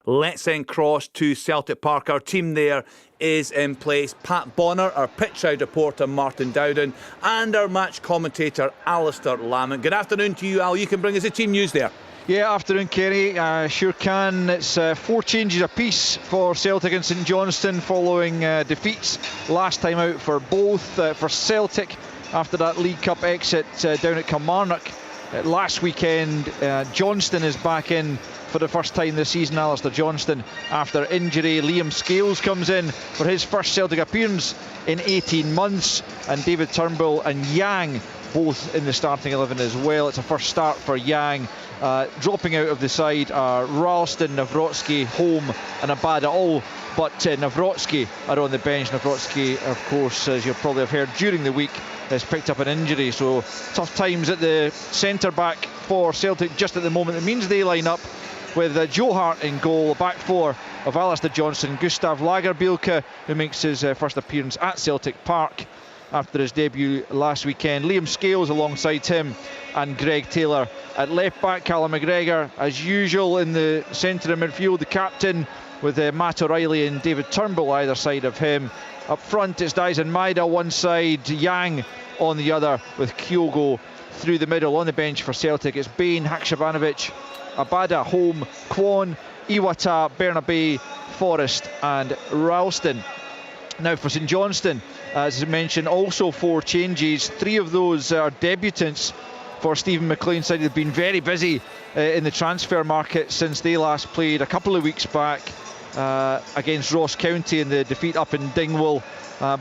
Let's then cross to Celtic Park. Our team there is in place. Pat Bonner, our pitch side reporter Martin Dowden, and our match commentator Alistair Lamont. Good afternoon to you, Al. You can bring us the team news there. Yeah, afternoon, Kerry. Sure can. It's 4 changes apiece for Celtic and St Johnstone following defeats last time out for both. For Celtic, after that League Cup exit down at Kilmarnock last weekend, Johnstone is back in for the first time this season. Alistair Johnstone after injury. Liam Scales comes in for his first Celtic appearance in 18 months, and David Turnbull and Yang both in the starting 11 as well. It's a first start for Yang. Dropping out of the side are Ralston, Nawrocki, Holm and Abada, all but Nawrocki are on the bench. Nawrocki, of course, as you'll probably have heard during the week, has picked up an injury, so tough times at the centre back for Celtic just at the moment. It means they line up with Joe Hart in goal, a back four of Alistair Johnstone, Gustav Lagerbielke, who makes his first appearance at Celtic Park after his debut last weekend, Liam Scales alongside him, and Greg Taylor at left back. Callum McGregor as usual in the centre of midfield, the captain, with Matt O'Reilly and David Turnbull either side of him. Up front it's Dyson Maida one side, Yang on the other, with Kyogo through the middle. On the bench for Celtic it's Bain, Haksabanovic, Abada, Holm, Kwon, Iwata, Bernabe, Forrest and Ralston. Now for St Johnstone, as mentioned, also 4 changes. 3 of those are debutants for Stephen McLean's side. They've been very busy in the transfer market since they last played a couple of weeks back against Ross County in the defeat up in Dingwall.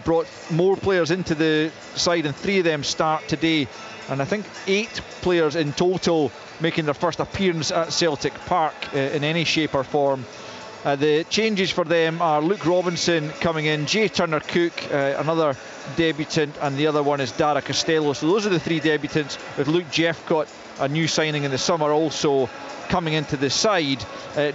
Brought more players into the side, and 3 of them start today, and I think 8 players in total making their first appearance at Celtic Park in any shape or form. The changes for them are Luke Robinson coming in, Jay Turner-Cook, another debutant, and the other one is Dara Costello. So those are the 3 debutants, with Luke Jeffcott, a new signing in the summer, also coming into the side.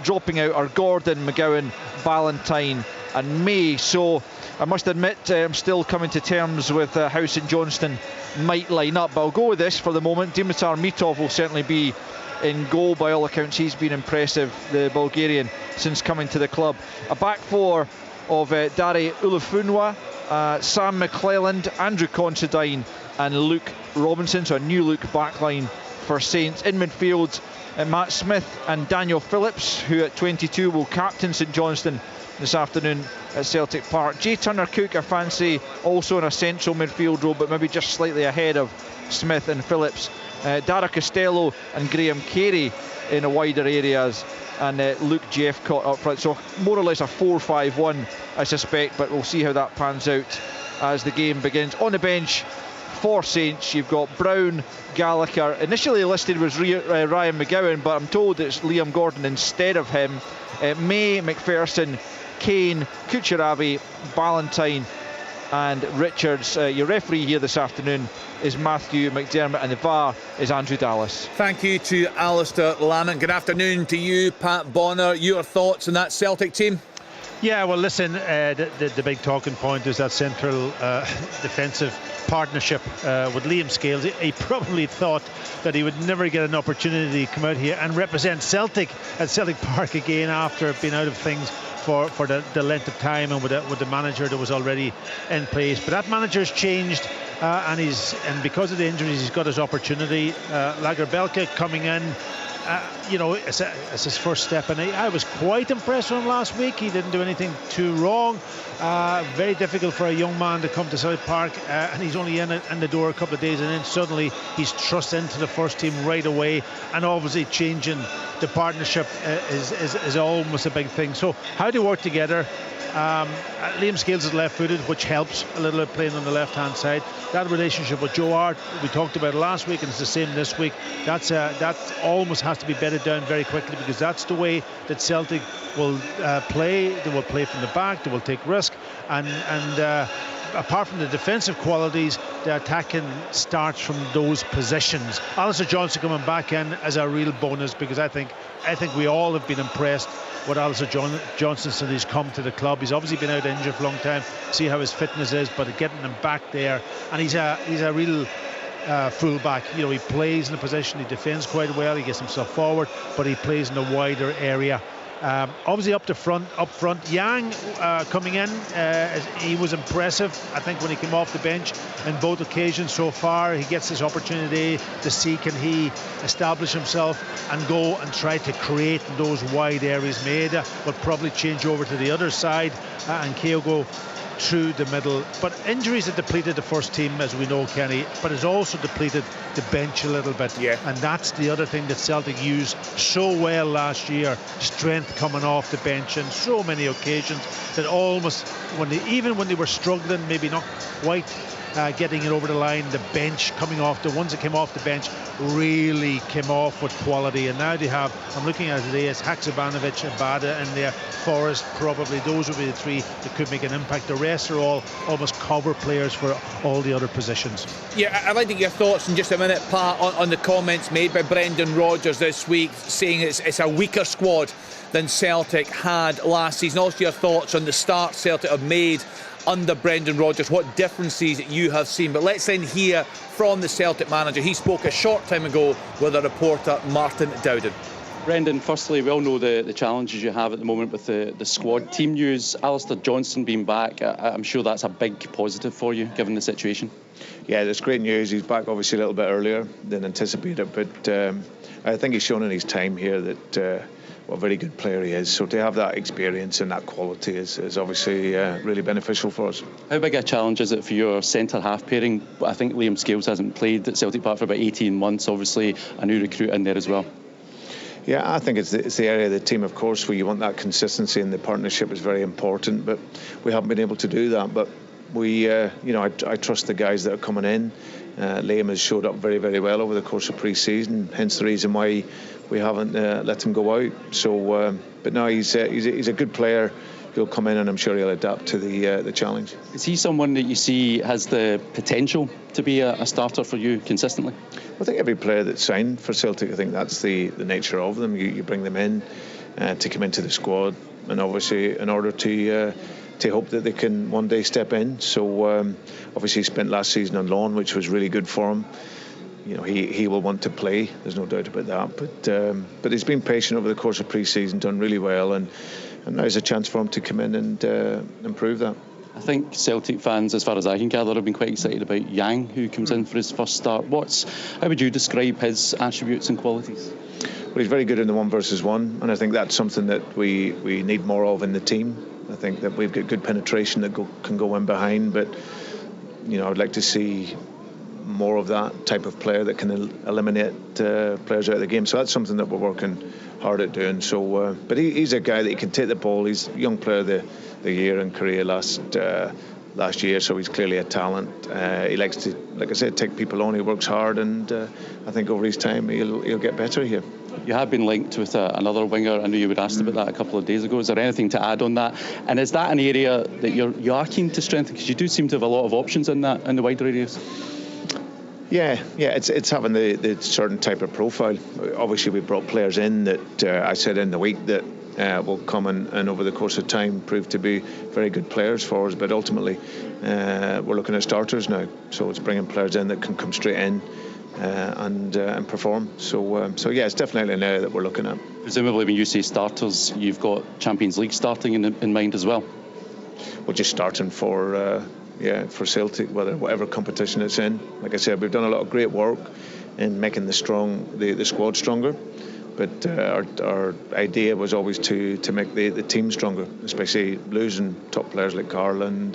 Dropping out are Gordon, McGowan, Ballantyne and May. So I must admit I'm still coming to terms with how St Johnstone might line up, but I'll go with this for the moment. Dimitar Mitov will certainly be in goal. By all accounts he's been impressive, the Bulgarian, since coming to the club. A back four of Dare Ulufunwa, Sam McClelland, Andrew Considine and Luke Robinson, so a new look backline for Saints. In midfield Matt Smith and Daniel Phillips, who at 22 will captain St Johnstone this afternoon at Celtic Park. Jay Turner-Cook I fancy also in a central midfield role, but maybe just slightly ahead of Smith and Phillips. Dara Costello and Graham Carey in the wider areas, and Luke Jeffcott up front. So more or less a 4-5-1 I suspect, but we'll see how that pans out as the game begins. On the bench for Saints you've got Brown, Gallagher. Initially listed was Ryan McGowan, but I'm told it's Liam Gordon instead of him. May, McPherson, Kane, Kucherabi, Ballantyne and Richards. Your referee here this afternoon is Matthew McDermott, and the VAR is Andrew Dallas. Thank you to Alistair Lamont. Good afternoon to you, Pat Bonner. Your thoughts on that Celtic team? Yeah, well, listen, the big talking point is that central defensive partnership with Liam Scales. He probably thought that he would never get an opportunity to come out here and represent Celtic at Celtic Park again after being out of things for the length of time, and with the manager that was already in place. But that manager's changed, and because of the injuries he's got his opportunity. Lagerbielke coming in, it's his first step, and I was quite impressed with him last week. He didn't do anything too wrong. Very difficult for a young man to come to Celtic Park, and he's only in the door a couple of days, and then suddenly he's thrust into the first team right away. And obviously changing the partnership is almost a big thing. So how they work together. Liam Scales is left-footed, which helps a little bit playing on the left-hand side. That relationship with Joe Hart, we talked about it last week, and it's the same this week. That almost has to be bedded down very quickly, because that's the way that Celtic will play. They will play from the back, they will take risk, and apart from the defensive qualities, the attacking starts from those positions. Alistair Johnstone coming back in as a real bonus, because I think we all have been impressed with Alistair Johnstone since he's come to the club. He's obviously been out injured for a long time, see how his fitness is, but getting him back there, and he's a real full-back. He plays in a position, he defends quite well, he gets himself forward, but he plays in a wider area. Obviously up front, Yang coming in, he was impressive. I think when he came off the bench in both occasions so far, he gets this opportunity to see can he establish himself and go and try to create those wide areas. Maeda will probably change over to the other side, and Keo go through the middle. But injuries have depleted the first team, as we know, Kenny, but it's also depleted the bench a little bit. Yeah. And that's the other thing that Celtic used so well last year, strength coming off the bench on so many occasions that almost even when they were struggling, maybe not quite getting it over the line, the bench coming off, the ones that came off the bench really came off with quality. And now they have, I'm looking at it today, it's Haksabanovic and Bada in there, Forrest probably, those would be the three that could make an impact. The rest are all almost cover players for all the other positions. Yeah, I'd like to get your thoughts in just a minute, Pat, on the comments made by Brendan Rodgers this week, saying it's a weaker squad than Celtic had last season. Also your thoughts on the start Celtic have made under Brendan Rodgers, what differences you have seen. But let's then hear from the Celtic manager. He spoke a short time ago with a reporter, Martin Dowden. Brendan, firstly, we all know the challenges you have at the moment with the squad. Team news, Alistair Johnstone being back, I'm sure that's a big positive for you, given the situation. Yeah, that's great news. He's back obviously a little bit earlier than anticipated, but I think he's shown in his time here that what a very good player he is. So to have that experience and that quality is obviously really beneficial for us. How big a challenge is it for your centre-half pairing? I think Liam Scales hasn't played at Celtic Park for about 18 months, obviously a new recruit in there as well. Yeah, I think it's the area of the team, of course, where you want that consistency, and the partnership is very important, but we haven't been able to do that. But we, I trust the guys that are coming in. Liam has showed up very, very well over the course of pre-season, hence the reason why we haven't let him go out. So, but no, he's a good player. He'll come in, and I'm sure he'll adapt to the challenge. Is he someone that you see has the potential to be a starter for you consistently? I think every player that's signed for Celtic, I think that's the nature of them. You bring them in to come into the squad, and obviously in order to hope that they can one day step in. So obviously he spent last season on loan, which was really good for him. You know, he will want to play, there's no doubt about that, but he's been patient over the course of pre-season, done really well, and now's a chance for him to come in and improve that. I think Celtic fans, as far as I can gather, have been quite excited about Yang, who comes in for his first start. How would you describe his attributes and qualities? Well, he's very good in the 1-versus-1, and I think that's something that we need more of in the team. I think that we've got good penetration that can go in behind, but I'd like to see more of that type of player that can eliminate players out of the game. So that's something that we're working hard at doing. So, but he's a guy that he can take the ball. He's a young player of the year in Korea last year, so he's clearly a talent. He likes to, like I said, take people on. He works hard, and I think over his time he'll get better here. You have been linked with another winger. I know you were asked about that a couple of days ago. Is there anything to add on that? And is that an area that you are keen to strengthen? Because you do seem to have a lot of options in the wider areas. Yeah, it's having the certain type of profile. Obviously, we brought players in that I said in the week that will come and over the course of time prove to be very good players for us. But ultimately, we're looking at starters now. So it's bringing players in that can come straight in and perform. So yeah, it's definitely an area that we're looking at. Presumably, when you say starters, you've got Champions League starting in mind as well. We're just starting for Celtic, whatever competition it's in. Like I said, we've done a lot of great work in making the squad stronger, but our idea was always to make the team stronger, especially losing top players like Carl and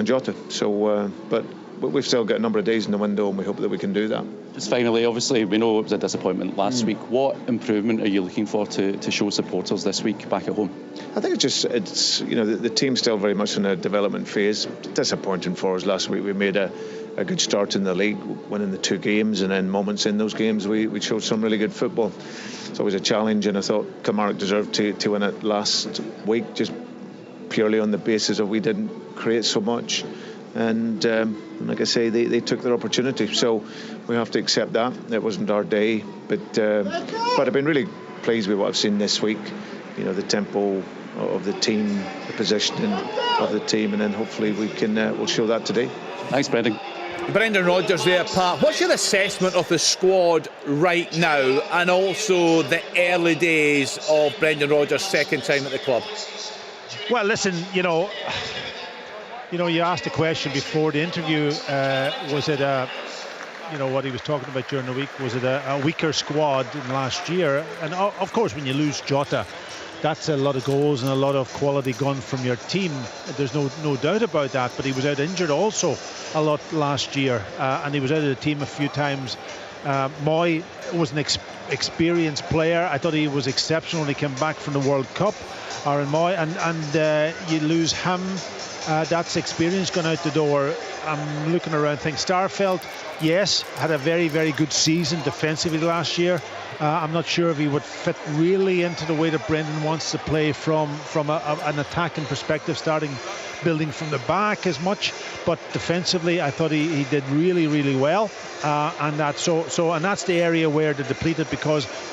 Jota. So, but we've still got a number of days in the window, and we hope that we can do that. Just finally, obviously, we know it was a disappointment last week. What improvement are you looking for to show supporters this week back at home? I think it's the team's still very much in a development phase. Disappointing for us last week. We made a good start in the league, winning the 2 games, and then moments in those games we showed some really good football. It's always a challenge, and I thought Kilmarnock deserved to win it last week, just purely on the basis of we didn't create so much. And like I say, they took their opportunity, so we have to accept that. It wasn't our day, but I've been really pleased with what I've seen this week. The tempo of the team, the positioning of the team, and then hopefully we'll show that today. Thanks, Brendan. Brendan Rodgers there, Pat. What's your assessment of the squad right now, and also the early days of Brendan Rodgers' second time at the club? Well, listen, you asked a question before the interview. Was it what he was talking about during the week? Was it a weaker squad than last year? And of course, when you lose Jota, that's a lot of goals and a lot of quality gone from your team. There's no doubt about that. But he was out injured also a lot last year, and he was out of the team a few times. Moy was an experienced player. I thought he was exceptional when he came back from the World Cup. Aaron Moy, and you lose him. That's experience gone out the door. I'm looking around, think Starfelt, yes, had a very, very good season defensively last year. I'm not sure if he would fit really into the way that Brendan wants to play from an attacking perspective, building from the back as much. But defensively, I thought he did really, really well. And that's the area where they're depleted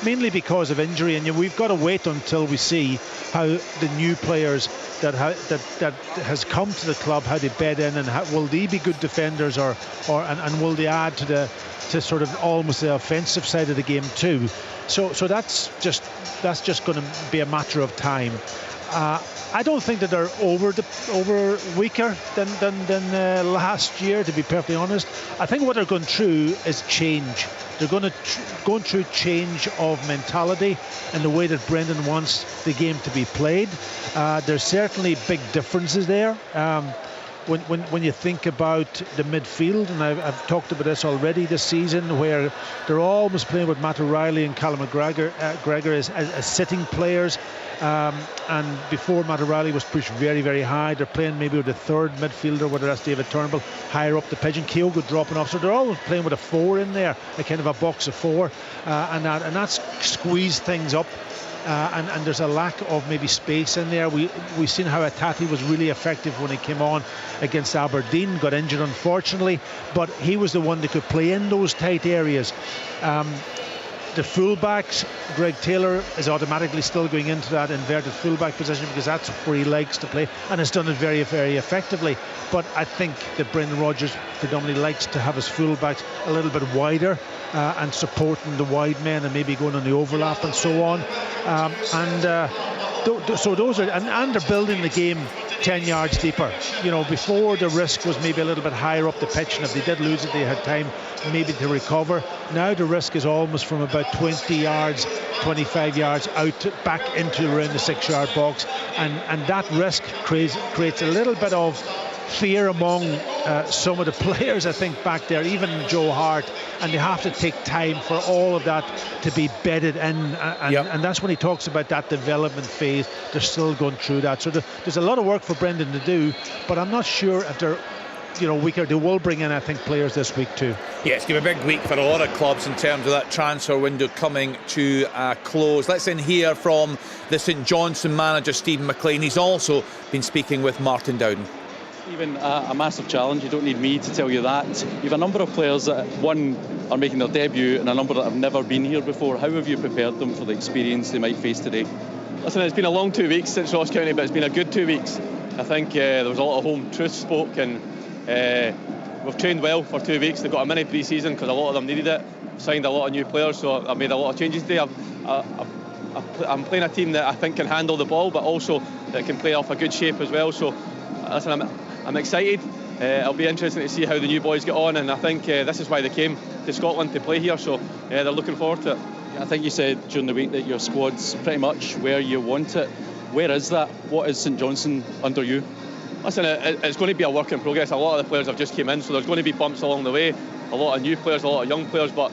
mainly because of injury. And we've got to wait until we see how the new players that has come to the club, how they bed in, and will they be good defenders or will they add to sort of almost the offensive side of the game too. So that's just going to be a matter of time. I don't think that they're over weaker than last year, to be perfectly honest. I think what they're going through is change. They're going through change of mentality and the way that Brendan wants the game to be played. There's certainly big differences there. When you think about the midfield, and I've talked about this already this season, where they're almost playing with Matt O'Reilly and Callum McGregor as sitting players. And before, Matt O'Reilly was pushed very, very high. They're playing maybe with a third midfielder, whether that's David Turnbull, higher up the pitch, and Kyogo dropping off. So they're always playing with a 4 in there, a kind of a box of 4, and that's squeezed things up. And there's a lack of maybe space in there. We've seen how Atati was really effective when he came on against Aberdeen, got injured unfortunately, but he was the one that could play in those tight areas. The fullbacks, Greg Taylor is automatically still going into that inverted fullback position because that's where he likes to play and has done it very, very effectively. But I think that Brendan Rodgers predominantly likes to have his fullbacks a little bit wider and supporting the wide men and maybe going on the overlap and so on. So those are, and they're building the game 10 yards deeper. Before the risk was maybe a little bit higher up the pitch, and if they did lose it, they had time maybe to recover. Now the risk is almost from about 20 yards, 25 yards out back into around the 6-yard box, and that risk creates a little bit of fear among some of the players, I think, back there, even Joe Hart, and they have to take time for all of that to be bedded in, and that's when he talks about that development phase. They're still going through that, so there's a lot of work for Brendan to do, but I'm not sure if they're weaker. They will bring in, I think, players this week too. Yeah, it's going to be a big week for a lot of clubs in terms of that transfer window coming to a close. Let's then hear from the St Johnstone manager, Stephen McLean. He's also been speaking with Martin Dowden. Even a massive challenge, you don't need me to tell you that. You have a number of players that, one, are making their debut, and a number that have never been here before. How have you prepared them for the experience they might face today? Listen, it's been a long 2 weeks since Ross County, but it's been a good 2 weeks. I think there was a lot of home truth spoke, and we've trained well for 2 weeks. They've got a mini pre-season because a lot of them needed it. Signed a lot of new players, so I've made a lot of changes today. I'm playing a team that I think can handle the ball, but also that can play off a good shape as well. So listen, I'm excited. It'll be interesting to see how the new boys get on, and I think this is why they came to Scotland to play here, so they're looking forward to it. I think you said during the week that your squad's pretty much where you want it. Where is that? What is St Johnstone under you? Listen, it's going to be a work in progress. A lot of the players have just came in, so there's going to be bumps along the way. A lot of new players, a lot of young players, but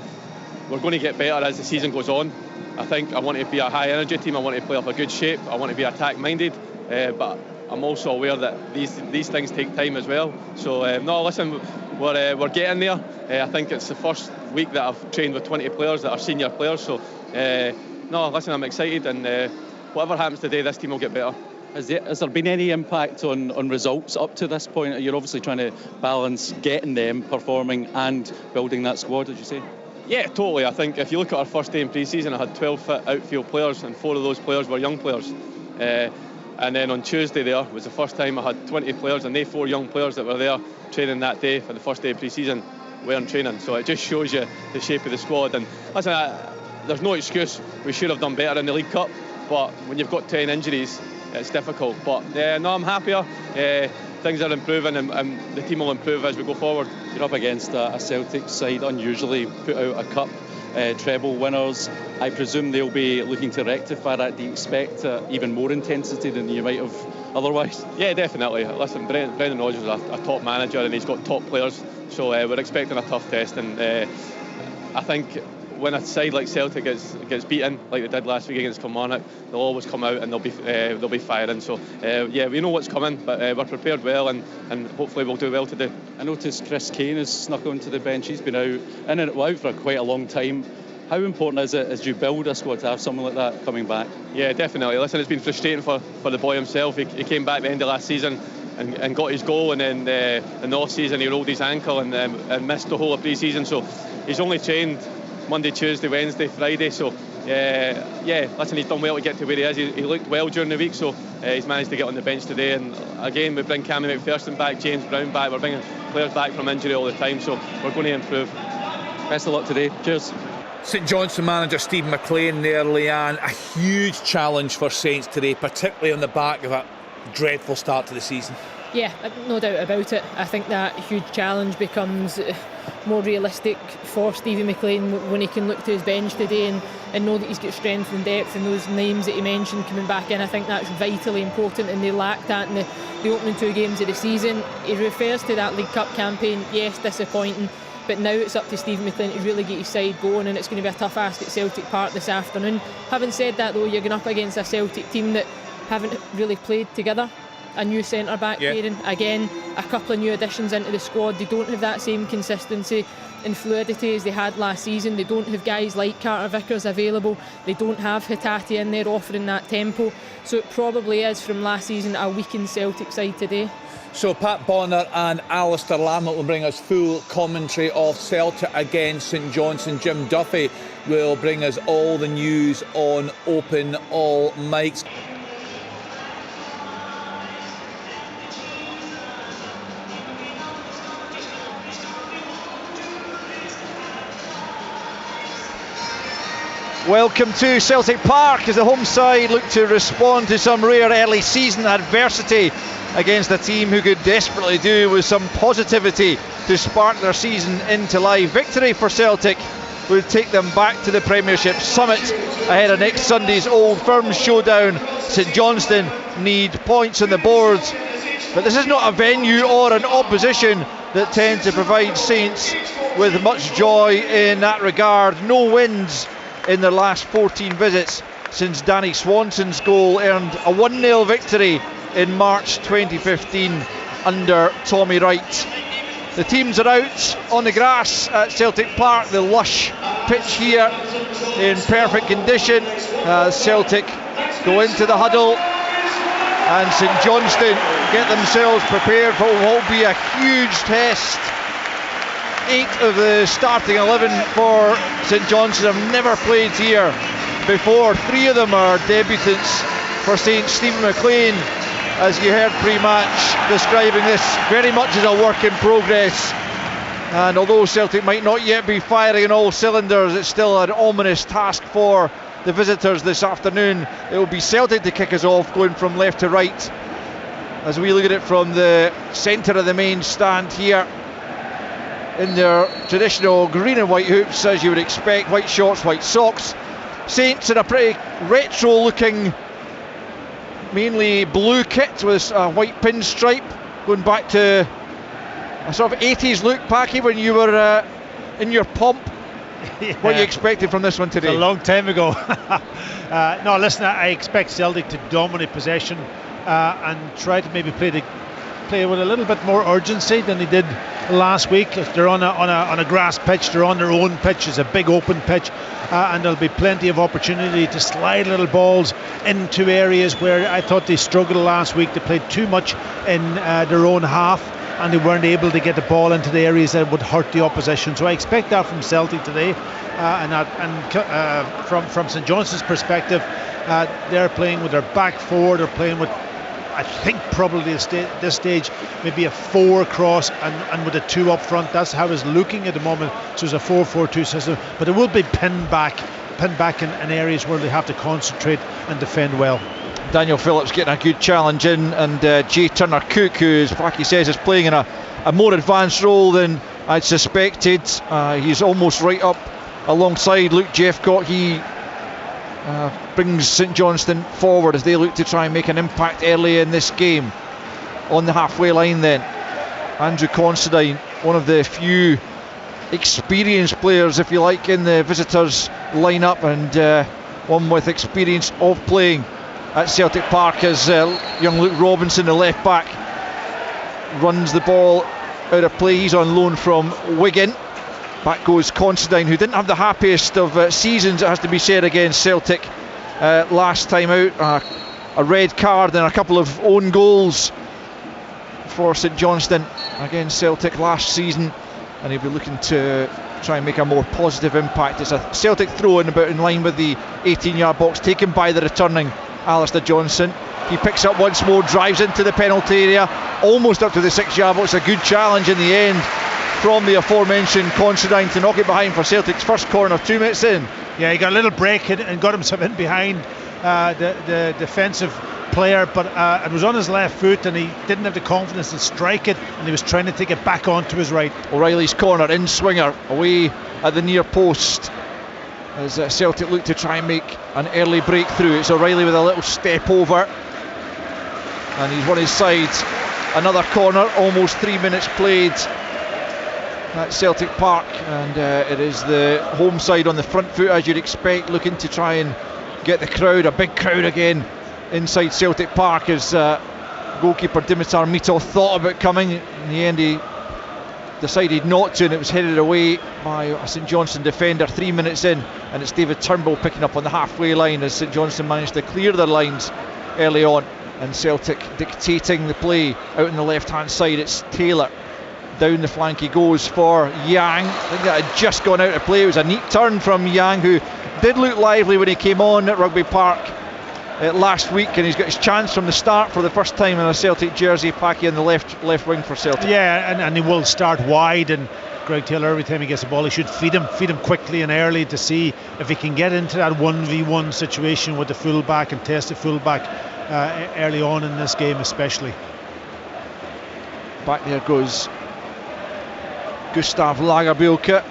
we're going to get better as the season goes on. I think I want to be a high energy team. I want to play off a good shape. I want to be attack minded, but I'm also aware that these things take time as well. So no, listen, we're getting there. I think it's the first week that I've trained with 20 players that are senior players. So no, listen, I'm excited, and whatever happens today, this team will get better. Has there been any impact on results up to this point? You're obviously trying to balance getting them performing and building that squad, as you say. Yeah, totally. I think if you look at our first day in pre-season, I had 12 fit outfield players, and 4 of those players were young players. And then on Tuesday there was the first time I had 20 players, and they 4 young players that were there training that day for the first day of pre-season weren't training. So it just shows you the shape of the squad. And listen, there's no excuse. We should have done better in the League Cup, but when you've got 10 injuries, it's difficult. But no, I'm happier. Things are improving, and the team will improve as we go forward. You're up against a Celtic side, unusually put out a cup, treble winners. I presume they'll be looking to rectify that. Do you expect even more intensity than you might have otherwise? Yeah, definitely. Listen, Brendan Rodgers is a top manager, and he's got top players, so we're expecting a tough test. And I think when a side like Celtic gets beaten like they did last week against Kilmarnock, they'll always come out and they'll be firing. So yeah, we know what's coming, but we're prepared well, and hopefully we'll do well today. I noticed Chris Kane has snuck onto the bench. He's been out for quite a long time. How important is it as you build a squad to have someone like that coming back? Yeah, definitely. Listen, it's been frustrating for the boy himself. He came back at the end of last season and got his goal, and then in the off season he rolled his ankle and missed the whole of pre-season. So he's only trained Monday, Tuesday, Wednesday, Friday. So listen, he's done well to get to where he is. He looked well during the week, so he's managed to get on the bench today. And again, we bring Cammy McPherson back, James Brown back. We're bringing players back from injury all the time, so we're going to improve. Best of luck today. Cheers. St Johnstone manager Stephen McLean there, Leanne. A huge challenge for Saints today, particularly on the back of a dreadful start to the season. Yeah, no doubt about it. I think that huge challenge becomes more realistic for Stephen McLean when he can look to his bench today and know that he's got strength and depth, and those names that he mentioned coming back in. I think that's vitally important, and they lacked that in the opening 2 games of the season. He refers to that League Cup campaign. Yes, disappointing, but now it's up to Stephen McLean to really get his side going, and it's going to be a tough ask at Celtic Park this afternoon. Having said that though, you're going up against a Celtic team that haven't really played together. A new centre-back pairing, again, a couple of new additions into the squad. They don't have that same consistency and fluidity as they had last season. They don't have guys like Carter Vickers available. They don't have Hatate in there offering that tempo. So it probably is, from last season, a weakened Celtic side today. So Pat Bonner and Alistair Lamont will bring us full commentary of Celtic against St Johnstone. Jim Duffy will bring us all the news on Open All Mics. Welcome to Celtic Park as the home side look to respond to some rare early season adversity against a team who could desperately do with some positivity to spark their season into life. Victory for Celtic would take them back to the Premiership summit ahead of next Sunday's Old Firm showdown. St Johnstone need points on the board, but this is not a venue or an opposition that tend to provide Saints with much joy in that regard. No wins in their last 14 visits since Danny Swanson's goal earned a 1-0 victory in March 2015 under Tommy Wright. The teams are out on the grass at Celtic Park, the lush pitch here in perfect condition. Celtic go into the huddle, and St Johnstone get themselves prepared for what will be a huge test. 8 of the starting 11 for St Johnstone have never played here before. 3 of them are debutants for Saints. Stephen McLean, as you heard pre-match, describing this very much as a work in progress. And although Celtic might not yet be firing on all cylinders, it's still an ominous task for the visitors this afternoon. It will be Celtic to kick us off, going from left to right, as we look at it from the centre of the main stand here, in their traditional green and white hoops, as you would expect, white shorts, white socks. Saints in a pretty retro looking, mainly blue kit with a white pinstripe, going back to a sort of 80s look, Packy, when you were in your pomp. Yeah. What are you expecting from this one today? It's a long time ago. No, listen, I expect Celtic to dominate possession and try to maybe play the play with a little bit more urgency than they did last week. They're on a grass pitch, they're on their own pitch. It's a big open pitch, and there'll be plenty of opportunity to slide little balls into areas where I thought they struggled last week. They played too much in their own half, and they weren't able to get the ball into the areas that would hurt the opposition. So I expect that from Celtic today, from St Johnstone's perspective, they're playing with their back four. They're playing with, I think, probably at this stage, maybe a 4 across and with a 2 up front. That's how it's looking at the moment. So it's a 4-4-2 system, but it will be pinned back in areas where they have to concentrate and defend well. Daniel Phillips getting a good challenge in, and Jay Turner-Cook, who, as Packy says, is playing in a more advanced role than I'd suspected. He's almost right up alongside Luke Jeffcott. He brings St Johnstone forward as they look to try and make an impact early in this game. On the halfway line then, Andrew Considine, one of the few experienced players, if you like, in the visitors lineup, and one with experience of playing at Celtic Park, as young Luke Robinson, the left back, runs the ball out of play. He's on loan from Wigan. Back goes Considine, who didn't have the happiest of seasons, it has to be said, against Celtic last time out. A red card and a couple of own goals for St Johnstone against Celtic last season, and he'll be looking to try and make a more positive impact. It's a Celtic throw in, about in line with the 18-yard box, taken by the returning Alistair Johnson. He picks up once more, drives into the penalty area, almost up to the 6-yard box. A good challenge in the end from the aforementioned Considine to knock it behind for Celtic's first corner 2 minutes in. Yeah, he got a little break and got himself in behind the defensive player, but it was on his left foot and he didn't have the confidence to strike it, and he was trying to take it back onto his right. O'Reilly's corner, in swinger, away at the near post, as Celtic look to try and make an early breakthrough. It's O'Reilly with a little step over, and he's won his side. Another corner, almost 3 minutes played at Celtic Park, and it is the home side on the front foot, as you'd expect, looking to try and get the crowd, a big crowd again, inside Celtic Park, as goalkeeper Dimitar Mitov thought about coming. In the end, he decided not to, and it was headed away by a St Johnstone defender 3 minutes in, and it's David Turnbull picking up on the halfway line as St Johnstone managed to clear their lines early on, and Celtic dictating the play out on the left hand side. It's Taylor down the flank, he goes for Yang. I think that had just gone out of play. It was a neat turn from Yang, who did look lively when he came on at Rugby Park last week, and he's got his chance from the start for the first time in a Celtic jersey. Packy in the left wing for Celtic. Yeah, and he will start wide, and Greg Taylor, every time he gets the ball, he should feed him quickly and early to see if he can get into that 1v1 situation with the fullback and test the fullback early on in this game especially. Back there goes Gustav Lagerbielke,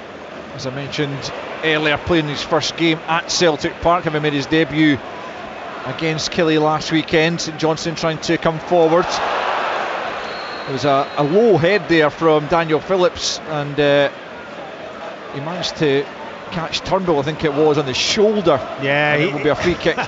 as I mentioned earlier, playing his first game at Celtic Park, having made his debut against Killie last weekend. St Johnstone trying to come forward. There was a low head there from Daniel Phillips, and he managed to catch Turnbull, I think it was, on the shoulder. Yeah, it will be a free kick.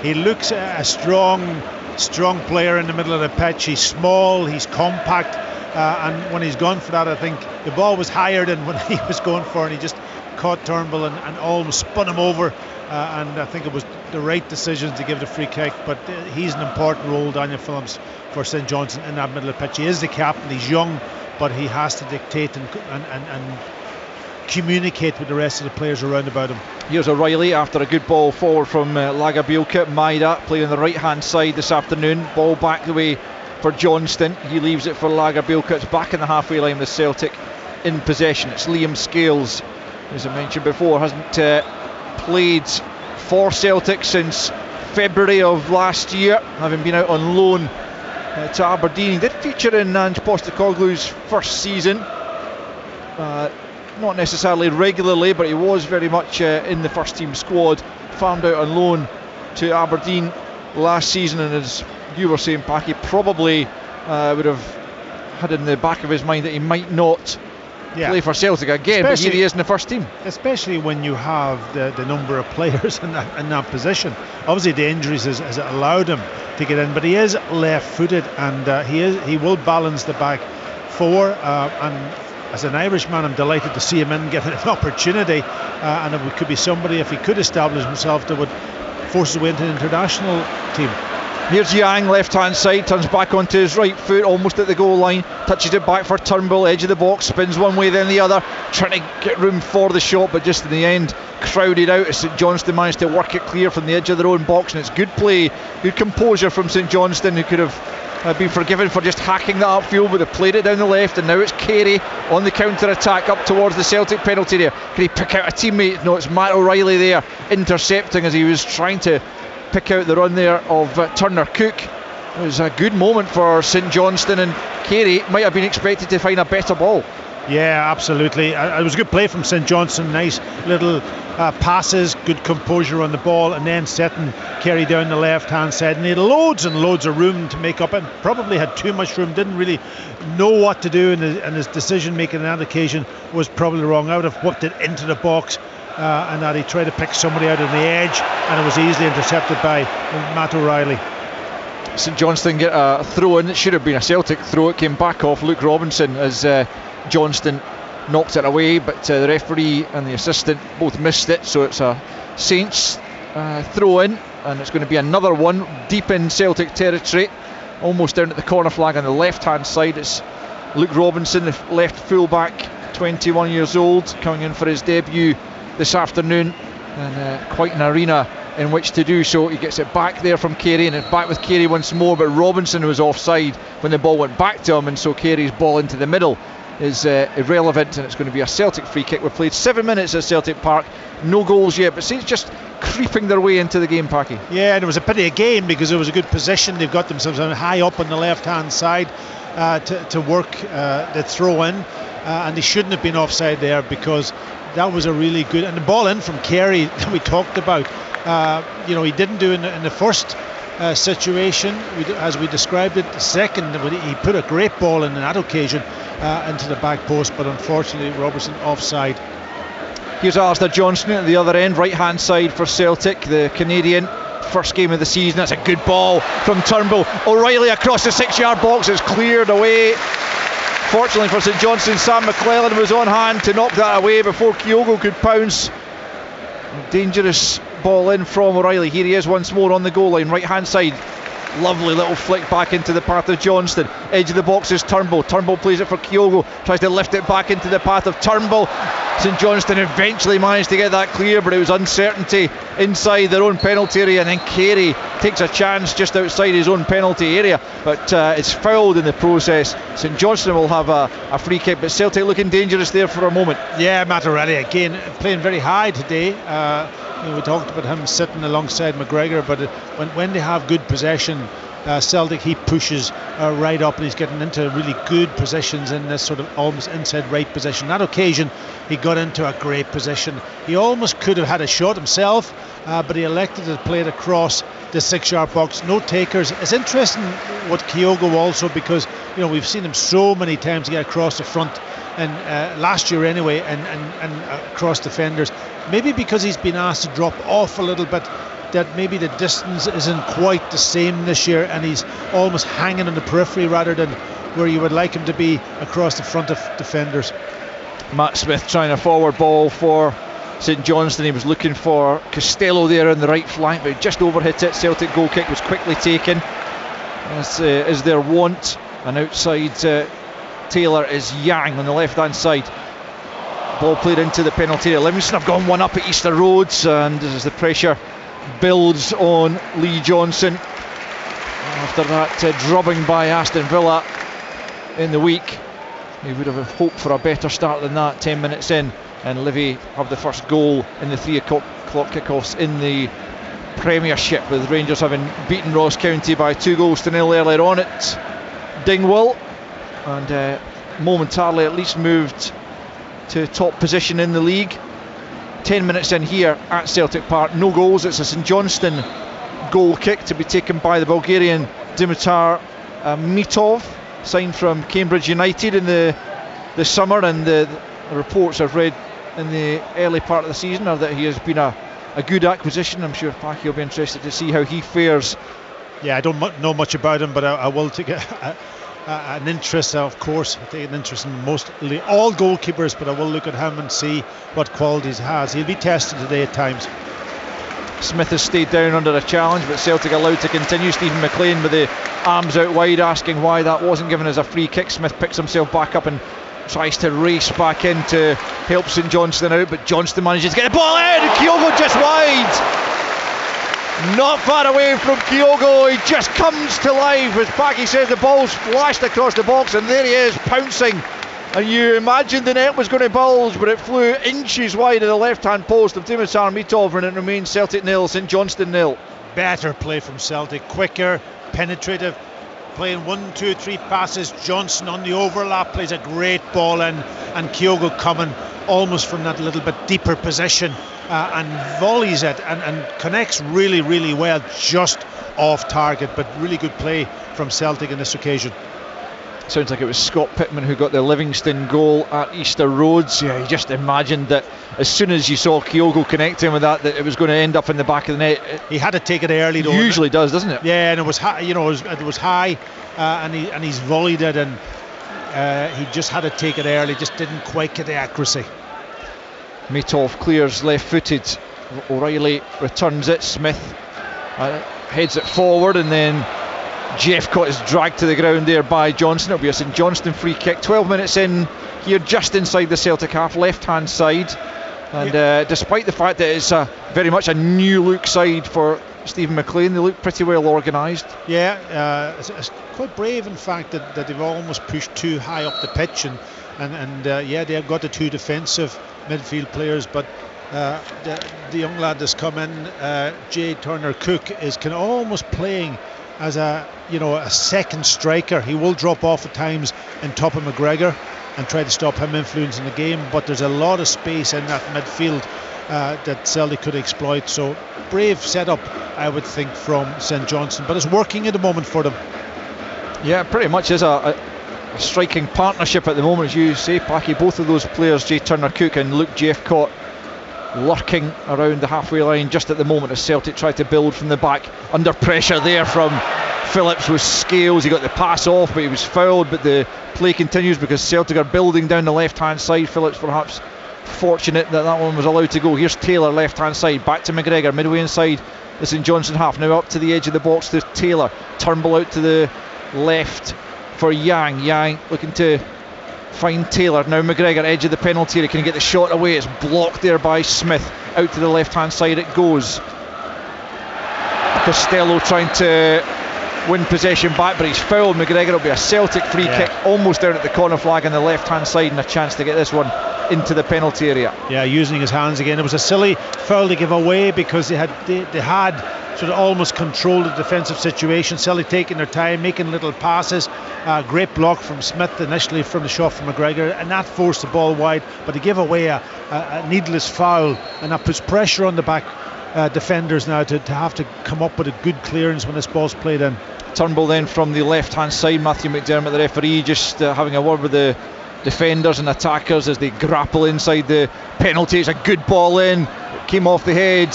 He looks a strong player in the middle of the pitch. He's small, he's compact, and when he's gone for that, I think the ball was higher than when he was going for, and he just caught Turnbull and almost spun him over, and I think it was the right decision to give the free kick. But he's an important role, Daniel Phillips, for St Johnstone in that middle of the pitch. He is the captain, he's young, but he has to dictate and communicate with the rest of the players around about him. Here's O'Reilly after a good ball forward from Lagerbielke. Maida playing on the right hand side this afternoon. Ball back the way for Johnston. He leaves it for Lagerbielke. It's back in the halfway line with Celtic in possession. It's Liam Scales, as I mentioned before, hasn't played for Celtic since February of last year, having been out on loan to Aberdeen. He did feature in Ange Postecoglou's first season, not necessarily regularly, but he was very much in the first team squad. Farmed out on loan to Aberdeen last season, and as you were saying, Packy, probably would have had in the back of his mind that he might not play for Celtic again, but here he is in the first team. Especially when you have the number of players in that position. Obviously the injuries has allowed him to get in, but he is left-footed, and he will balance the back four, and as an Irishman I'm delighted to see him in getting an opportunity, and it could be somebody, if he could establish himself, that would force his way into the international team. Here's Yang, left hand side, turns back onto his right foot, almost at the goal line, touches it back for Turnbull, edge of the box, spins one way then the other, trying to get room for the shot, but just in the end crowded out as St Johnstone managed to work it clear from the edge of their own box. And it's good play, good composure from St Johnstone, who could have been forgiven for just hacking that upfield, but they played it down the left, and now it's Carey on the counter attack up towards the Celtic penalty area. Can he pick out a teammate? No, it's Matt O'Reilly there intercepting as he was trying to pick out the run there of Turner Cook. It was a good moment for St Johnstone, and Carey might have been expected to find a better ball. Yeah, absolutely. It was a good play from St Johnstone. Nice little passes, good composure on the ball, and then setting Carey down the left hand side. And he had loads and loads of room to make up, and probably had too much room, didn't really know what to do, and his decision making on that occasion was probably wrong. I would have whipped it into the box, and that he tried to pick somebody out on the edge, and it was easily intercepted by Matt O'Reilly. St Johnstone get a throw in. It should have been a Celtic throw. It came back off Luke Robinson as Johnston knocked it away, but the referee and the assistant both missed it, so it's a Saints throw in, and it's going to be another one deep in Celtic territory, almost down at the corner flag on the left hand side. It's Luke Robinson, the left fullback, 21 years old, coming in for his debut this afternoon, and quite an arena in which to do so. He gets it back there from Carey, and it's back with Carey once more, but Robinson was offside when the ball went back to him, and so Carey's ball into the middle is irrelevant, and it's going to be a Celtic free kick. We've played 7 minutes at Celtic Park, no goals yet, but Saints just creeping their way into the game, Packy. Yeah, and it was a pity again, because it was a good position. They've got themselves high up on the left hand side to work the throw in, and they shouldn't have been offside there, because that was a really good, and the ball in from Carey that we talked about, he didn't do in the first situation as we described it. The second, he put a great ball in that occasion into the back post, but unfortunately Robertson offside. Here's Alistair Johnston at the other end, right hand side for Celtic, the Canadian. First game of the season. That's a good ball from Turnbull. O'Reilly across the 6-yard box, is cleared away. Fortunately for St Johnstone, Sam McClellan was on hand to knock that away before Kyogo could pounce. Dangerous ball in from O'Reilly. Here he is once more on the goal line, right hand side. Lovely little flick back into the path of Johnston. Edge of the box is Turnbull. Turnbull plays it for Kyogo, tries to lift it back into the path of Turnbull. St Johnstone eventually managed to get that clear, but it was uncertainty inside their own penalty area, and then Carey takes a chance just outside his own penalty area, but it's fouled in the process. St Johnstone will have a free kick, but Celtic looking dangerous there for a moment. Yeah, Matt O'Reilly again playing very high today. We talked about him sitting alongside McGregor, but when they have good possession, Celtic, he pushes right up, and he's getting into really good positions in this sort of almost inside right position. That occasion he got into a great position. He almost could have had a shot himself, but he elected to play it across the 6-yard box. No takers. It's interesting what Kyogo also, because we've seen him so many times get across the front, and last year anyway, and across defenders. Maybe because he's been asked to drop off a little bit, that maybe the distance isn't quite the same this year, and he's almost hanging on the periphery rather than where you would like him to be across the front of defenders. Matt Smith trying a forward ball for St Johnstone. He was looking for Costello there on the right flank, but he just overhit it. Celtic goal kick was quickly taken, as is their wont, and outside Taylor is Yang on the left hand side. Ball played into the penalty area. Livingston have gone one up at Easter Roads, and as the pressure builds on Lee Johnson after that drubbing by Aston Villa in the week, he would have hoped for a better start than that. 10 minutes in, and Livy have the first goal in the 3 o'clock kickoffs in the Premiership, with Rangers having beaten Ross County by 2-0 earlier on at Dingwall, and momentarily at least moved to top position in the league. 10 minutes in here at Celtic Park, no goals. It's a St Johnstone goal kick to be taken by the Bulgarian Dimitar Mitov, signed from Cambridge United in the the summer, and the reports I've read in the early part of the season are that he has been a good acquisition. I'm sure Packy will be interested to see how he fares. Yeah, I don't know much about him, but I will take an interest, of course. I take an interest in mostly all goalkeepers, but I will look at him and see what qualities he has. He'll be tested today at times. Smith has stayed down under a challenge, but Celtic allowed to continue. Stephen McLean with the arms out wide, asking why that wasn't given as a free kick. Smith picks himself back up and tries to race back in to help St Johnstone out, but Johnstone manages to get the ball in. Kyogo just wide. Not far away from Kyogo. He just comes to life. As Packy says, the ball's flashed across the box, and there he is, pouncing. And you imagined the net was going to bulge, but it flew inches wide of the left-hand post of Dimitar Mitov, and it remains Celtic 0, St Johnstone 0. Better play from Celtic, quicker, penetrative, playing 1, 2, 3 passes. Johnson on the overlap plays a great ball in, and Kyogo coming almost from that little bit deeper position and volleys it and connects really, really well, just off target, but really good play from Celtic on this occasion. Sounds like it was Scott Pittman who got the Livingston goal at Easter Roads. Yeah, you just imagined that as soon as you saw Kyogo connecting with that it was going to end up in the back of the net. He had to take it early, though. Usually does, doesn't it? Yeah, and it was high, it was high, and he's volleyed it, and he just had to take it early, just didn't quite get the accuracy. Mitov clears left-footed. O'Reilly returns it. Smith heads it forward, and then Jeffcott is dragged to the ground there by Johnson. It'll be a St Johnstone free kick. 12 minutes in here, just inside the Celtic half, left-hand side. And despite the fact that it's very much a new look side for Stephen McLean, they look pretty well organised. Yeah, it's quite brave, in fact, that they've almost pushed too high up the pitch, and they've got the two defensive midfield players, but the young lad that's come in, Jay Turner-Cook, is kind of almost playing as a second striker. He will drop off at times in top of McGregor and try to stop him influencing the game, but there's a lot of space in that midfield that Celtic could exploit. So brave setup, I would think, from St Johnstone, but it's working at the moment for them. Yeah, pretty much is a striking partnership at the moment, as you say, Packy. Both of those players, Jay Turner-Cook and Luke Jeffcott, lurking around the halfway line just at the moment as Celtic try to build from the back. Under pressure there from Phillips with Scales. He got the pass off, but he was fouled, but the play continues because Celtic are building down the left-hand side. Phillips perhaps fortunate that one was allowed to go. Here's Taylor, left-hand side, back to McGregor, midway inside the St Johnstone half. Now up to the edge of the box to Taylor. Turnbull out to the left for Yang. Yang looking to find Taylor. Now McGregor, edge of the penalty area. Can he get the shot away? It's blocked there by Smith. Out to the left-hand side it goes. Costello trying to win possession back, but he's fouled. McGregor. It'll be a Celtic free kick, almost down at the corner flag on the left-hand side, and a chance to get this one into the penalty area. Yeah, using his hands again. It was a silly foul to give away because they had sort of almost controlled the defensive situation. Celtic taking their time, making little passes. Great block from Smith initially from the shot from McGregor, and that forced the ball wide, but to give away a needless foul, and that puts pressure on the back defenders now to have to come up with a good clearance when this ball's played in. Turnbull then from the left-hand side. Matthew McDermott, the referee, just having a word with the defenders and attackers as they grapple inside the penalty. It's a good ball in. It came off the head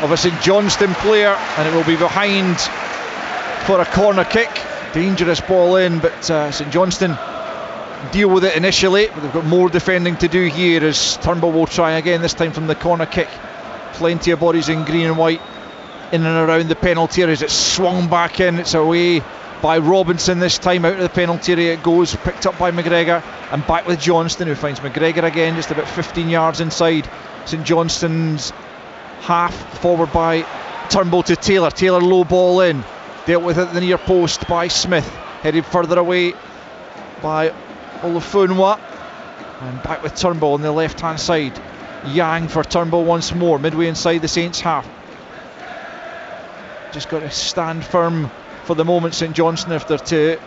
of a St Johnstone player, and it will be behind for a corner kick. Dangerous ball in, but St Johnstone deal with it initially, but they've got more defending to do here as Turnbull will try again, this time from the corner kick. Plenty of bodies in green and white in and around the penalty area as it's swung back in. It's away by Robinson this time. Out of the penalty area it goes, picked up by McGregor, and back with Johnstone, who finds McGregor again just about 15 yards inside St Johnstone's half. Forward by Turnbull to Taylor. Taylor low ball in, dealt with at the near post by Smith, headed further away by Olufunwa, and back with Turnbull on the left hand side. Yang for Turnbull once more, midway inside the Saints half. Just got to stand firm for the moment, St Johnstone, if they're to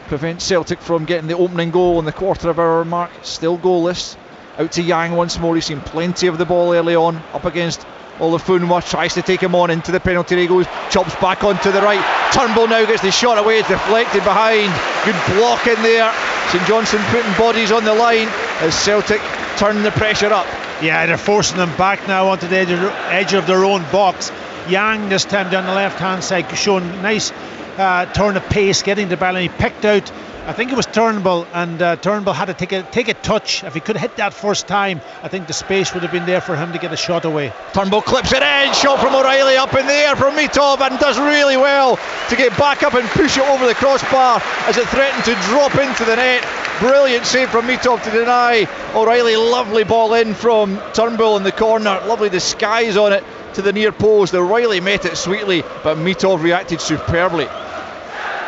prevent Celtic from getting the opening goal on the quarter of hour mark. Still goalless. Out to Yang once more. He's seen plenty of the ball early on, up against Olafunwa tries to take him on into the penalty area, goes, chops back onto the right. Turnbull now gets the shot away, it's deflected behind. Good block in there. St Johnstone putting bodies on the line as Celtic turn the pressure up. Yeah, they're forcing them back now onto the edge of their own box. Yang this time down the left hand side, showing nice turn of pace, getting the ball, and he picked out, I think it was Turnbull, and Turnbull had to take a touch. If he could hit that first time, I think the space would have been there for him to get a shot away. Turnbull clips it in, shot from O'Reilly up in the air from Mitov, and does really well to get back up and push it over the crossbar as it threatened to drop into the net. Brilliant save from Mitov to deny O'Reilly. Lovely ball in from Turnbull in the corner, lovely disguise on it to the near post. O'Reilly met it sweetly, but Mitov reacted superbly.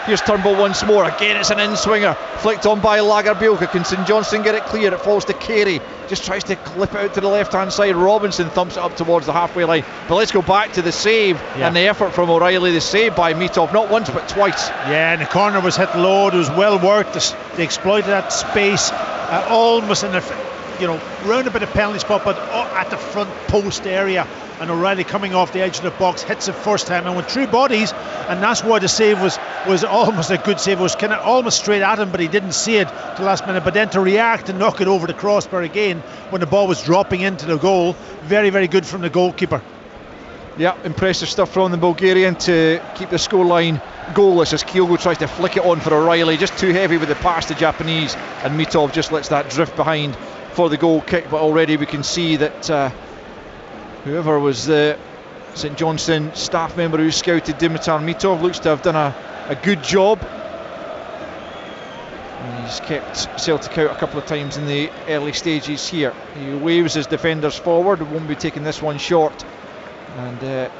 Here's Turnbull once more. Again, it's an in-swinger. Flicked on by Lagerbielke. Can St Johnstone get it clear? It falls to Carey. Just tries to clip it out to the left-hand side. Robinson thumps it up towards the halfway line. But let's go back to the save and the effort from O'Reilly. The save by Mitov, not once but twice. Yeah, and the corner was hit low. It was well worked. They exploited that space almost in the, round about the penalty spot, but at the front post area. And O'Reilly coming off the edge of the box hits it first time and with true bodies, and that's why the save was almost a good save. It was kind of almost straight at him, but he didn't see it till last minute. But then to react and knock it over the crossbar again when the ball was dropping into the goal, very, very good from the goalkeeper. Yeah, impressive stuff from the Bulgarian to keep the scoreline goalless as Kyogo tries to flick it on for O'Reilly. Just too heavy with the pass to Japanese, and Mitov just lets that drift behind for the goal kick. But already we can see that whoever was the St Johnstone staff member who scouted Dimitar Mitov looks to have done a good job. And he's kept Celtic out a couple of times in the early stages here. He waves his defenders forward, won't be taking this one short, and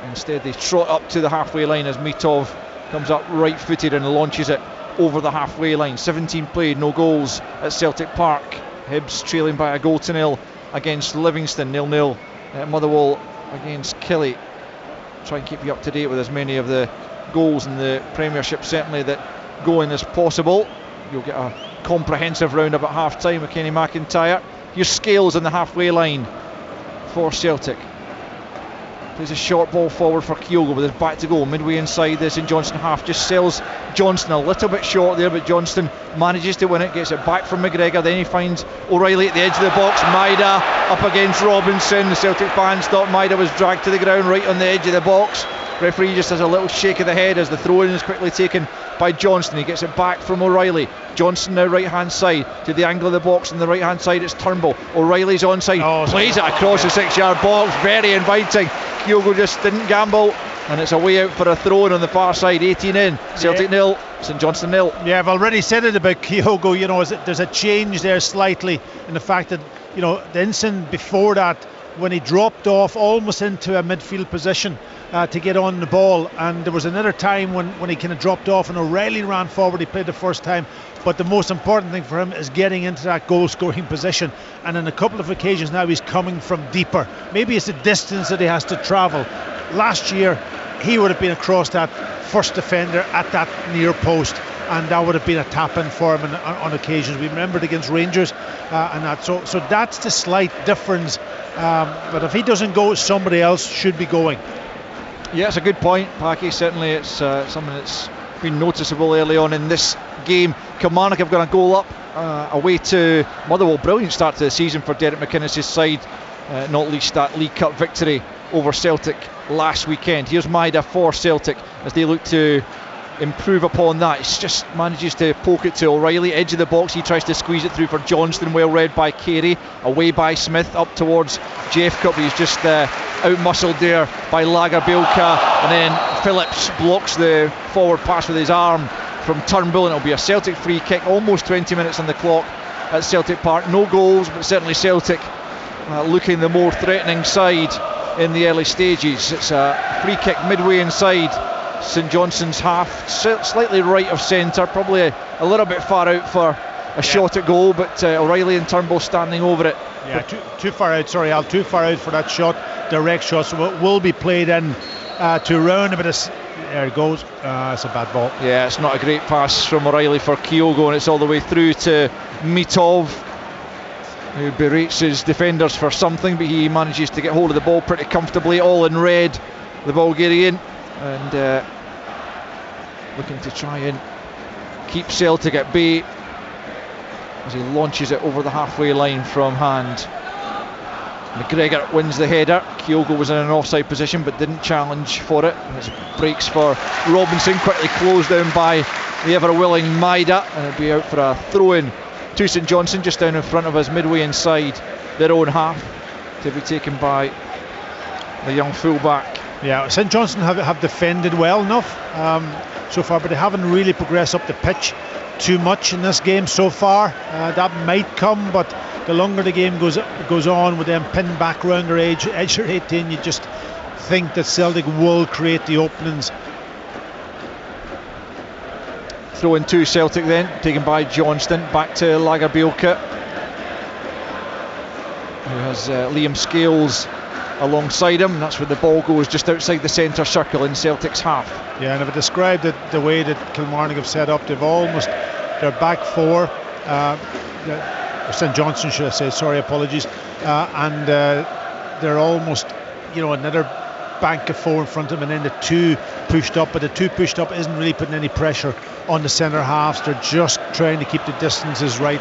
instead they trot up to the halfway line as Mitov comes up right footed and launches it over the halfway line. 17 played, no goals at Celtic Park. Hibs trailing by a goal to nil against Livingston, 0-0 at Motherwell against Killie. Try and keep you up to date with as many of the goals in the Premiership certainly that go in as possible. You'll get a comprehensive round-up at half-time with Kenny McIntyre. Here's Scales on the halfway line for Celtic. Plays a short ball forward for Kyogo with his back to goal. Midway inside the St Johnstone half, just sells Johnston a little bit short there, but Johnston manages to win it, gets it back from McGregor. Then he finds O'Reilly at the edge of the box. Maida up against Robinson. The Celtic fans thought Maida was dragged to the ground right on the edge of the box. Referee just has a little shake of the head as the throw-in is quickly taken by Johnston. He gets it back from O'Reilly. Johnston now right hand side to the angle of the box. On the right hand side it's Turnbull. O'Reilly's onside, plays it across the 6-yard box, very inviting. Kyogo just didn't gamble, and it's a way out for a throw-in on the far side. 18 in, Celtic 0, St Johnstone 0. Yeah, I've already said it about Kyogo. There's a change there slightly in the fact that the incident before that, when he dropped off almost into a midfield position to get on the ball, and there was another time when he kind of dropped off and O'Reilly ran forward. He played the first time, but the most important thing for him is getting into that goal scoring position, and on a couple of occasions now he's coming from deeper. Maybe it's the distance that he has to travel. Last year he would have been across that first defender at that near post, and that would have been a tap-in for him on occasions. We remembered against Rangers and that. So that's the slight difference. But if he doesn't go, somebody else should be going. Yeah, it's a good point, Packy. Certainly it's something that's been noticeable early on in this game. Kilmarnock have got a goal up away to Motherwell. Brilliant start to the season for Derek McInnes' side, not least that League Cup victory over Celtic last weekend. Here's Maida for Celtic as they look to improve upon that. He just manages to poke it to O'Reilly, edge of the box. He tries to squeeze it through for Johnston, well read by Carey, away by Smith up towards Jeffcup. He's just out-muscled there by Lagerbielke, and then Phillips blocks the forward pass with his arm from Turnbull, and it'll be a Celtic free kick. Almost 20 minutes on the clock at Celtic Park. No goals, but certainly Celtic looking the more threatening side in the early stages. It's a free kick midway inside St Johnstone's half, slightly right of centre, probably a little bit far out for a shot at goal, but O'Reilly and Turnbull standing over it. Yeah, too far out, sorry Al, too far out for that shot, direct shot, so it will be played in to round a bit of... There it goes, it's a bad ball. Yeah, it's not a great pass from O'Reilly for Kyogo, and it's all the way through to Mitov. who berates his defenders for something, but he manages to get hold of the ball pretty comfortably, all in red, the Bulgarian, and looking to try and keep Celtic at bay as he launches it over the halfway line from hand. McGregor wins the header. Kyogo was in an offside position but didn't challenge for it. And it's breaks for Robinson, quickly closed down by the ever-willing Maida, and it'll be out for a throw-in to St Johnstone, just down in front of us, midway inside their own half, to be taken by the young fullback. Yeah, St Johnstone have defended well enough so far, but they haven't really progressed up the pitch too much in this game so far. That might come, but the longer the game goes on, with them pinned back round their edge of 18, you just think that Celtic will create the openings. Throw in to Celtic then, taken by Johnstone, back to Lagerbielke, who has Liam Scales alongside him. That's where the ball goes, just outside the centre circle in Celtic's half. Yeah, and if I described it the way that Kilmarnock have set up, they've almost, their back four, St Johnstone should I say, sorry, apologies, and they're almost, another bank of four in front of them, and then the two pushed up, but the two pushed up isn't really putting any pressure on the centre halves. They're just trying to keep the distances right.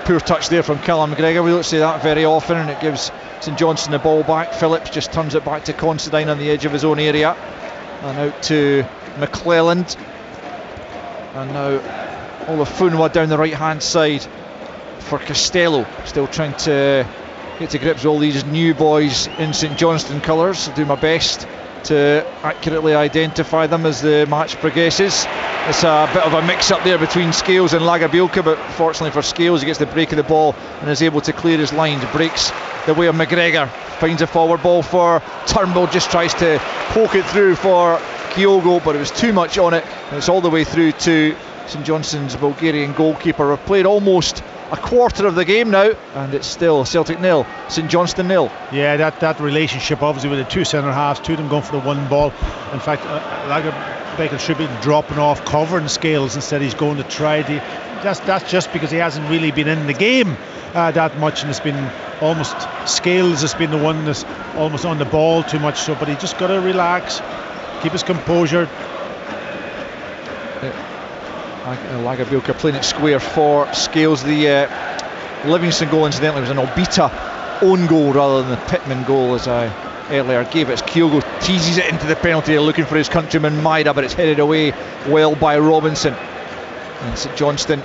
Poor touch there from Callum McGregor. We don't see that very often, and it gives St Johnstone the ball back. Phillips just turns it back to Considine on the edge of his own area, and out to McClelland, and now Olafunwa down the right hand side for Costello, still trying to get to grips with all these new boys in St Johnstone colours. I'll do my best to accurately identify them as the match progresses. It's a bit of a mix-up there between Scales and Lagerbielke, but fortunately for Scales, he gets the break of the ball and is able to clear his lines. Breaks the way of McGregor, finds a forward ball for Turnbull, just tries to poke it through for Kyogo, but it was too much on it, and it's all the way through to St Johnstone's Bulgarian goalkeeper. We've played almost a quarter of the game now, and it's still Celtic 0, St Johnstone 0. Yeah, that relationship obviously with the two centre halves, two of them going for the one ball. In fact, Lagerbielke should be dropping off, covering Scales, instead he's going to try to. That's just because he hasn't really been in the game that much, and it's been almost Scales has been the one that's almost on the ball too much. So, but he just got to relax, keep his composure. Lagerbielke playing it square for Scales. The Livingston goal, incidentally, was an Obita own goal rather than the Pittman goal, as I earlier gave it. As Kyogo teases it into the penalty area, looking for his countryman Maida, but it's headed away well by Robinson. And St Johnstone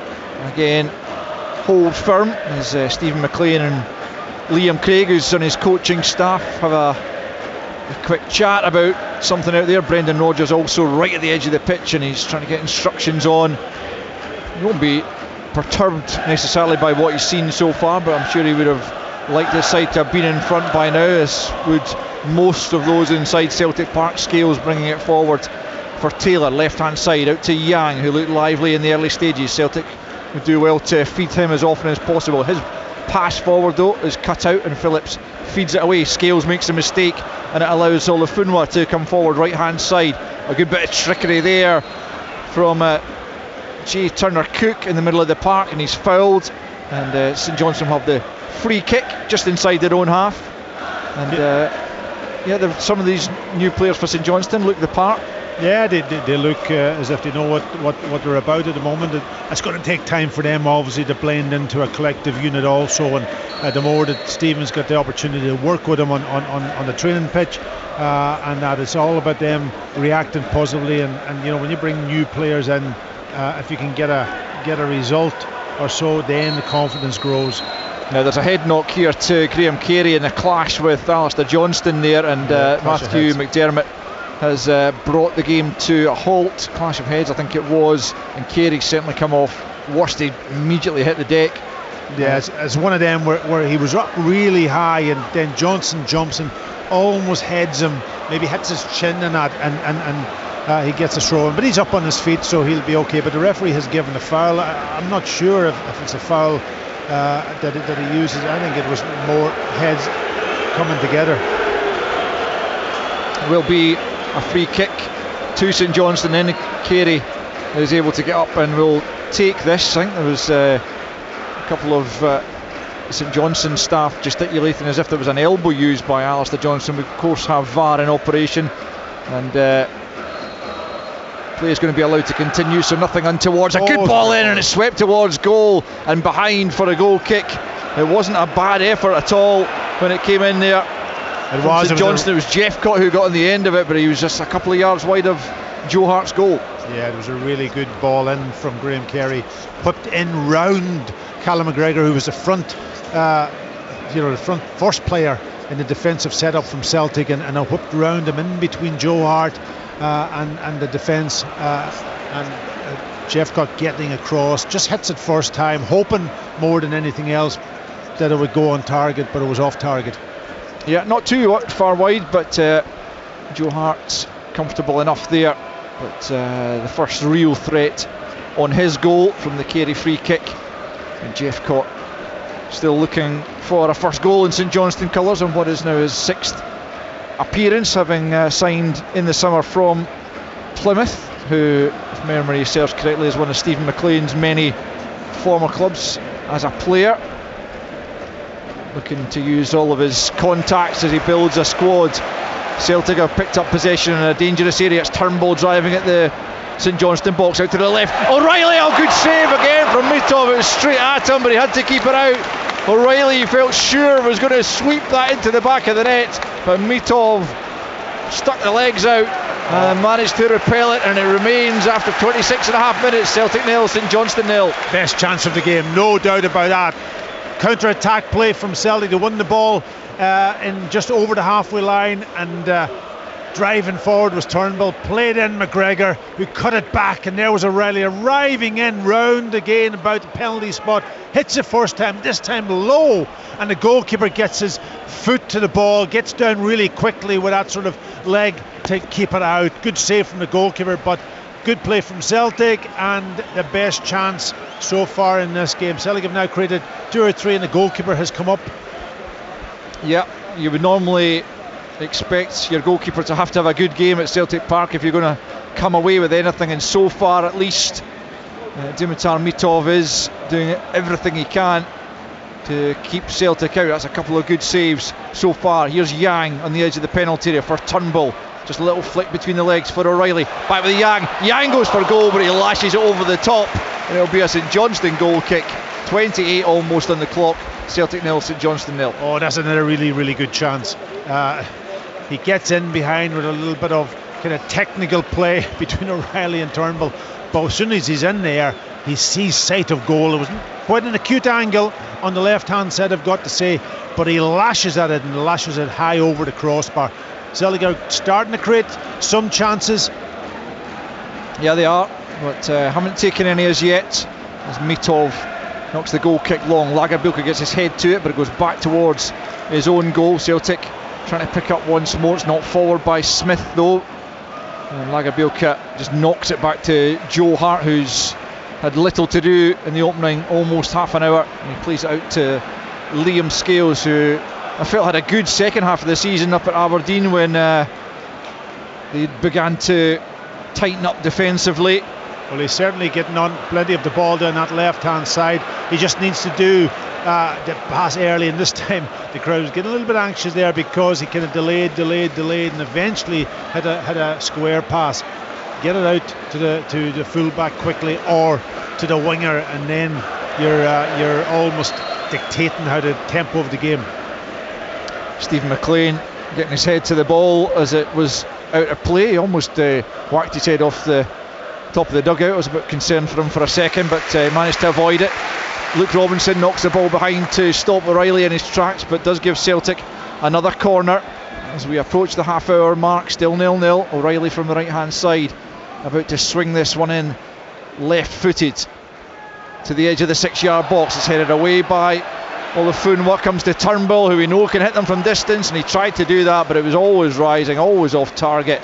again hold firm as Stephen McLean and Liam Craig, who's on his coaching staff, have a quick chat about something out there. Brendan Rodgers also right at the edge of the pitch, and he's trying to get instructions on. He won't be perturbed necessarily by what he's seen so far, but I'm sure he would have liked his side to have been in front by now, as would most of those inside Celtic Park. Scales bringing it forward for Taylor, left hand side, out to Yang, who looked lively in the early stages. Celtic would do well to feed him as often as possible. His pass forward though is cut out, and Phillips feeds it away. Scales makes a mistake, and it allows Olafunwa to come forward right hand side. A good bit of trickery there from Jay Turner-Cook in the middle of the park, and he's fouled, and St Johnstone have the free kick just inside their own half. And some of these new players for St Johnstone look the part. Yeah, they look as if they know what they're about at the moment. It's going to take time for them, obviously, to blend into a collective unit also, and the more that Stephen's got the opportunity to work with them on the training pitch, and that it's all about them reacting positively, and when you bring new players in, if you can get a result or so, then the confidence grows. Now there's a head knock here to Graham Carey in a clash with Alistair Johnston there, and Matthew McDermott has brought the game to a halt. Clash of heads, I think it was, and Carey certainly come off worst. He immediately hit the deck. Yeah, it's one of them where he was up really high, and then Johnson jumps and almost heads him, maybe hits his chin and that, and he gets a throw in, but he's up on his feet, so he'll be okay. But the referee has given a foul. I'm not sure if it's a foul that he uses. I think it was more heads coming together. It will be a free kick to St Johnstone, then Carey is able to get up and will take this. I think there was a couple of St Johnstone staff gesticulating as if there was an elbow used by Alistair Johnstone. We of course have VAR in operation, and play is going to be allowed to continue, so nothing untowards. A good ball in, and it's swept towards goal and behind for a goal kick. It wasn't a bad effort at all when it came in there. It was St Johnstone. It was Jeffcott who got on the end of it, but he was just a couple of yards wide of Joe Hart's goal. Yeah, it was a really good ball in from Graham Carey, whipped in round Callum McGregor, who was the front, the front first player in the defensive setup from Celtic, and whipped round him in between Joe Hart and the defence, and Jeffcott getting across, just hits it first time, hoping more than anything else that it would go on target, but it was off target. Yeah, not too far wide, but Joe Hart's comfortable enough there. But the first real threat on his goal from the Carey free kick, and Jeffcott still looking for a first goal in St Johnstone colours on what is now his 6th appearance, having signed in the summer from Plymouth, who, if memory serves correctly, is one of Stephen McLean's many former clubs as a player. Looking to use all of his contacts as he builds a squad. Celtic have picked up possession in a dangerous area. It's Turnbull driving at the St Johnstone box out to the left. O'Reilly, good save again from Mitov. It was straight at him, but he had to keep it out. O'Reilly, he felt sure, was going to sweep that into the back of the net, but Mitov stuck the legs out and managed to repel it, and it remains after 26.5 minutes. Celtic 0, St Johnstone 0. Best chance of the game, no doubt about that. Counter-attack play from Celtic to win the ball in just over the halfway line, and driving forward was Turnbull, played in McGregor, who cut it back, and there was O'Reilly arriving in round again about the penalty spot, hits it first time, this time low, and the goalkeeper gets his foot to the ball, gets down really quickly with that sort of leg to keep it out. Good save from the goalkeeper, but good play from Celtic, and the best chance so far in this game. Celtic have now created 2 or 3, and the goalkeeper has come up. Yeah, you would normally expect your goalkeeper to have a good game at Celtic Park if you're going to come away with anything, and so far at least Dimitar Mitov is doing everything he can to keep Celtic out. That's a couple of good saves so far. Here's Yang on the edge of the penalty area for Turnbull. Just a little flick between the legs for O'Reilly. Back with Yang. Yang goes for goal, but he lashes it over the top, and it'll be a St Johnstone goal kick. 28 almost on the clock. Celtic 0, St Johnstone 0. Oh, that's another really, really good chance. He gets in behind with a little bit of kind of technical play between O'Reilly and Turnbull, but as soon as he's in there, he sees sight of goal. It was quite an acute angle on the left hand side, I've got to say, but he lashes at it, and lashes it high over the crossbar. Celtic are starting to create some chances. Yeah, they are, but haven't taken any as yet, as Mitov knocks the goal kick long. Lagerbielke gets his head to it, but it goes back towards his own goal. Celtic trying to pick up once more. It's not forward by Smith though, and Lagerbielke just knocks it back to Joe Hart, who's had little to do in the opening almost half an hour, and he plays it out to Liam Scales, who I felt had a good second half of the season up at Aberdeen when they began to tighten up defensively. Well, he's certainly getting on plenty of the ball down that left hand side. He just needs to do the pass early, and this time the crowd was getting a little bit anxious there because he kind of delayed, and eventually had a square pass. Get it out to the fullback quickly, or to the winger, and then you're almost dictating how the tempo of the game. Stephen McLean getting his head to the ball as it was out of play. He almost whacked his head off the top of the dugout. I was a bit concerned for him for a second, but managed to avoid it. Luke Robinson knocks the ball behind to stop O'Reilly in his tracks, but does give Celtic another corner as we approach the half-hour mark. Still 0-0. O'Reilly from the right-hand side, about to swing this one in left-footed to the edge of the 6-yard box. It's headed away by Olafun. What comes to Turnbull, who we know can hit them from distance, and he tried to do that, but it was always rising, always off target,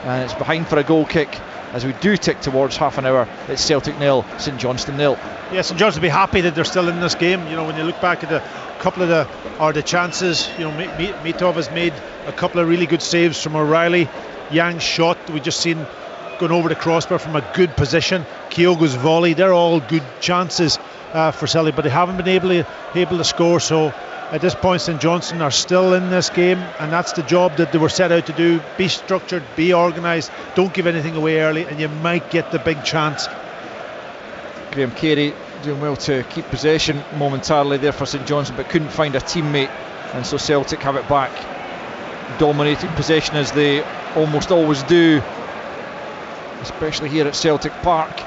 and it's behind for a goal kick. As we do tick towards half an hour, it's Celtic 0, St Johnstone 0. Yes, St Johnstone will be happy that they're still in this game. You know, when you look back at a couple of the chances, you know, Mitov has made a couple of really good saves from O'Reilly. Yang's shot, we just seen going over the crossbar from a good position. Kyogo's volley, they're all good chances for Celtic, but they haven't been able to score. So at this point, St Johnstone are still in this game, and that's the job that they were set out to do. Be structured, be organised, don't give anything away early, and you might get the big chance. Graham Carey doing well to keep possession momentarily there for St Johnstone, but couldn't find a teammate, and so Celtic have it back, dominating possession as they almost always do, especially here at Celtic Park,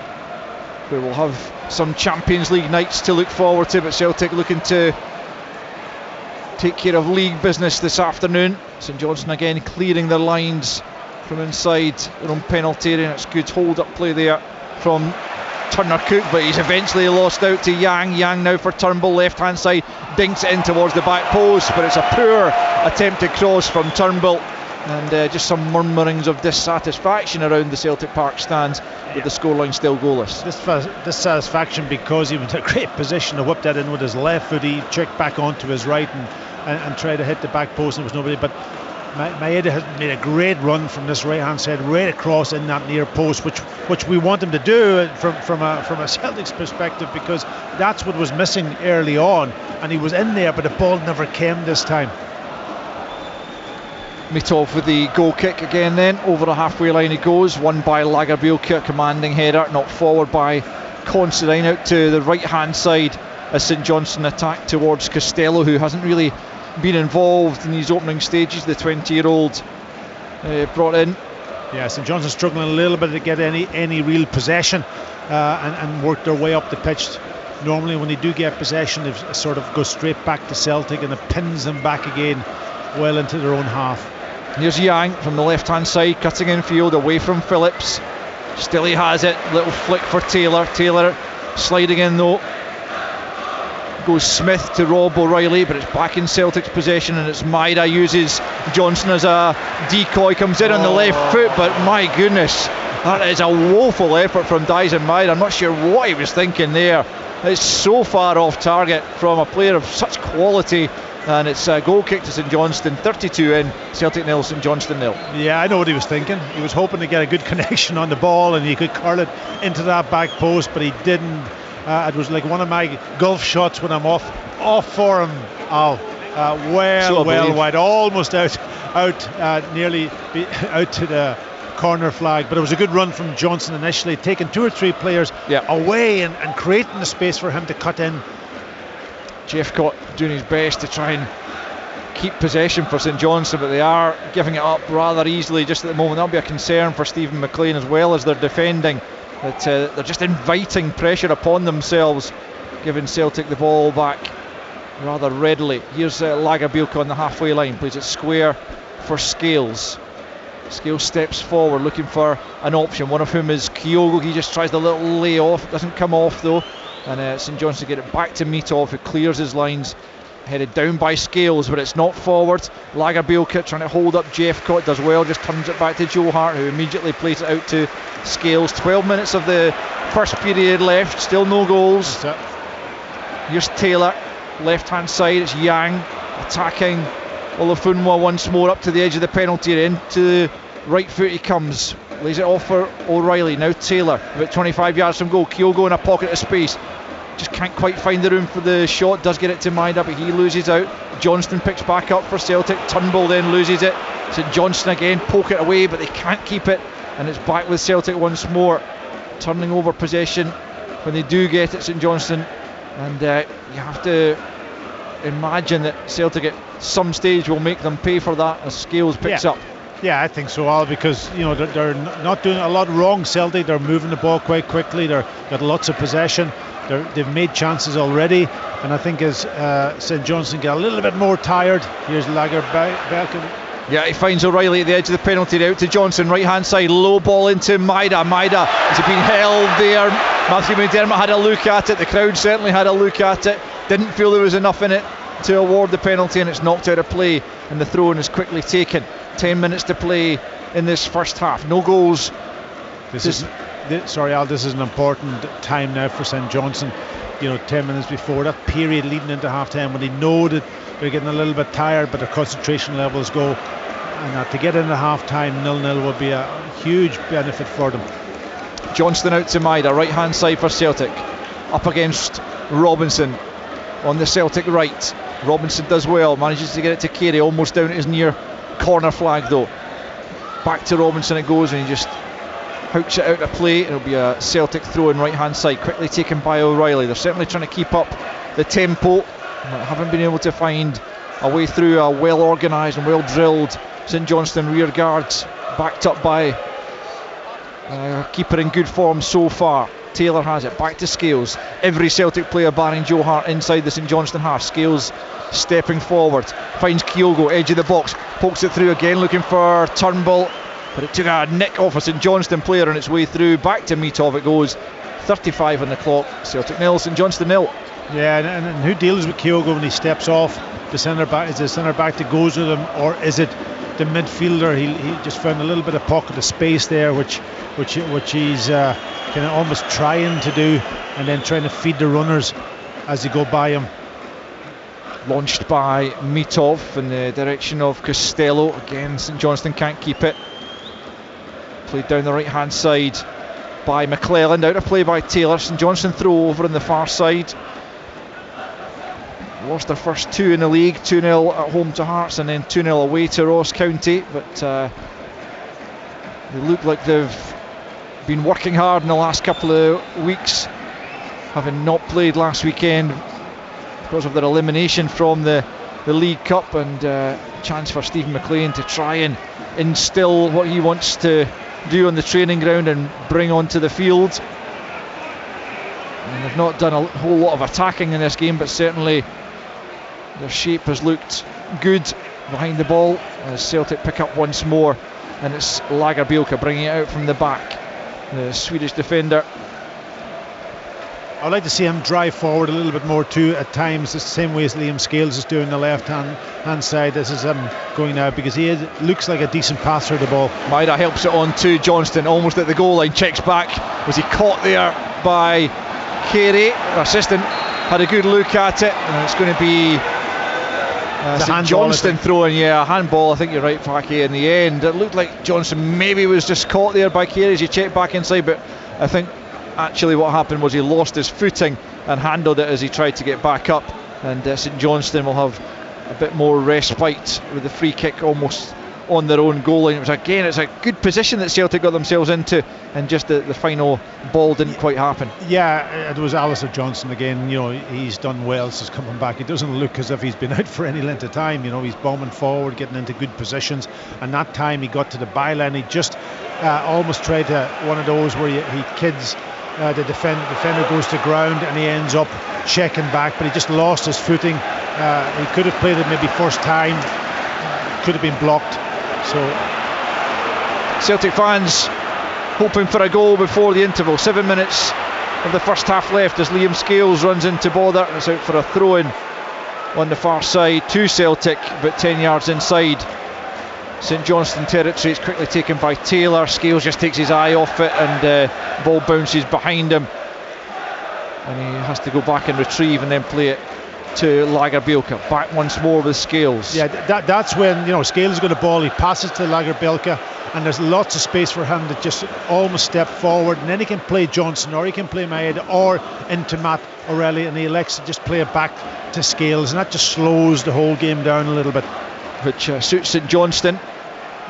where we'll have some Champions League nights to look forward to. But Celtic looking to take care of league business this afternoon. St Johnstone again clearing their lines from inside their own penalty area. It's good hold up play there from Turner Cook, but he's eventually lost out to Yang. Yang now for Turnbull, left hand side, dinks it in towards the back post, but it's a poor attempted cross from Turnbull, and just some murmurings of dissatisfaction around the Celtic Park stands with the scoreline still goalless. Dissatisfaction because he was in a great position to whip that in with his left foot. He checked back onto his right and tried to hit the back post, and there was nobody. But Maeda has made a great run from this right hand side right across in that near post, which we want him to do from a Celtic's perspective, because that's what was missing early on, and he was in there but the ball never came this time. Mitov with the goal kick again, then over the halfway line he goes, won by Lagerbielke, commanding header, knocked forward by Considine out to the right hand side as St Johnstone attack towards Costello, who hasn't really been involved in these opening stages, the 20-year-old brought in. Yeah, St Johnstone struggling a little bit to get any real possession and work their way up the pitch. Normally when they do get possession, they sort of go straight back to Celtic, and it pins them back again well into their own half. Here's Yang from the left hand side, cutting infield away from Phillips. Still he has it, little flick for Taylor. Taylor sliding in though. Goes Smith to Rob O'Reilly, but it's back in Celtic's possession, and it's Maeda uses Johnson as a decoy, comes in on the left foot, but my goodness, that is a woeful effort from Dyson Maeda. I'm not sure what he was thinking there. It's so far off target from a player of such quality, and it's a goal kick to St Johnstone. 32 in, Celtic 0, St Johnstone 0. Yeah, I know what he was thinking. He was hoping to get a good connection on the ball and he could curl it into that back post, but he didn't. It was like one of my golf shots when I'm off for him, Al. Well wide, almost out, nearly out to the corner flag. But it was a good run from Johnson initially, taking 2 or 3 players away and creating the space for him to cut in. Jeffcott doing his best to try and keep possession for St Johnstone, but they are giving it up rather easily just at the moment. That'll be a concern for Stephen McLean as well as their defending. That they're just inviting pressure upon themselves, giving Celtic the ball back rather readily. Here's Lagerbielke on the halfway line, plays it square for Scales. Scales steps forward looking for an option, one of whom is Kyogo. He just tries the little lay off, doesn't come off though, and St Johnstone get it back to Mitov, who clears his lines, headed down by Scales, but it's not forward. Lagerbielke trying to hold up Jeffcott, does well, just turns it back to Joe Hart, who immediately plays it out to Scales. 12 minutes of the first period left, still no goals. Here's Taylor, left hand side, it's Yang attacking Olafunwa once more up to the edge of the penalty area, into the right foot he comes, lays it off for O'Reilly. Now Taylor, about 25 yards from goal. Kyogo in a pocket of space, just can't quite find the room for the shot, does get it to Maeda, but he loses out. Johnston picks back up for Celtic, Turnbull then loses it. St Johnstone again poke it away, but they can't keep it, and it's back with Celtic once more, turning over possession when they do get it, St Johnstone. And you have to imagine that Celtic at some stage will make them pay for that as Scales picks up. Yeah, I think so, Al, because they're not doing a lot wrong. Celtic, they're moving the ball quite quickly, they've got lots of possession, they've made chances already, and I think as St Johnstone get a little bit more tired, here's Lagerbielke. Yeah, he finds O'Reilly at the edge of the penalty, out to Johnson, right hand side, low ball into Maeda. Maeda has been held there. Matthew McDermott had a look at it, the crowd certainly had a look at it, didn't feel there was enough in it to award the penalty, and it's knocked out of play, and the throw-in is quickly taken. 10 minutes to play in this first half, no goals. This is an important time now for St Johnstone. 10 minutes before that period leading into half time, when they know that they're getting a little bit tired, but their concentration levels go and to get into half-time 0-0 would be a huge benefit for them. Johnstone out to Maida, right hand side for Celtic, up against Robinson on the Celtic right. Robinson does well, manages to get it to Carey, almost down at his near corner flag though. Back to Robinson it goes, and he just hooks it out of play. It'll be a Celtic throw in right hand side, quickly taken by O'Reilly. They're certainly trying to keep up the tempo, but haven't been able to find a way through a well organised and well drilled St Johnstone rear guards, backed up by keeper in good form so far. Taylor has it, back to Scales. Every Celtic player barring Joe Hart inside the St Johnstone half. Scales stepping forward, finds Kyogo, edge of the box, pokes it through again, looking for Turnbull, but it took a nick off a St Johnstone player on its way through. Back to Mitov it goes. 35 on the clock. Celtic 0, St Johnstone 0. Yeah, and who deals with Kyogo when he steps off the centre back? Is it the centre back that goes with him, or is it the midfielder? He just found a little bit of pocket of space there, which he's kind of almost trying to do, and then trying to feed the runners as they go by him. Launched by Mitov in the direction of Costello. Again, St Johnstone can't keep it. Played down the right hand side by McClelland, out of play by Taylor. St Johnstone throw over on the far side. Lost their first two in the league, 2-0 at home to Hearts and then 2-0 away to Ross County, but they look like they've been working hard in the last couple of weeks, having not played last weekend because of their elimination from the League Cup, and chance for Stephen McLean to try and instill what he wants to do on the training ground and bring onto the field. And they've not done a whole lot of attacking in this game, but certainly their shape has looked good behind the ball as Celtic pick up once more, and it's Lagerbielke bringing it out from the back, the Swedish defender. I'd like to see him drive forward a little bit more too at times, the same way as Liam Scales is doing the left hand side. This is him going now, because he looks like a decent passer of the ball. Maida helps it on to Johnstone, almost at the goal line, checks back. Was he caught there by Carey? Our assistant had a good look at it, and it's going to be St Johnstone throwing, a handball. I think you're right, Packy. In the end, it looked like Johnstone maybe was just caught there by Carey as he checked back inside, but I think actually what happened was he lost his footing and handled it as he tried to get back up, and St Johnstone will have a bit more respite with the free kick almost on their own goal line. It was, again, it's a good position that Celtic got themselves into, and just the final ball didn't quite happen. Yeah, it was Alistair Johnston again. You know, he's done well since coming back. It doesn't look as if he's been out for any length of time. You know, he's bombing forward, getting into good positions, and that time he got to the byline, he just almost tried one of those where he kids the defender goes to ground and he ends up checking back, but he just lost his footing. He could have played it maybe first time, could have been blocked. So Celtic fans hoping for a goal before the interval. 7 minutes of the first half left as Liam Scales runs into bother. It's out for a throw-in on the far side to Celtic, but 10 yards inside St Johnstone territory. It's quickly taken by Taylor. Scales just takes his eye off it, and ball bounces behind him, and he has to go back and retrieve and then play it to Lagerbielke. Back once more with Scales. Yeah, that's when, you know, Scales got a ball, he passes to Lagerbielke, and there's lots of space for him to just almost step forward, and then he can play Johnson, or he can play Maeda, or into Matt O'Reilly, and he elects to just play it back to Scales, and that just slows the whole game down a little bit, which suits St Johnstone.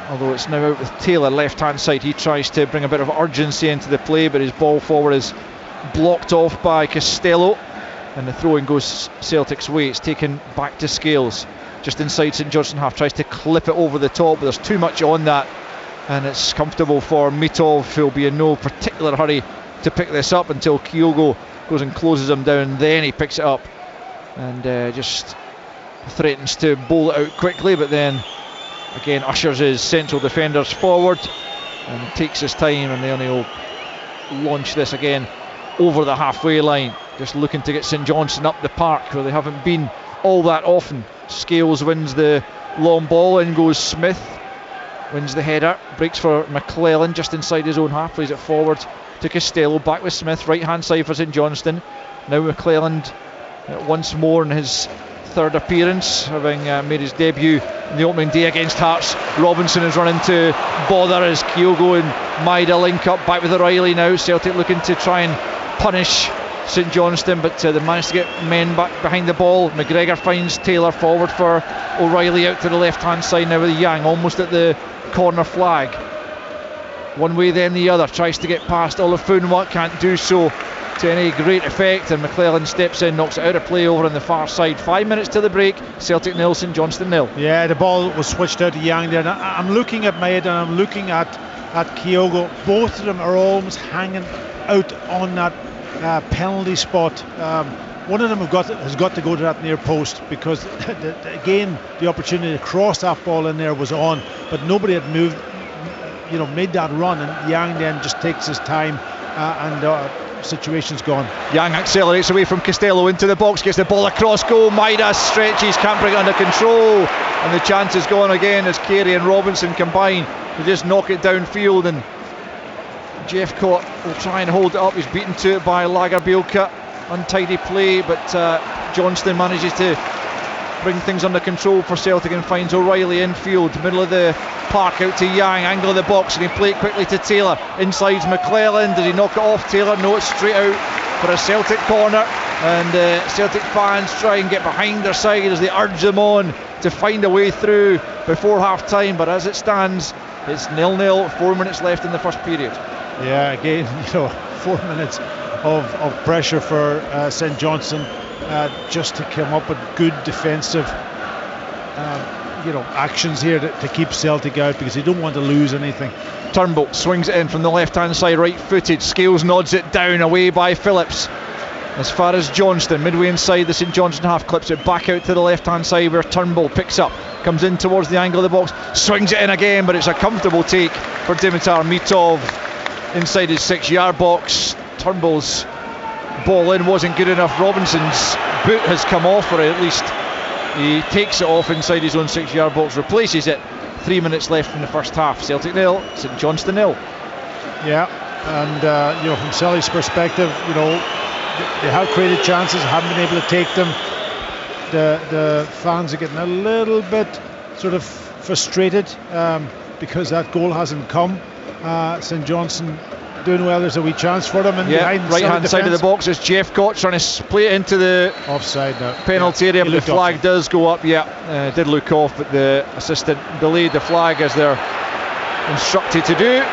Although it's now out with Taylor left hand side, he tries to bring a bit of urgency into the play, but his ball forward is blocked off by Costello, and the throw-in goes Celtic's way. It's taken back to Scales just inside St Johnstone half, tries to clip it over the top, but there's too much on that, and it's comfortable for Mitov, who'll be in no particular hurry to pick this up until Kyogo goes and closes him down. Then he picks it up and just threatens to bowl it out quickly, but then again ushers his central defenders forward and takes his time, and then he'll launch this again over the halfway line, just looking to get St Johnstone up the park where they haven't been all that often. Scales wins the long ball, in goes Smith, wins the header, breaks for McClelland just inside his own half, plays it forward to Costello, back with Smith, right hand side for St Johnstone. Now McClelland once more in his third appearance, having made his debut in the opening day against Hearts. Robinson is running to bother as Kyogo and Maida link up back with O'Reilly now. Celtic looking to try and punish St Johnstone, but they managed to get men back behind the ball. McGregor finds Taylor forward for O'Reilly out to the left hand side now with Yang almost at the corner flag. One way then the other, tries to get past Olafunwa, can't do so to any great effect, and McClelland steps in, knocks it out of play over on the far side. 5 minutes to the break, Celtic 0, St Johnstone 0. Yeah, the ball was switched out to Yang there, and I'm looking at Maida and I'm looking at Kyogo. Both of them are almost hanging out on that penalty spot. One of them has got to go to that near post, because again the opportunity to cross that ball in there was on, but nobody had moved, made that run, and Yang then just takes his time and situation's gone. Yang accelerates away from Costello into the box, gets the ball across goal. Maida stretches, can't bring it under control, and the chance is gone again as Carey and Robinson combine to just knock it downfield, and Jeffcott will try and hold it up. He's beaten to it by Lagerbielke. Untidy play, but Johnston manages to bring things under control for Celtic and finds O'Reilly infield, middle of the park, out to Yang, angle of the box, and he play it quickly to Taylor. Inside's McClelland. Does he knock it off Taylor? No, it's straight out for a Celtic corner, and Celtic fans try and get behind their side as they urge them on to find a way through before half time, but as it stands it's 0-0, 4 minutes left in the first period. Yeah, again, 4 minutes of pressure for St Johnstone, just to come up with good defensive actions here to keep Celtic out, because they don't want to lose anything. Turnbull swings it in from the left hand side, right footed. Scales nods it down, away by Phillips as far as Johnston, midway inside the St Johnstone half, clips it back out to the left hand side where Turnbull picks up, comes in towards the angle of the box, swings it in again, but it's a comfortable take for Dimitar Mitov inside his 6-yard box. Turnbull's ball in wasn't good enough. Robinson's boot has come off, or at least he takes it off inside his own 6-yard box, replaces it. 3 minutes left in the first half. Celtic 0, St Johnstone 0. Yeah, and from Celtic's perspective, they have created chances, haven't been able to take them. The fans are getting a little bit sort of frustrated because that goal hasn't come. St Johnstone doing well. There's a wee chance for them. And right hand side of the box is Jeffcott trying to play it into the offside now. Penalty area, but the flag does go up. Did look off, but the assistant delayed the flag as they're instructed to do.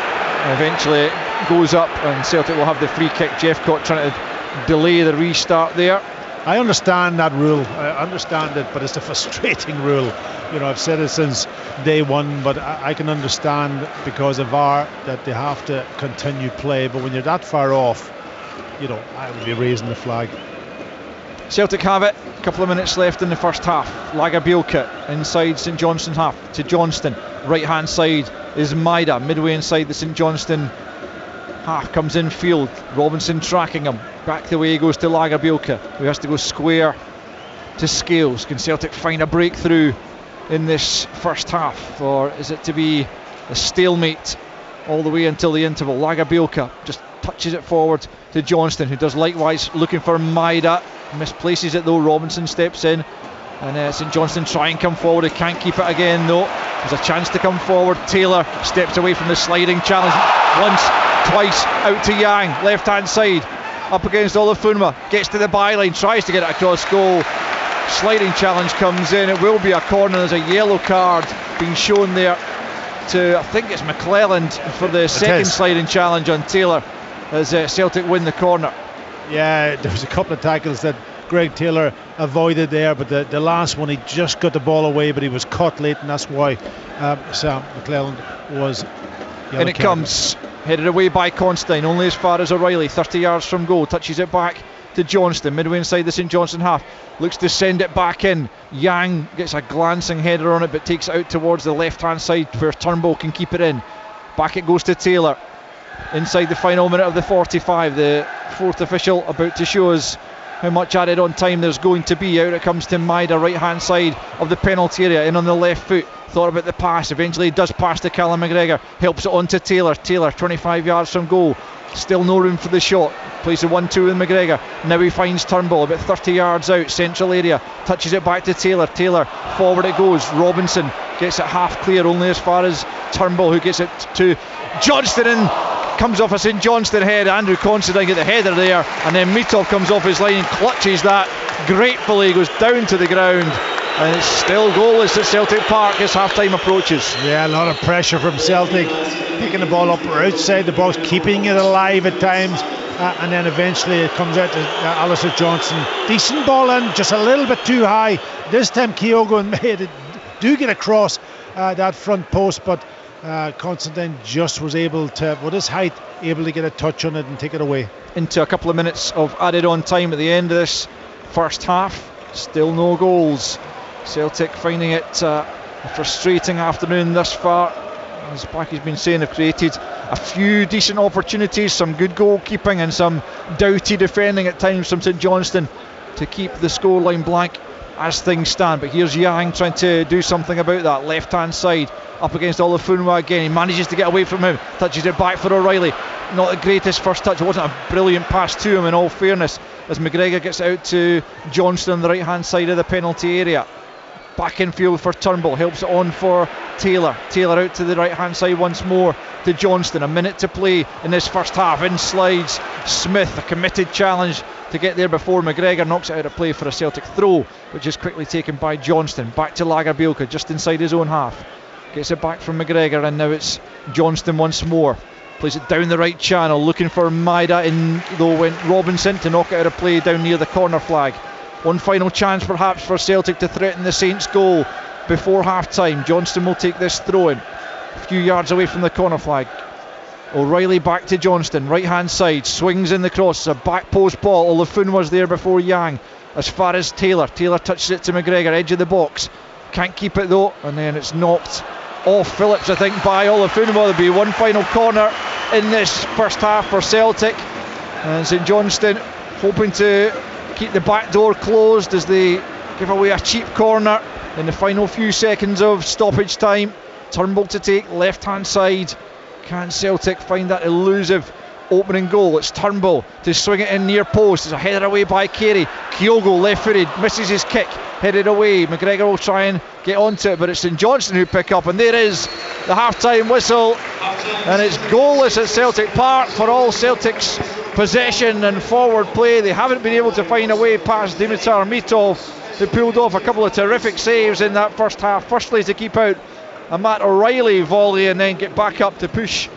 Eventually it goes up and Celtic will have the free kick. Jeffcott trying to delay the restart there. I understand that rule, I understand it, but it's a frustrating rule. I've said it since day one, but I can understand because of VAR that they have to continue play, but when you're that far off, I would be raising the flag. Celtic have it, a couple of minutes left in the first half. Lagerbielke inside St Johnstone half to Johnston, right hand side is Maida, midway inside the St Johnstone half, comes in field. Robinson tracking him, back the way he goes to Lagerbielke, who has to go square to Scales. Can Celtic find a breakthrough in this first half, or is it to be a stalemate all the way until the interval? Lagerbielke just touches it forward to Johnston, who does likewise, looking for Maida, misplaces it though. Robinson steps in, and St Johnstone try and come forward. They can't keep it again though. There's a chance to come forward. Taylor steps away from the sliding challenge once, twice, out to Yang, left hand side, up against Olafunwa, gets to the byline, tries to get it across goal. Sliding challenge comes in, it will be a corner. There's a yellow card being shown there to, I think it's McClelland, for the second sliding challenge on Taylor as Celtic win the corner. Yeah, there was a couple of tackles that Greg Taylor avoided there, but the last one he just got the ball away, but he was caught late, and that's why Sam McClelland was and it comes headed away by Constantine, only as far as O'Reilly, 30 yards from goal, touches it back to Johnston, midway inside the St Johnstone half, looks to send it back in. Yang gets a glancing header on it, but takes it out towards the left hand side where Turnbull can keep it in. Back it goes to Taylor inside the final minute of the 45. The fourth official about to show us how much added on time there's going to be. Out it comes to Maida, right hand side of the penalty area, in on the left foot, thought about the pass, eventually he does pass to Callum McGregor, helps it on to Taylor, 25 yards from goal, still no room for the shot, plays the 1-2 with McGregor, now he finds Turnbull about 30 yards out, central area, touches it back to Taylor, forward it goes, Robinson gets it half clear, only as far as Turnbull, who gets it to Johnstone, and comes off a St Johnstone head. Andrew Considine at the header there, and then Mitov comes off his line and clutches that gratefully, goes down to the ground, and it's still goalless at Celtic Park as half-time approaches. Yeah, a lot of pressure from Celtic, picking the ball up or outside the box, keeping it alive at times, and then eventually it comes out to Alistair Johnstone. Decent ball in, just a little bit too high. This time Kyogo and May do get across that front post, but Considine just was able to, with his height, able to get a touch on it and take it away. Into a couple of minutes of added on time at the end of this first half, still no goals. Celtic finding it a frustrating afternoon thus far. As Blacky's been saying, they've created a few decent opportunities, some good goalkeeping and some doughty defending at times from St Johnstone to keep the scoreline blank as things stand. But here's Yang trying to do something about that. Left hand side up against Olafunwa again. He manages to get away from him, touches it back for O'Reilly. Not the greatest first touch, it wasn't a brilliant pass to him in all fairness, as McGregor gets out to Johnstone on the right hand side of the penalty area. Back in field for Turnbull, helps it on for Taylor out to the right hand side once more to Johnstone. A minute to play in this first half. In slides Smith, a committed challenge to get there before McGregor knocks it out of play for a Celtic throw, which is quickly taken by Johnstone. Back to Lagerbielke just inside his own half, gets it back from McGregor, and now it's Johnstone once more, plays it down the right channel, looking for Maida, in though went Robinson to knock it out of play down near the corner flag. One final chance perhaps for Celtic to threaten the Saints goal before half time. Johnstone will take this throw in a few yards away from the corner flag. O'Reilly back to Johnstone, right hand side, swings in the cross, a back post ball. Olafun was there before Yang, as far as Taylor touches it to McGregor, edge of the box, can't keep it though, and then it's knocked off Phillips, I think, by Olafun. There'll be one final corner in this first half for Celtic, and St Johnstone hoping to keep the back door closed as they give away a cheap corner in the final few seconds of stoppage time. Turnbull to take, left hand side. Can Celtic find that elusive opening goal? It's Turnbull to swing it in near post. It's a header away by Carey. Kyogo left footed, misses his kick, headed away. McGregor will try and get onto it, but it's St Johnstone who pick up, and there is the half-time whistle, and it's goalless at Celtic Park for all Celtic's possession and forward play. They haven't been able to find a way past Dimitar Mitov. They pulled off a couple of terrific saves in that first half, firstly to keep out a Matt O'Reilly volley and then get back up to push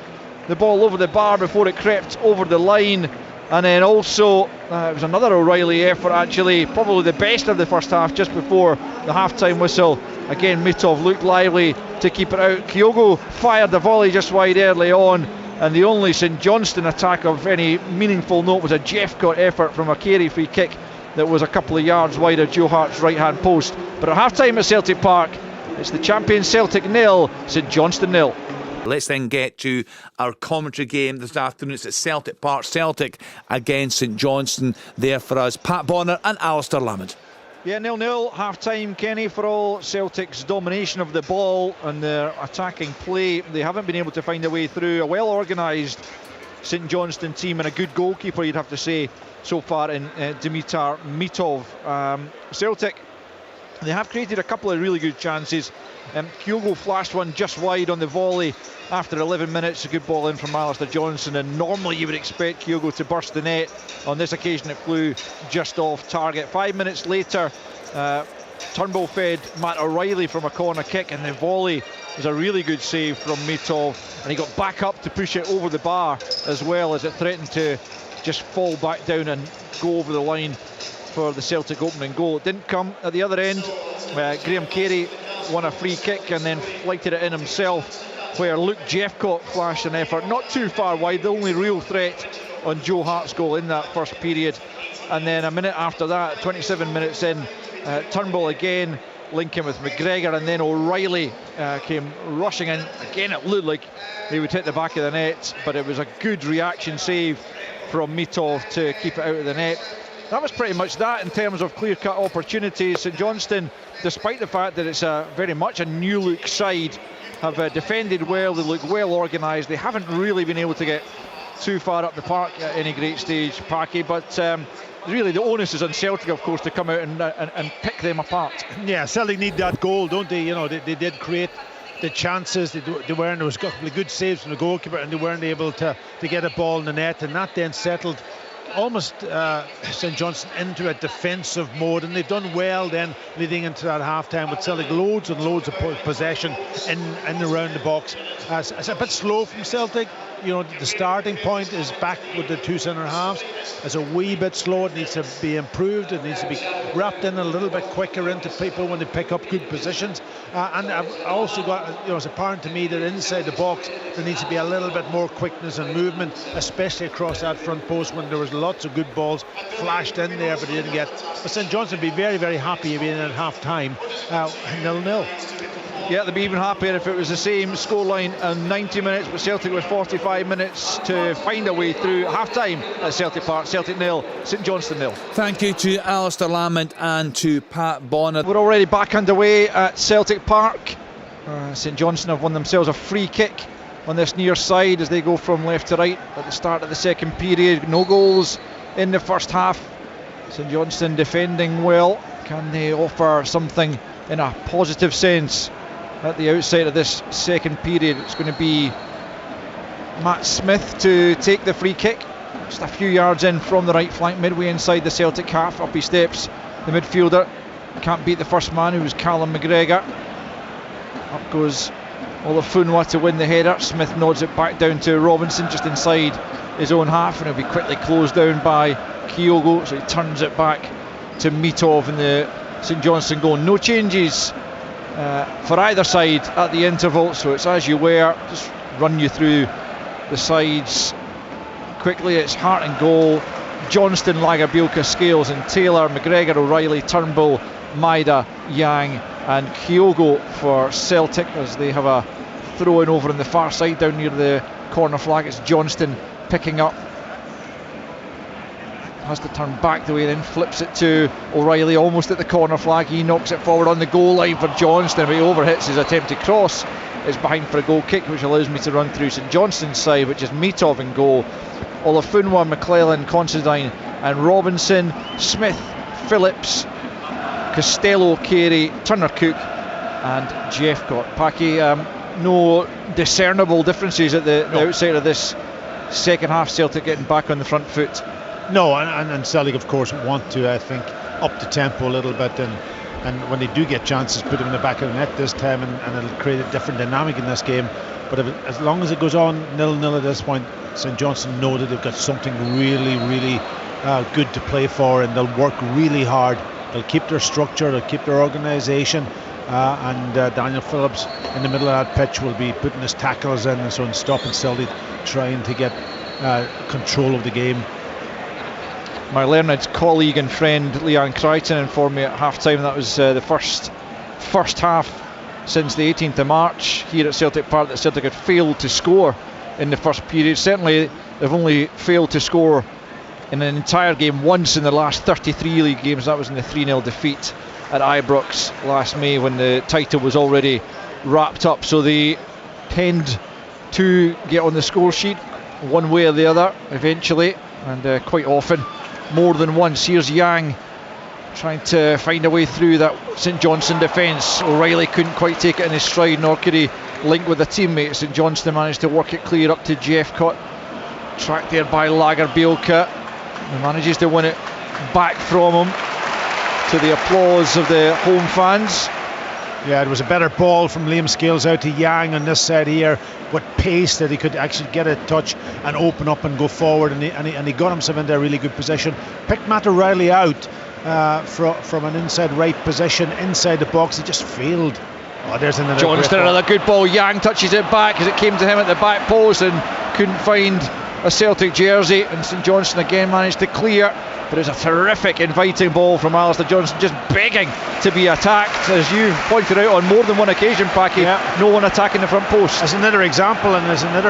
the ball over the bar before it crept over the line. And then also it was another O'Reilly effort, actually probably the best of the first half, just before the half-time whistle. Again, Mitov looked lively to keep it out. Kyogo fired the volley just wide early on, and the only St Johnstone attack of any meaningful note was a Jeffcott effort from a Carey free kick that was a couple of yards wide of Joe Hart's right hand post. But at half-time at Celtic Park, it's the champion Celtic 0, St Johnstone 0. Let's then get to our commentary game this afternoon. It's at Celtic Park. Celtic against St Johnstone. There for us, Pat Bonner and Alistair Lamond. Yeah, 0-0, half-time, Kenny, for all Celtic's domination of the ball and their attacking play. They haven't been able to find a way through. A well-organised St Johnstone team and a good goalkeeper, you'd have to say, so far in Dimitar Mitov. Celtic, they have created a couple of really good chances. Kyogo flashed one just wide on the volley after 11 minutes. A good ball in from Alistair Johnson, and normally you would expect Kyogo to burst the net. On this occasion it flew just off target. 5 minutes later, Turnbull fed Matt O'Reilly from a corner kick, and the volley was a really good save from Mitov, and he got back up to push it over the bar as well, as it threatened to just fall back down and go over the line for the Celtic opening goal. It didn't come at the other end. Graham Carey won a free kick and then flighted it in himself, where Luke Jeffcott flashed an effort not too far wide, the only real threat on Joe Hart's goal in that first period. And then a minute after that, 27 minutes in, Turnbull again linking with McGregor, and then O'Reilly came rushing in. Again, it looked like he would hit the back of the net, but it was a good reaction save from Mitov to keep it out of the net. that was pretty much that in terms of clear-cut opportunities. St Johnstone, despite the fact that it's very much a new-look side, have defended well. They look well organised. They haven't really been able to get too far up the park at any great stage, Paki, but really the onus is on Celtic, of course, to come out and pick them apart. Yeah, Celtic need that goal, don't they? You know, they did create the chances. There was a couple of good saves from the goalkeeper, and they weren't able to get a ball in the net, and that then settled almost St Johnstone into a defensive mode, and they've done well then leading into that half-time with Celtic loads and loads of possession in and around the box. It's a bit slow from Celtic. You know, the starting point is back with the two centre halves. It's a wee bit slow. It needs to be improved. It needs to be wrapped in a little bit quicker into people when they pick up good positions. And I've also got, you know, it's apparent to me that inside the box there needs to be a little bit more quickness and movement, especially across that front post when there was lots of good balls flashed in there, but they didn't get. But St Johnstone would be very, very happy being at half-time 0-0. Yeah, they'd be even happier if it was the same scoreline in 90 minutes, but Celtic with 45 minutes to find a way through half-time at Celtic Park. Celtic 0, St Johnstone 0. Thank you to Alistair Lamont and to Pat Bonner. We're already back underway at Celtic Park. St Johnstone have won themselves a free kick on this near side as they go from left to right at the start of the second period. No goals in the first half. St Johnstone defending well. Can they offer something in a positive sense at the outside of this second period? It's going to be Matt Smith to take the free kick, just a few yards in from the right flank, midway inside the Celtic half. Up he steps, the midfielder. Can't beat the first man, who was Callum McGregor. Up goes Olafunwa to win the header. Smith nods it back down to Robinson just inside his own half, and it'll be quickly closed down by Kyogo, so he turns it back to Mitov in the St Johnstone goal. No changes for either side at the interval, so it's as you were. Just run you through the sides quickly. It's Hart and goal, Johnston, Lagerbielke, Scales and Taylor, McGregor, O'Reilly, Turnbull, Maida, Yang and Kyogo for Celtic, as they have a throw in over on the far side down near the corner flag. It's Johnston picking up, has to turn back the way, then flips it to O'Reilly almost at the corner flag. He knocks it forward on the goal line for Johnston, but he overhits his attempted cross. It's behind for a goal kick, which allows me to run through St Johnstone's side, which is Mitov in goal, Olafunwa, McClellan, Considine and Robinson, Smith, Phillips, Costello, Carey, Turner-Cook and Jeffcott. Paki, no discernible differences at the outside of this second half. Celtic getting back on the front foot. No, and Celtic, of course, want to, I think, up the tempo a little bit, and when they do get chances, put them in the back of the net this time, and it'll create a different dynamic in this game. But as long as it goes on 0-0 at this point, St Johnstone know that they've got something really, really good to play for, and they'll work really hard. They'll keep their structure, they'll keep their organisation, and Daniel Phillips in the middle of that pitch will be putting his tackles in, and so on, stopping Celtic trying to get control of the game. My learned colleague and friend Leanne Crichton informed me at half-time that was the first half since the 18th of March here at Celtic Park that Celtic had failed to score in the first period. Certainly they've only failed to score in an entire game once in the last 33 league games. That was in the 3-0 defeat at Ibrox last May when the title was already wrapped up. So they tend to get on the score sheet one way or the other eventually, and quite often more than once. Here's Yang trying to find a way through that St Johnstone defence. O'Reilly couldn't quite take it in his stride, nor could he link with a teammate. St Johnstone managed to work it clear up to Jeffcott, tracked there by Lagerbielke, who manages to win it back from him to the applause of the home fans. Yeah, it was a better ball from Liam Scales out to Yang on this side here, with pace that he could actually get a touch and open up and go forward, and he got himself into a really good position. Picked Matt O'Reilly out from an inside right position inside the box. He just failed. Oh, there's another good ball. Yang touches it back as it came to him at the back post and couldn't find a Celtic jersey, and St Johnstone again managed to clear But it's a terrific inviting ball from Alistair Johnstone, just begging to be attacked. As you pointed out on more than one occasion, Packy, no one attacking the front post. As another example, and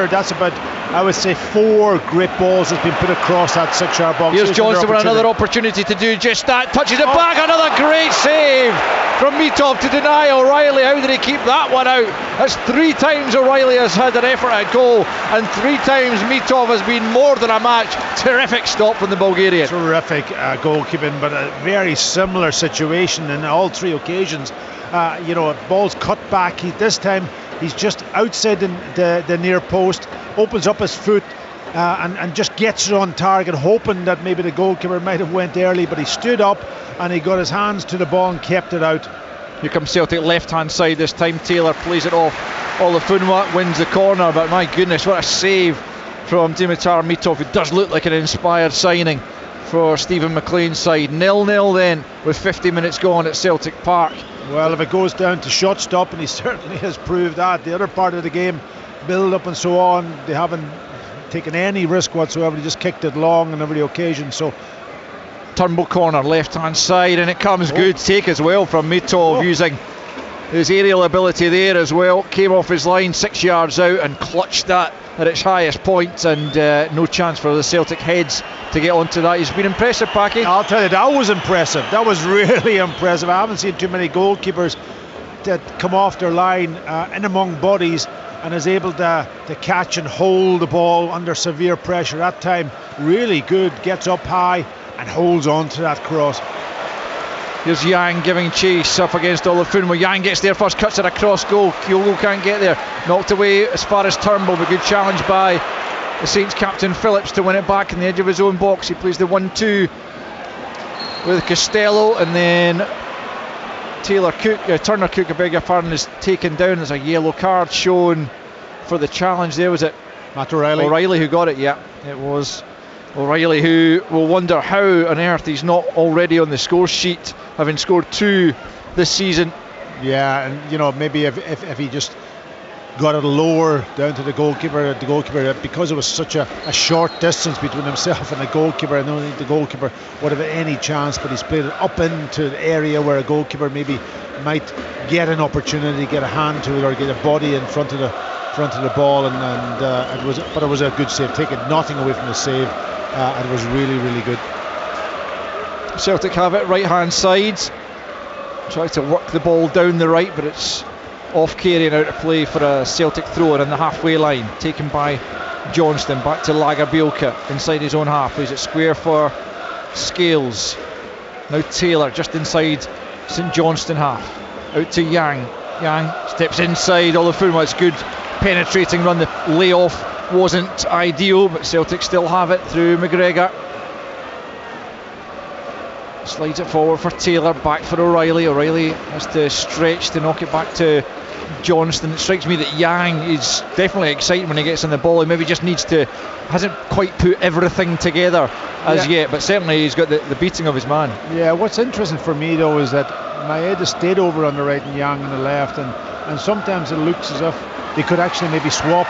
that's about, I would say, 4 great balls has been put across that 6-yard box. Here's Johnstone with another opportunity to do just that. Touches it back, another great save from Mitov to deny O'Reilly. How did he keep that one out? That's 3 times O'Reilly has had an effort at goal, and 3 times Mitov has been more than a match. Terrific stop from the Bulgarian. Terrific goalkeeping, but a very similar situation in all 3 occasions. Ball's cut back. This time he's just outside the near post, opens up his foot and just gets it on target, hoping that maybe the goalkeeper might have went early, but he stood up and he got his hands to the ball and kept it out. Here comes Celtic left hand side this time. Taylor plays it off. Olafunwa wins the corner, but my goodness, what a save from Dimitar Mitov, who does look like an inspired signing for Stephen McLean's side. 0-0 then with 50 minutes gone at Celtic Park. Well, if it goes down to shot stop, and he certainly has proved that, the other part of the game, build up and so on, they haven't taken any risk whatsoever. They just kicked it long on every occasion. So Turnbull corner, left hand side, and it comes good take as well from Mitov, using his aerial ability there as well. Came off his line 6 yards out and clutched that at its highest point, and no chance for the Celtic heads to get onto that. He's been impressive, Packy. I'll tell you, that was impressive. That was really impressive. I haven't seen too many goalkeepers that come off their line in among bodies and is able to catch and hold the ball under severe pressure. That time, really good. Gets up high and holds on to that cross. Here's Yang giving chase up against Olafunwa. Yang gets there first, cuts it across goal. Kyogo can't get there. Knocked away as far as Turnbull, but good challenge by the Saints captain Phillips to win it back in the edge of his own box. He plays the 1-2 with Costello, and then Turner Cook, I beg your pardon, is taken down. There's a yellow card shown for the challenge there. Was it Matt O'Reilly? O'Reilly who got it, yeah. It was O'Reilly, who will wonder how on earth he's not already on the score sheet, having scored 2 this season. Yeah, and maybe if he just got it lower down to the goalkeeper, because it was such a short distance between himself and the goalkeeper, I don't think the goalkeeper would have any chance, but he's played it up into the area where a goalkeeper maybe might get an opportunity, get a hand to it, or get a body in front of the ball, and it was a good save, taking nothing away from the save. It was really, really good. Celtic have it right hand side, try to work the ball down the right, but it's off carrying out of play for a Celtic throw in the halfway line, taken by Johnstone. Back to Lagerbielke inside his own half, plays it square for Scales. Now Taylor just inside St Johnstone half, out to Yang. Yang steps inside Olafunwa. It's good penetrating run. The layoff wasn't ideal, but Celtic still have it through McGregor. Slides it forward for Taylor, back for O'Reilly. O'Reilly has to stretch to knock it back to Johnstone. It strikes me that Yang is definitely excited when he gets on the ball. He maybe just hasn't quite put everything together as yet, but certainly he's got the beating of his man. Yeah, what's interesting for me though is that Maeda stayed over on the right and Yang on the left, and sometimes it looks as if they could actually maybe swap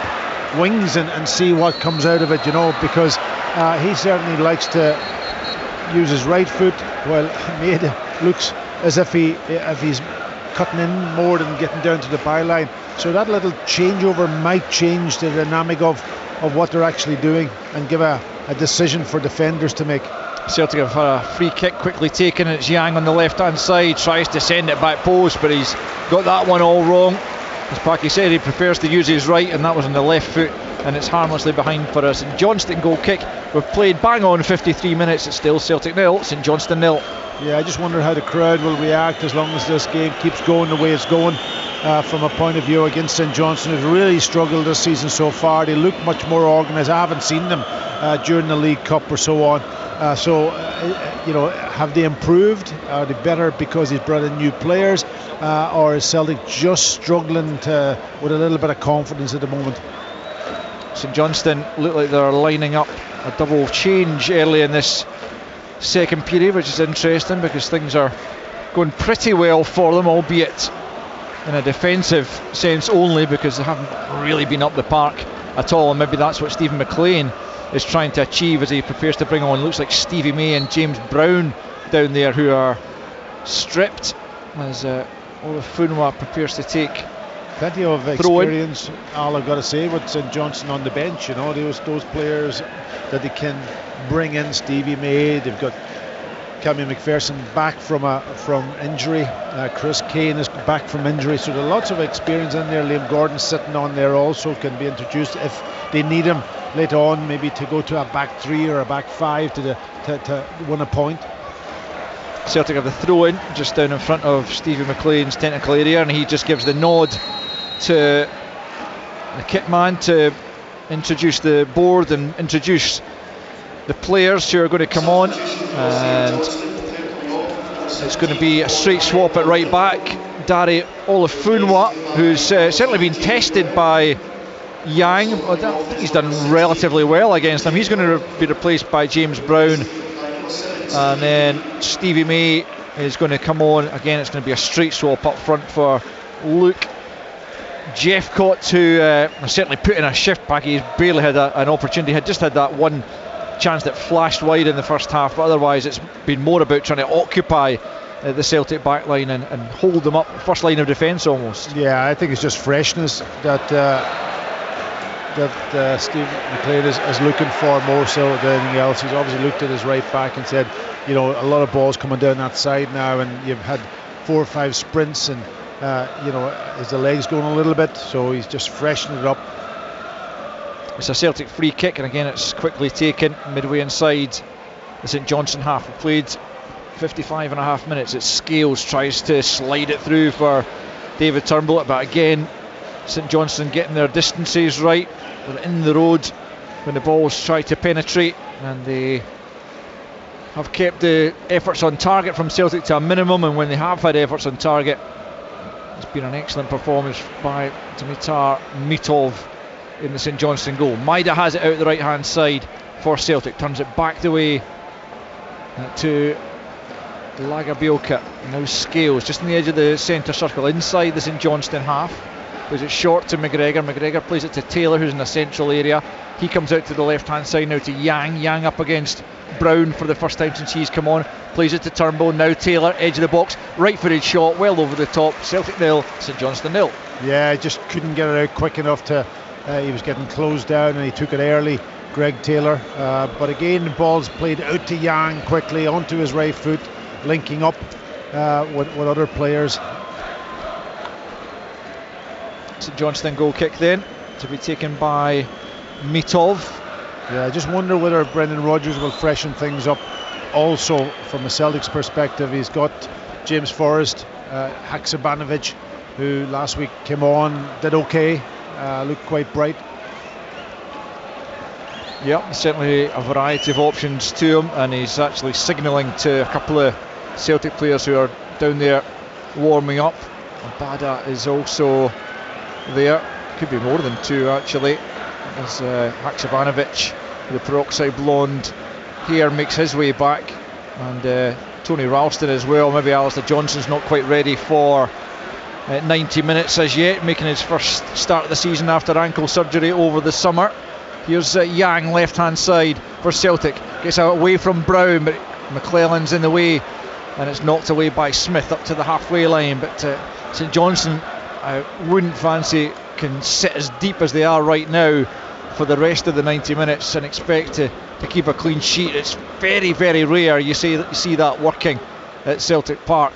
wings and see what comes out of it, because he certainly likes to use his right foot, while Maeda looks as if he's cutting in more than getting down to the byline. So that little changeover might change the dynamic of what they're actually doing and give a decision for defenders to make. Celtic have had a free kick quickly taken. It's Yang on the left hand side, tries to send it back post, but he's got that one all wrong. As Packy said, he prefers to use his right, and that was on the left foot, and it's harmlessly behind for us. St Johnstone goal kick. We've played bang on 53 minutes. It's still Celtic 0, St Johnstone 0. Yeah, I just wonder how the crowd will react as long as this game keeps going the way it's going. From a point of view against St Johnstone, who've really struggled this season so far. They look much more organised. I haven't seen them during the League Cup or so on. Have they improved? Are they better because he's brought in new players, or is Celtic just struggling with a little bit of confidence at the moment? St Johnstone look like they're lining up a double change early in this second period, which is interesting because things are going pretty well for them, albeit in a defensive sense only, because they haven't really been up the park at all, and maybe that's what Stephen McLean is trying to achieve as he prepares to bring on, looks like Stevie May and James Brown down there, who are stripped as Olafunwa prepares to take plenty of experience, Al, I've got to say, with St Johnstone on the bench. You know, those players that they can bring in. Stevie May, they've got Cammy McPherson back from injury. Chris Kane is back from injury, so there are lots of experience in there. Liam Gordon sitting on there also can be introduced if they need him later on, maybe to go to a back three or a back five to win a point. Celtic have the throw in just down in front of Stevie McLean's technical area, and he just gives the nod to the kit man to introduce the board and introduce the players who are going to come on. And it's going to be a straight swap at right back. Dare Olafunwa, who's certainly been tested by Yang. I think he's done relatively well against him. He's going to be replaced by James Brown, and then Stevie May is going to come on. Again, it's going to be a straight swap up front for Luke Jeffcott, who has certainly put in a shift back. He's barely had an opportunity, had just had that one chance that flashed wide in the first half, but otherwise it's been more about trying to occupy the Celtic back line and hold them up, first line of defence almost. Yeah, I think it's just freshness that Steve McLean is looking for more so than anything else. He's obviously looked at his right back and said, you know, a lot of balls coming down that side now, and you've had 4 or 5 sprints, and is the legs going a little bit, so he's just freshening it up. It's a Celtic free kick, and again it's quickly taken midway inside the St Johnstone half. We played 55.5 minutes. It's Scales tries to slide it through for David Turnbull, but again St Johnstone getting their distances right. They're in the road when the balls try to penetrate, and they have kept the efforts on target from Celtic to a minimum, and when they have had efforts on target, it's been an excellent performance by Dimitar Mitov in the St Johnstone goal. Maida has it out the right hand side for Celtic, turns it back the way to Lagerbielke. Now Scales just on the edge of the centre circle inside the St Johnstone half, plays it short to McGregor plays it to Taylor, who's in the central area. He comes out to the left hand side now to Yang up against Brown for the first time since he's come on, plays it to Turnbull. Now Taylor, edge of the box, right footed shot well over the top. Celtic 0, St Johnstone 0. Yeah, just couldn't get it out quick enough to he was getting closed down, and he took it early, Greg Taylor, but again the ball's played out to Yang quickly onto his right foot, linking up with other players. St Johnstone goal kick then to be taken by Mitov. Yeah, I just wonder whether Brendan Rodgers will freshen things up also from the Celtics perspective. He's got James Forrest, Haksabanovic, who last week came on, did okay, looked quite bright. Yep, certainly a variety of options to him, and he's actually signalling to a couple of Celtic players who are down there warming up. Bada is also there, could be more than 2 actually, as Haksabanovic, the peroxide blonde hair, makes his way back, and Tony Ralston as well. Maybe Alistair Johnson's not quite ready for 90 minutes as yet, making his first start of the season after ankle surgery over the summer. Here's Yang left hand side for Celtic, gets away from Brown, but McClellan's in the way, and it's knocked away by Smith up to the halfway line. But St Johnstone, I wouldn't fancy can sit as deep as they are right now for the rest of the 90 minutes and expect to keep a clean sheet. It's very, very rare you see that working at Celtic Park,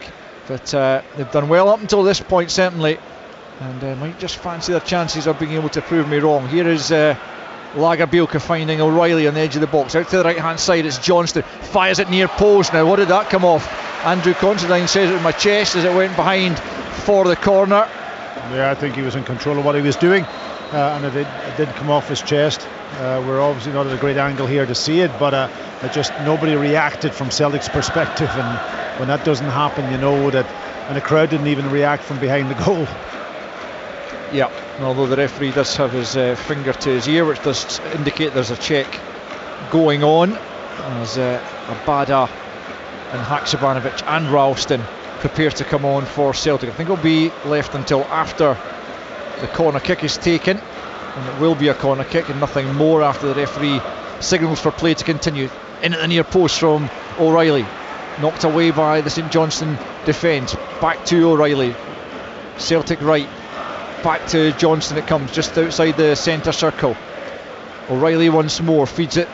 but they've done well up until this point certainly, and might just fancy their chances of being able to prove me wrong. Here is Lagerbielke finding O'Reilly on the edge of the box, out to the right hand side. It's Johnston, fires it near post. Now what did that come off? Andrew Considine says it with my chest as it went behind for the corner. Yeah, I think he was in control of what he was doing, and it did come off his chest. We're obviously not at a great angle here to see it, but it just nobody reacted from Celtic's perspective, and when that doesn't happen, you know that, and the crowd didn't even react from behind the goal. Yeah, although the referee does have his finger to his ear, which does indicate there's a check going on, as Abada and Haksabanovic and Ralston prepare to come on for Celtic. I think it'll be left until after the corner kick is taken, and it will be a corner kick and nothing more after the referee signals for play to continue. In at the near post from O'Reilly, knocked away by the St Johnstone defence. Back to O'Reilly, Celtic right, back to Johnstone it comes, just outside the centre circle. O'Reilly once more, feeds it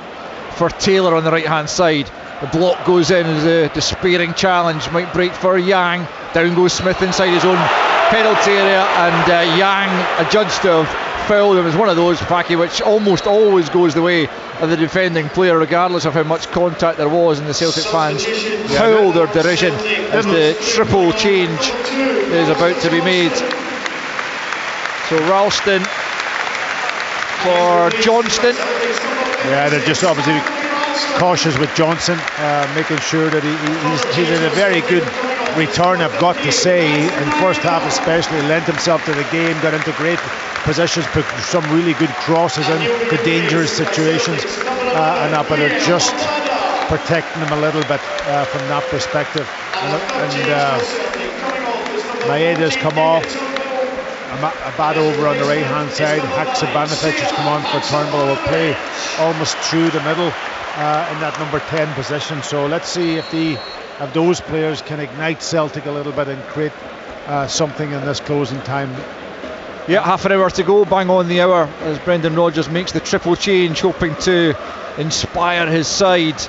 for Taylor on the right hand side. The block goes in as a despairing challenge, might break for Yang. Down goes Smith inside his own penalty area, and Yang adjudged to have fouled him. It's one of those, Packy, which almost always goes the way of the defending player, regardless of how much contact there was, and the Celtic fans howl their derision as the triple change is about to be made. So Ralston for Johnstone. Yeah, they're just obviously cautious with Johnson, making sure that he did a very good return, I've got to say, in first half especially. Lent himself to the game, got into great positions, put some really good crosses into dangerous situations, and that, but they're just protecting him a little bit from that perspective. And Maeda's come off, a bad over on the right hand side. Haksabanovic has come on for Turnbull, will play almost through the middle in that number 10 position. So let's see if those players can ignite Celtic a little bit and create something in this closing time. Yeah, half an hour to go, bang on the hour, as Brendan Rodgers makes the triple change, hoping to inspire his side.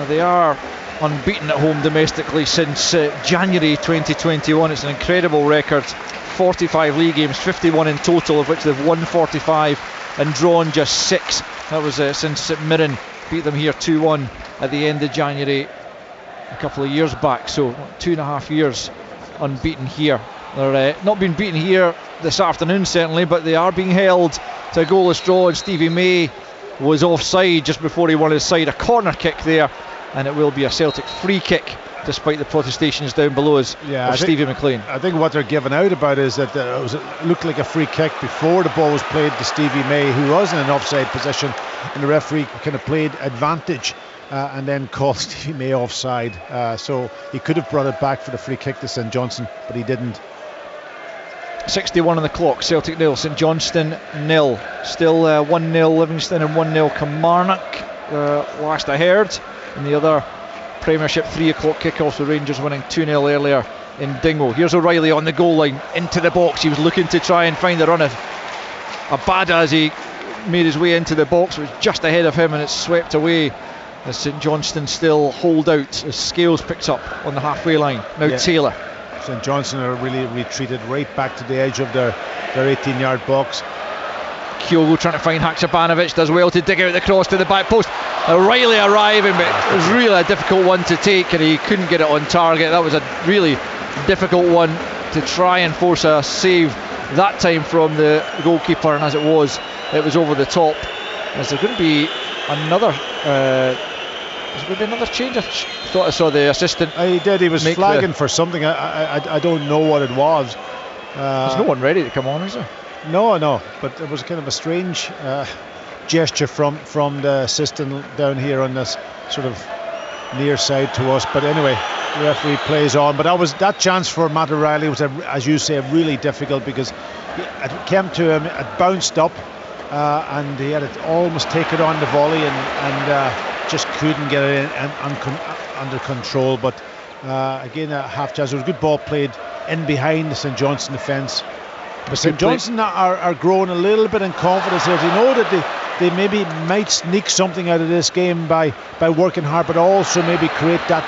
They are unbeaten at home domestically since January 2021. It's an incredible record. 45 league games, 51 in total, of which they've won 45 and drawn just 6. That was since St Mirren beat them here 2-1 at the end of January a couple of years back. So 2.5 years unbeaten here. They're not been beaten here this afternoon certainly, but they are being held to a goalless draw, and Stevie May was offside just before he won his side. A corner kick there, and it will be a Celtic free kick despite the protestations down below us of Stevie McLean. I think what they're giving out about is that it looked like a free kick before the ball was played to Stevie May, who was in an offside position, and the referee kind of played advantage and then called Stevie May offside. So he could have brought it back for the free kick to St Johnstone, but he didn't. 61 on the clock, Celtic 0, St Johnstone 0. Still 1-0 Livingston and 1-0 Kilmarnock, last I heard. And the other Premiership 3 o'clock kick-off, the Rangers winning 2-0 earlier in Dingwall. Here's O'Reilly on the goal line, into the box. He was looking to try and find the run of Abada as he made his way into the box. It was just ahead of him, and it's swept away as St Johnstone still hold out as Scales picks up on the halfway line. Now Taylor. St Johnstone are really retreated right back to the edge of their 18-yard box. Kyogo trying to find Haksabanovic, does well to dig out the cross to the back post. O'Reilly arriving, but it was really a difficult one to take, and he couldn't get it on target. That was a really difficult one to try and force a save that time from the goalkeeper, and as it was over the top. Is there going to be another change? I thought I saw the assistant. He did. He was flagging for something. I don't know what it was. There's no one ready to come on, is there? No. But it was kind of a strange gesture from the assistant down here on this sort of near side to us. But anyway, the referee plays on. But that chance for Matt O'Reilly was, as you say, really difficult, because it came to him, it bounced up, and he had to almost take it on the volley and just couldn't get it under control. But again, a half chance. It was a good ball played in behind the St Johnstone defence. But St Johnstone are growing a little bit in confidence here. They know that they maybe might sneak something out of this game by working hard, but also maybe create that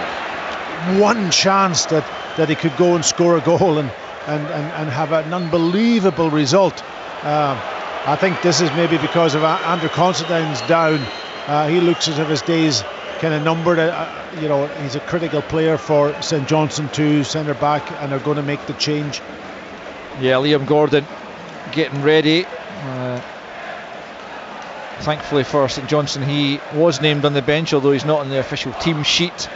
one chance that they could go and score a goal and have an unbelievable result. I think this is maybe because of Andrew Considine's down. He looks as if his days kind of numbered. He's a critical player for St Johnstone to centre back, and they're going to make the change. Yeah, Liam Gordon getting ready. Thankfully for St Johnstone, he was named on the bench, although he's not on the official team sheet.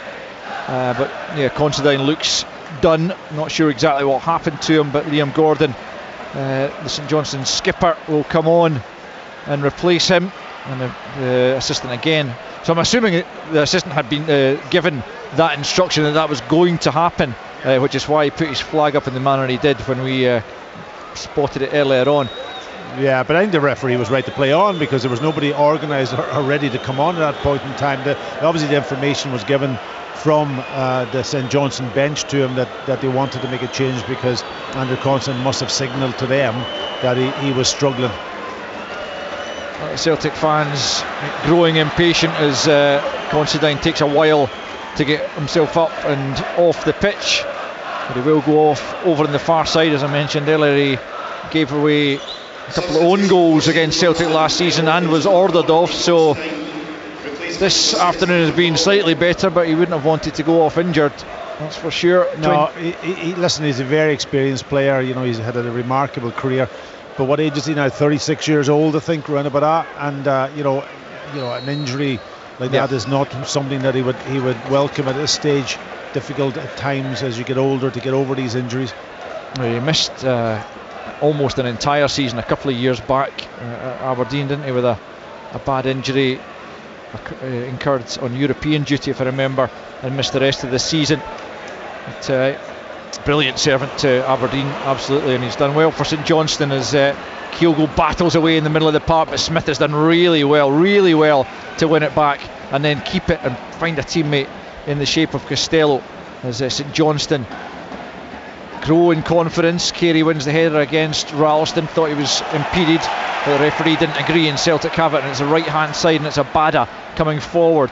But yeah, Considine looks done. Not sure exactly what happened to him, but Liam Gordon, the St Johnstone skipper, will come on and replace him, and the assistant again. So I'm assuming the assistant had been given that instruction that was going to happen, which is why he put his flag up in the manner he did when we spotted it earlier on. Yeah, but I think the referee was right to play on because there was nobody organised or ready to come on at that point in time. Obviously the information was given from the St Johnstone bench to him that they wanted to make a change because Andrew Considine must have signalled to them that he was struggling. Celtic fans growing impatient as Considine takes a while to get himself up and off the pitch. But he will go off over on the far side. As I mentioned earlier, he gave away a couple of own goals against Celtic last season and was ordered off, so this afternoon has been slightly better, but he wouldn't have wanted to go off injured, that's for sure. No, listen, he's a very experienced player. You know, he's had a remarkable career. But what age is he now? 36 years old, I think, around about that. And you know, an injury like that is not something that he would welcome at this stage. Difficult at times as you get older to get over these injuries. Well, he missed almost an entire season a couple of years back at Aberdeen, didn't he, with a bad injury incurred on European duty, if I remember, and missed the rest of the season. But brilliant servant to Aberdeen, absolutely, and he's done well for St Johnstone as Kyogo battles away in the middle of the park, but Smith has done really well to win it back and then keep it and find a teammate in the shape of Costello as St Johnstone grow in confidence. Carey wins the header against Ralston, thought he was impeded, but the referee didn't agree, and Celtic have it, and it's the right hand side, and it's a Bada coming forward.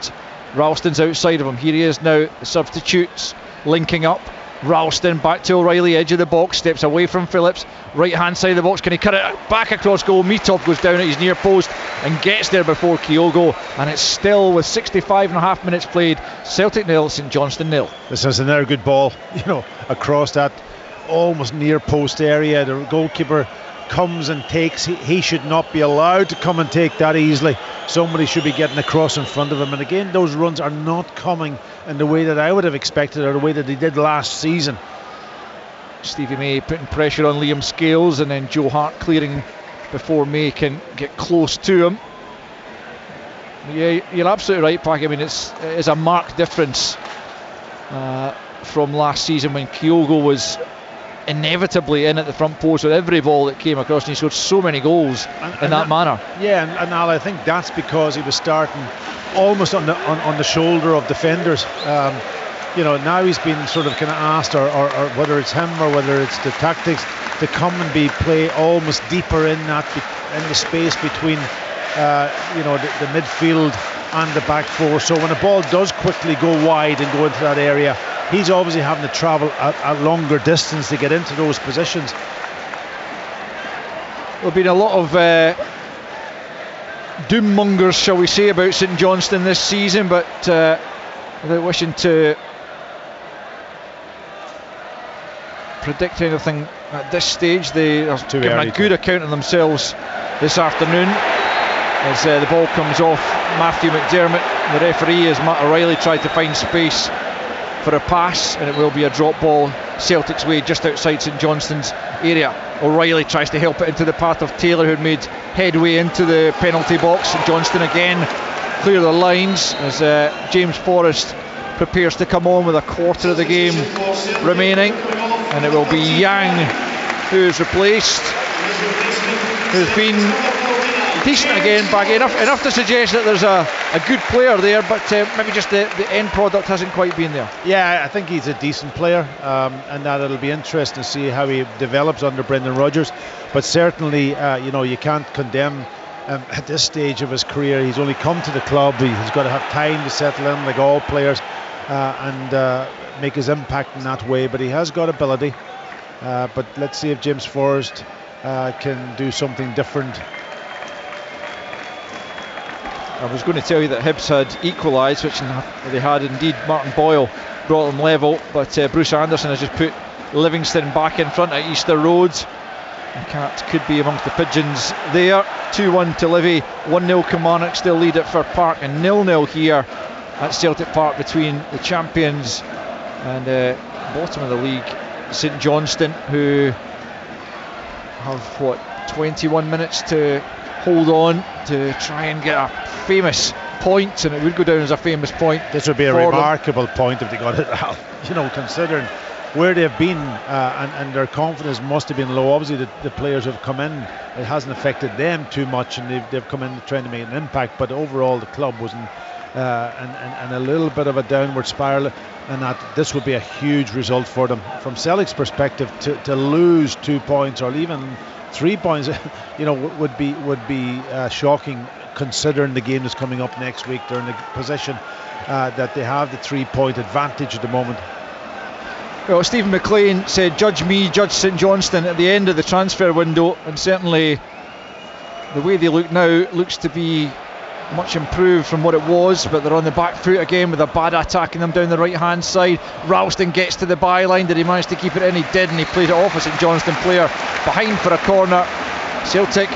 Ralston's outside of him. Here he is now, the substitutes linking up. Ralston back to O'Reilly, edge of the box, steps away from Phillips, right hand side of the box, can he cut it back across goal? Mitov goes down at his near post and gets there before Kyogo, and it's still with 65.5 minutes played, Celtic 0, St Johnstone 0. This is another good ball, you know, across that almost near post area. The goalkeeper comes and takes, he should not be allowed to come and take that easily. Somebody should be getting across in front of him, and again those runs are not coming in the way that I would have expected, or the way that he did last season. Stevie May putting pressure on Liam Scales, and then Joe Hart clearing before May can get close to him. Yeah, you're absolutely right, Pack. I mean, it's a marked difference from last season when Kyogo was inevitably in at the front post with every ball that came across, and he scored so many goals in that manner. Yeah, and Al, I think that's because he was starting almost on the shoulder of defenders. You know, now he's been sort of kind of asked, or whether it's him or whether it's the tactics, to come and play almost deeper in the space between you know, the midfield and the back four. So when the ball does quickly go wide and go into that area, he's obviously having to travel a longer distance to get into those positions. There've been a lot of doom mongers, shall we say, about St Johnstone this season, but without wishing to predict anything at this stage, they are giving a good account of themselves this afternoon as the ball comes off Matthew McDermott. The referee, as Matt O'Reilly tried to find space for a pass, and it will be a drop ball Celtic's way just outside St Johnstone's area. O'Reilly tries to help it into the path of Taylor, who had made headway into the penalty box. St Johnstone again clear the lines as James Forrest prepares to come on with a quarter of the game remaining, and it will be Yang who's replaced, who's been decent again, back enough to suggest that there's a good player there, but maybe just the end product hasn't quite been there. Yeah, I think he's a decent player, and that it'll be interesting to see how he develops under Brendan Rodgers. But certainly, you know, you can't condemn at this stage of his career. He's only come to the club. He's got to have time to settle in, like all players, and make his impact in that way. But he has got ability. But let's see if James Forrest can do something different. I was going to tell you that Hibs had equalised, which they had indeed. Martin Boyle brought them level, but Bruce Anderson has just put Livingston back in front at Easter Road. The Cat could be amongst the pigeons there. 2-1 to Livy, 1-0 Kilmarnock still lead at Fir Park, and 0-0 here at Celtic Park between the champions and bottom of the league St Johnstone, who have 21 minutes to hold on to try and get a famous point, and it would go down as a famous point. This would be a remarkable point if they got it, you know, considering where they've been, and their confidence must have been low. Obviously the players who have come in, it hasn't affected them too much, and they've come in trying to make an impact, but overall the club was in a little bit of a downward spiral, and that this would be a huge result for them. From Celtic's perspective, to lose 2 points or even 3 points, would be shocking, considering the game that's coming up next week. They're in the position that they have the 3-point advantage at the moment. Well, Stephen McLean said, "Judge me, judge St Johnstone," at the end of the transfer window, and certainly the way they look now looks to be much improved from what it was, but they're on the back foot again with a bad attacking them down the right hand side. Ralston gets to the byline. Did he manage to keep it in? He did, and he played it off a St Johnstone player behind for a corner. Celtic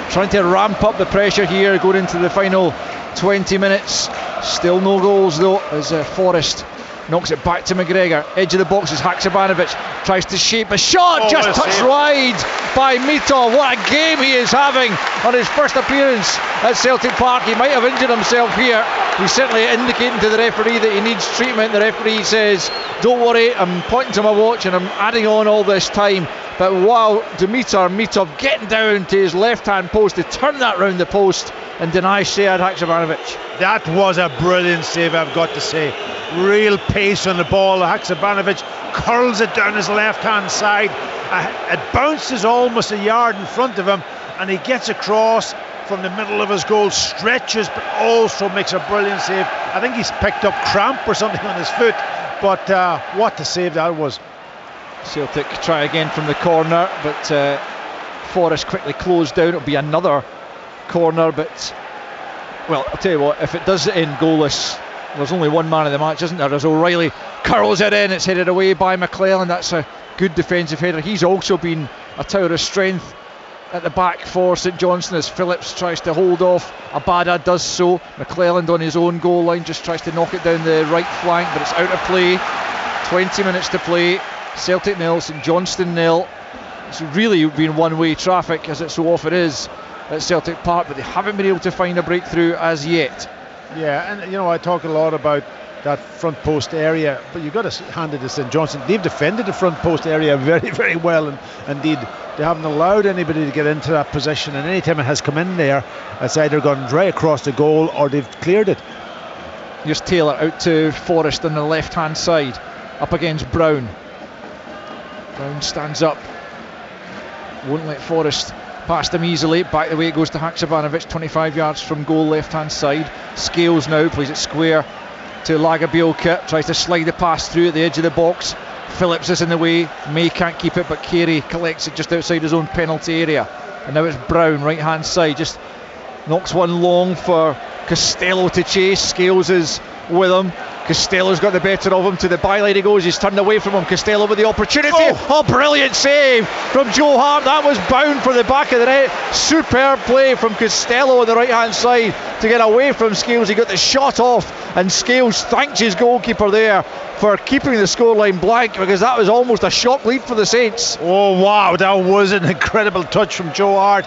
trying to ramp up the pressure here going into the final 20 minutes. Still no goals though, as Forrest knocks it back to McGregor. Edge of the box is Haksabanovic, tries to shape a shot, just touched wide by Mitov. What a game he is having on his first appearance at Celtic Park. He might have injured himself here. He's certainly indicating to the referee that he needs treatment. The referee says, "Don't worry, I'm pointing to my watch and I'm adding on all this time." But wow, Dimitar Mitov getting down to his left hand post to turn that round the post and deny Sead Haksabanovic. That was a brilliant save, I've got to say. Real pace on the ball. Haksabanovic curls it down his left hand side. It bounces almost a yard in front of him, and he gets across from the middle of his goal, stretches, but also makes a brilliant save. I think he's picked up cramp or something on his foot, but what a save that was. Celtic try again from the corner, but Forrest quickly closed down. It'll be another corner, but well, I'll tell you what, if it does end goalless, there's only one man of the match, isn't there? As O'Reilly curls it in, it's headed away by McClellan. That's a good defensive header. He's also been a tower of strength at the back for St Johnstone as Phillips tries to hold off. Abada does so. McClelland on his own goal line just tries to knock it down the right flank, but it's out of play. 20 minutes to play. Celtic 0, St Johnstone 0. It's really been one-way traffic, as it so often is at Celtic Park, but they haven't been able to find a breakthrough as yet. Yeah, and I talk a lot about that front post area, but you've got to hand it to St Johnstone. They've defended the front post area very, very well, and indeed they haven't allowed anybody to get into that position, and anytime it has come in there, it's either gone right across the goal or they've cleared it. Here's Taylor out to Forrest on the left hand side, up against Brown. Brown stands up, won't let Forrest past him easily. Back the way it goes to Haksabanovic, 25 yards from goal, left hand side. Scales now plays it square to Lagabielka, tries to slide the pass through at the edge of the box. Phillips is in the way, May can't keep it, but Carey collects it just outside his own penalty area. And now it's Brown, right hand side, just knocks one long for Costello to chase. Scales is with him. Costello's got the better of him, to the byline he goes, he's turned away from him. Costello with the opportunity. Oh, brilliant save from Joe Hart. That was bound for the back of the net. Superb play from Costello on the right hand side to get away from Scales. He got the shot off, and Scales thanked his goalkeeper there for keeping the scoreline blank, because that was almost a shock lead for the Saints. Oh wow, that was an incredible touch from Joe Hart.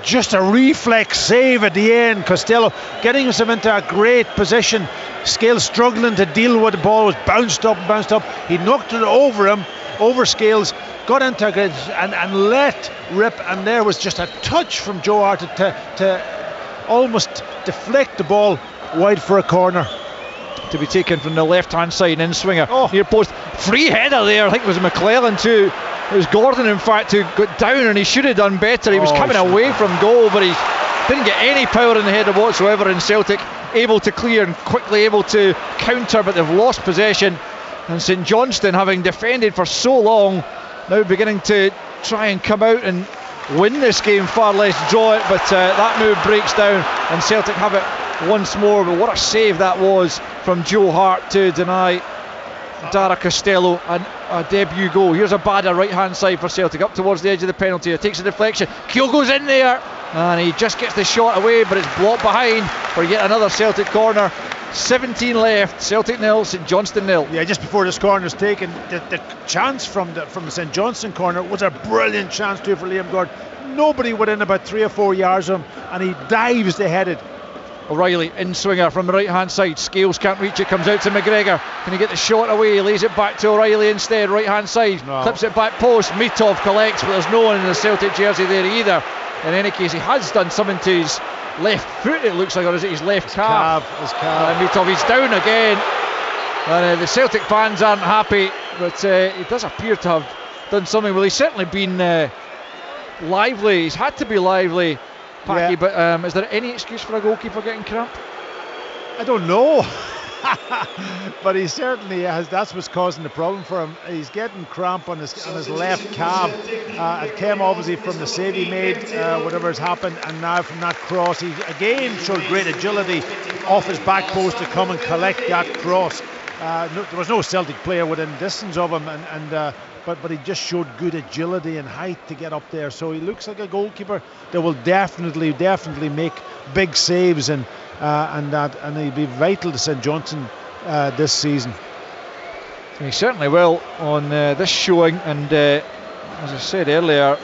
Just a reflex save at the end. Costello getting himself into a great position. Scales struggling to deal with the ball, was bounced up. He knocked it over him, over Scales, got into it and let rip, and there was just a touch from Joe Hart to almost deflect the ball wide for a corner. To be taken from the left hand side, in swinger, near post, free header there. I think it was McClellan too. It was Gordon in fact who got down, and he should have done better. He was coming away from goal, but he didn't get any power in the header whatsoever, and Celtic able to clear and quickly able to counter, but they've lost possession. And St Johnstone, having defended for so long, now beginning to try and come out and win this game, far less draw it, but that move breaks down and Celtic have it once more. But what a save that was from Joe Hart to deny Dara Costello a debut goal. Here's a Abada right hand side for Celtic, up towards the edge of the penalty. It takes a deflection, Kyogo's in there and he just gets the shot away, but it's blocked behind for yet another Celtic corner. 17 left, Celtic 0, St Johnstone 0. Yeah, just before this corner is taken, the chance from the St Johnstone corner was a brilliant chance too for Liam Gordon. Nobody within about 3 or 4 yards of him, and he dives to head it. O'Reilly in swinger from the right hand side. Scales can't reach it, comes out to McGregor. Can he get the shot away? Lays it back to O'Reilly instead, right hand side. Clips it back post. Mitov collects, but there's no one in the Celtic jersey there either. In any case, he has done something to his left foot, it looks like, or is it his left calf? His calf. Mitov, he's down again. And the Celtic fans aren't happy, but he does appear to have done something. Well, he's certainly been lively. He's had to be lively, Packy, yeah. But is there any excuse for a goalkeeper getting cramp? I don't know. But he certainly has. That's what's causing the problem for him. He's getting cramp on his left calf. It came obviously from the save he made, whatever has happened, and now from that cross, he again showed great agility off his back post to come and collect that cross. There was no Celtic player within distance of him, but he just showed good agility and height to get up there. So he looks like a goalkeeper that will definitely make big saves, and he'll be vital to St Johnstone this season. He certainly will on this showing, and as I said earlier,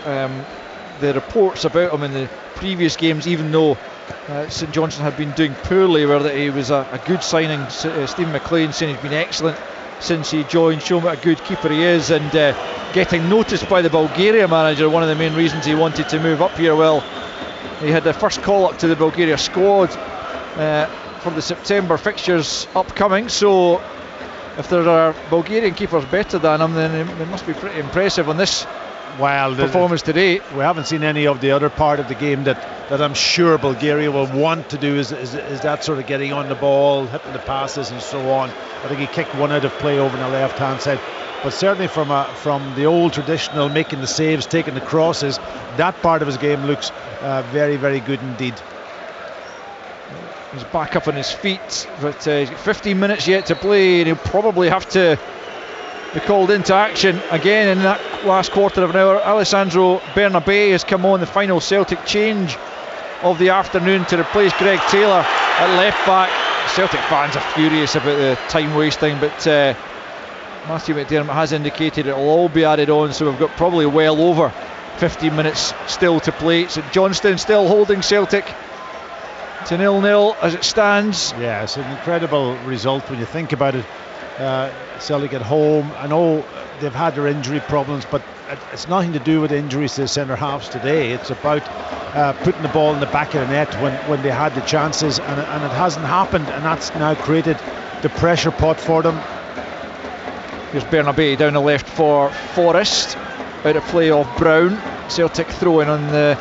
the reports about him in the previous games, even though St Johnstone had been doing poorly, were that he was a good signing. Stephen McLean saying he's been excellent since he joined, showing what a good keeper he is, and getting noticed by the Bulgaria manager, one of the main reasons he wanted to move up here. Well, he had the first call up to the Bulgaria squad for the September fixtures upcoming, so if there are Bulgarian keepers better than him, then it must be pretty impressive on this performance today. We haven't seen any of the other part of the game that I'm sure Bulgaria will want to do, is that sort of getting on the ball, hitting the passes and so on. I think he kicked one out of play over on the left hand side, but certainly from the old traditional making the saves, taking the crosses, that part of his game looks very, very good indeed. He's back up on his feet, but he's got 15 minutes yet to play, and he'll probably have to be called into action again in that last quarter of an hour. Alessandro Bernabé has come on, the final Celtic change of the afternoon, to replace Greg Taylor at left back. Celtic fans are furious about the time wasting, but Matthew McDermott has indicated it will all be added on, so we've got probably well over 15 minutes still to play. St Johnstone still holding Celtic to 0-0 as it stands. Yeah, it's an incredible result when you think about it. Celtic at home, I know they've had their injury problems, but it's nothing to do with injuries to the centre halves today. It's about putting the ball in the back of the net when they had the chances, and it hasn't happened, and that's now created the pressure pot for them. Here's Bernabé down the left for Forrest, out of play of Brown. Celtic throwing on the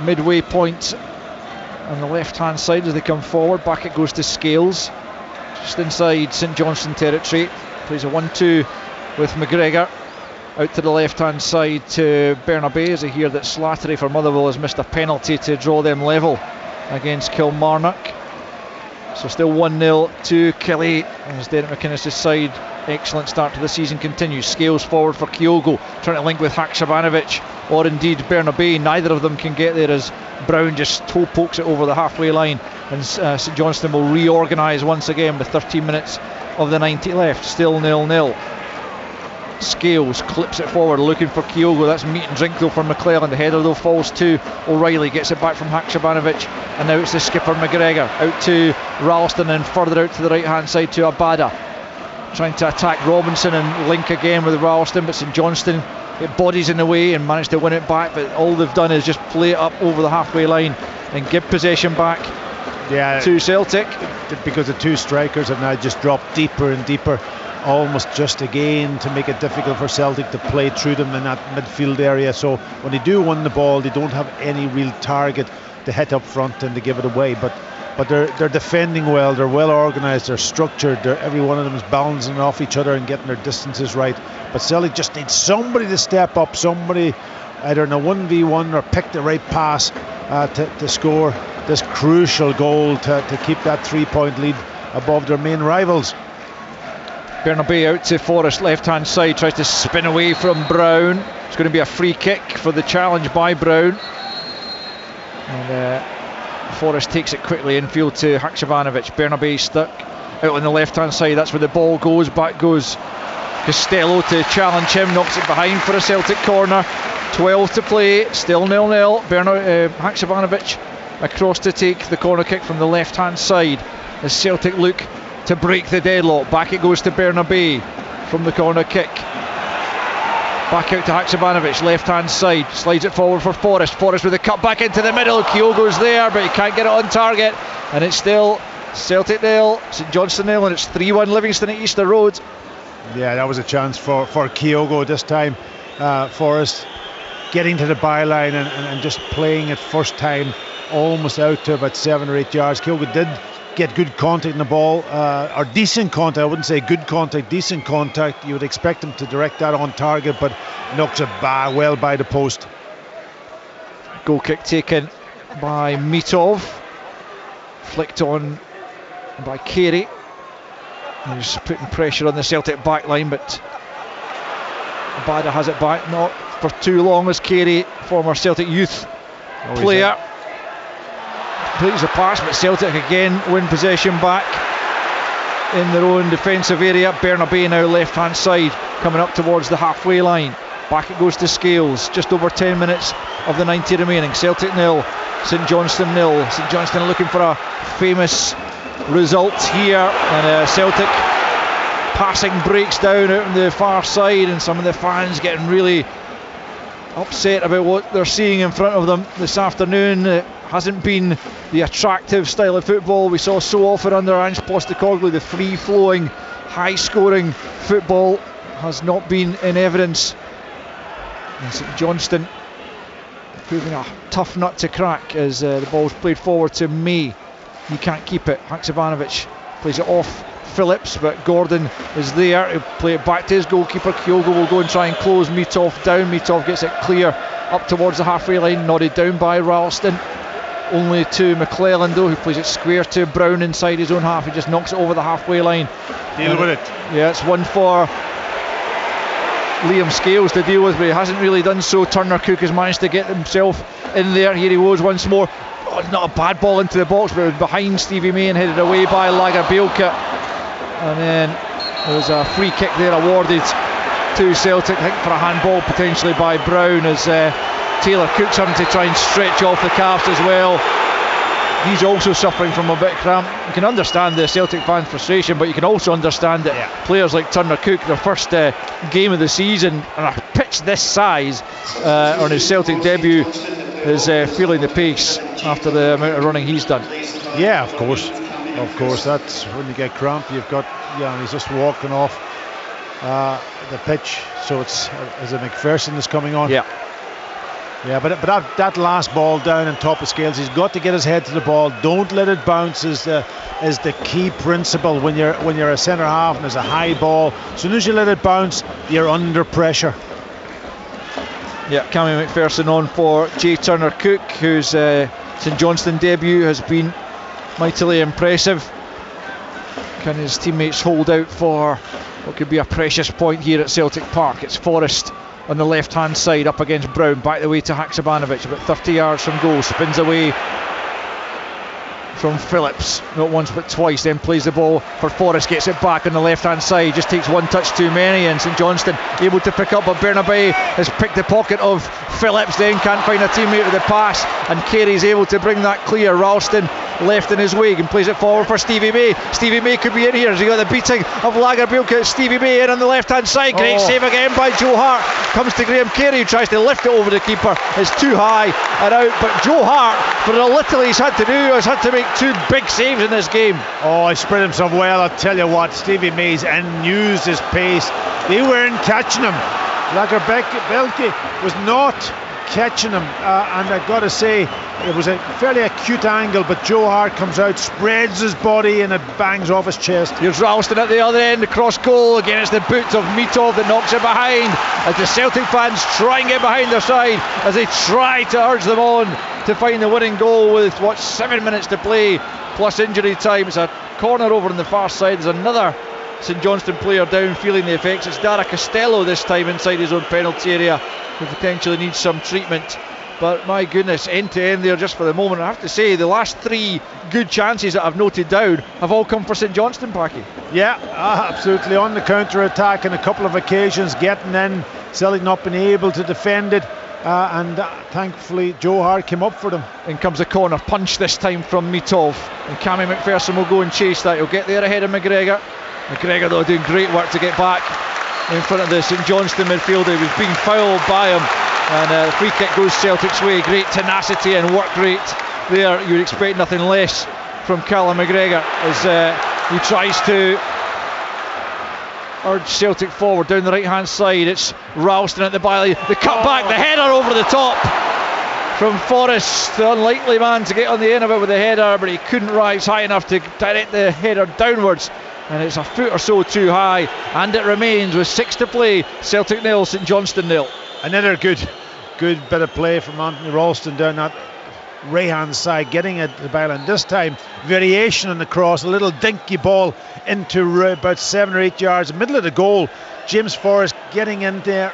midway point on the left hand side as they come forward. Back it goes to Scales, just inside St Johnstone territory. Plays a 1-2 with McGregor out to the left hand side to Bernabé, as I hear that Slattery for Motherwell has missed a penalty to draw them level against Kilmarnock. So still 1-0 to Kelly as Derek McInnes' side. Excellent start to the season continues. Scales forward for Kyogo, trying to link with Haksabanovic or indeed Bernabé. Neither of them can get there as Brown just toe pokes it over the halfway line, and St Johnstone will reorganise once again with 13 minutes of the 90 left. Still 0-0. Scales clips it forward looking for Kyogo. That's meat and drink though for McClelland. The header though falls to O'Reilly, gets it back from Haksabanovic, and now it's the skipper McGregor out to Ralston and further out to the right hand side to Abada, trying to attack Robinson and link again with Ralston, but St Johnstone get bodies in the way and manage to win it back. But all they've done is just play it up over the halfway line and give possession back to Celtic, because the two strikers have now just dropped deeper and deeper, almost just again to make it difficult for Celtic to play through them in that midfield area. So when they do win the ball, they don't have any real target to hit up front and to give it away, but they're defending well, they're well organised, they're structured, every one of them is balancing off each other and getting their distances right. But Celtic just need somebody to step up, somebody either in a 1v1 or pick the right pass to score this crucial goal to keep that 3-point lead above their main rivals. Bernabé out to Forrest left hand side, tries to spin away from Brown. It's going to be a free kick for the challenge by Brown, and Forrest takes it quickly infield to Haksabanovic. Bernabé stuck out on the left hand side, that's where the ball goes. Back goes Costello to challenge him, knocks it behind for a Celtic corner. 12 to play, still 0-0. Haksabanovic across to take the corner kick from the left hand side as Celtic look to break the deadlock. Back it goes to Bernabei from the corner kick. Back out to Haksabanovic, left hand side, slides it forward for Forrest. Forrest with a cut back into the middle. Kyogo's there, but he can't get it on target, and it's still Celtic nil, St Johnstone nil, and it's 3-1 Livingston at Easter Road. Yeah, that was a chance for Kyogo this time. Forrest getting to the byline and just playing it first time almost out to about 7 or 8 yards. Kyogo did get good contact in the ball, or decent contact. I wouldn't say good contact, decent contact. You would expect him to direct that on target, but knocks it well by the post. Goal kick taken by Mitov, flicked on by Carey. He's putting pressure on the Celtic back line, but Abada has it back, not for too long, as Carey, former Celtic youth player, plays a pass, but Celtic again win possession back in their own defensive area. Bernabei now left hand side, coming up towards the halfway line. Back it goes to Scales, just over 10 minutes of the 90 remaining. Celtic nil, St Johnstone nil. St Johnstone looking for a famous result here, and Celtic passing breaks down out on the far side, and some of the fans getting really upset about what they're seeing in front of them this afternoon. It hasn't been the attractive style of football we saw so often under Ange Postecoglou. The free-flowing, high-scoring football has not been in evidence. And St Johnstone proving a tough nut to crack as the ball's played forward to May. He can't keep it. Haksabanovic plays it off Phillips, but Gordon is there. He'll play it back to his goalkeeper. Kyogo will go and try and close Mitov down. Mitov gets it clear up towards the halfway line, nodded down by Ralston. Only to McClellan though, who plays it square to Brown inside his own half. He just knocks it over the halfway line. Deal with it. Yeah, it's one for Liam Scales to deal with, but he hasn't really done so. Turner Cook has managed to get himself in there. Here he goes once more. Oh, not a bad ball into the box, but it was behind Stevie May and headed away by Lagerbielke. And then there was a free kick there awarded to Celtic, I think for a handball potentially by Brown, as Taylor Cook's having to try and stretch off the calves as well. He's also suffering from a bit of cramp. You can understand the Celtic fan frustration, but you can also understand that players like Turner Cook, their first game of the season on a pitch this size on his Celtic debut, is feeling the pace after the amount of running he's done. Yeah, of course, that's when you get cramp. You've got, he's just walking off the pitch, so it's as a McPherson is coming on. But that last ball down on top of Scales, he's got to get his head to the ball. Don't let it bounce is the key principle when you're a centre half and there's a high ball. As soon as you let it bounce, you're under pressure. Yeah, Cammy McPherson on for Jay Turner Cook, whose St Johnstone debut has been mightily impressive. Can his teammates hold out for what could be a precious point here at Celtic Park? It's Forrest on the left hand side up against Brown, back the way to Haksabanovic, about 30 yards from goal, spins away from Phillips, not once but twice, then plays the ball for Forrest, gets it back on the left hand side, just takes one touch too many, and St Johnstone able to pick up, but Bernabei has picked the pocket of Phillips, then can't find a teammate with the pass, and Carey's able to bring that clear. Ralston left in his wake and plays it forward for Stevie May. Stevie May could be in here as he got the beating of Lagerbielke. Stevie May in on the left hand side, great save again by Joe Hart, comes to Graham Carey, who tries to lift it over the keeper, it's too high and out, but Joe Hart, for the little he's had to do, has had to make two big saves in this game. He spread himself well. I'll tell you what, Stevie May's and used his pace. They weren't catching him. Lagerbielke was not catching him, and I've got to say it was a fairly acute angle, but Joe Hart comes out, spreads his body, and it bangs off his chest. Here's Ralston at the other end, the cross goal. Again, it's the boot of Mitov that knocks it behind, as the Celtic fans try and get behind their side as they try to urge them on to find the winning goal with 7 minutes to play plus injury time. It's a corner over on the far side. There's another St Johnstone player down feeling the effects. It's Dara Costello this time inside his own penalty area, who potentially needs some treatment. But my goodness, end to end there just for the moment. I have to say, the last three good chances that I've noted down have all come for St Johnstone, Packy. Yeah, absolutely. On the counter attack on a couple of occasions, getting in, Celtic not being able to defend it. and thankfully Joe Hart came up for them. In comes a corner punch this time from Mitov, and Cammy McPherson will go and chase that. He'll get there ahead of McGregor. McGregor though doing great work to get back in front of the St Johnstone midfielder. He was being fouled by him, and the free kick goes Celtic's way. Great tenacity and work rate there. You'd expect nothing less from Callum McGregor as he tries to urge Celtic forward down the right hand side. It's Ralston at the back, the cut back, the header over the top from Forrest. The unlikely man to get on the end of it with the header, but he couldn't rise high enough to direct the header downwards, and it's a foot or so too high, and it remains with 6 to play. Celtic 0, St Johnstone 0. Another good bit of play from Anthony Ralston down that right hand side, getting at the ball, and this time variation on the cross, a little dinky ball into about 7 or 8 yards, middle of the goal. James Forrest getting in there,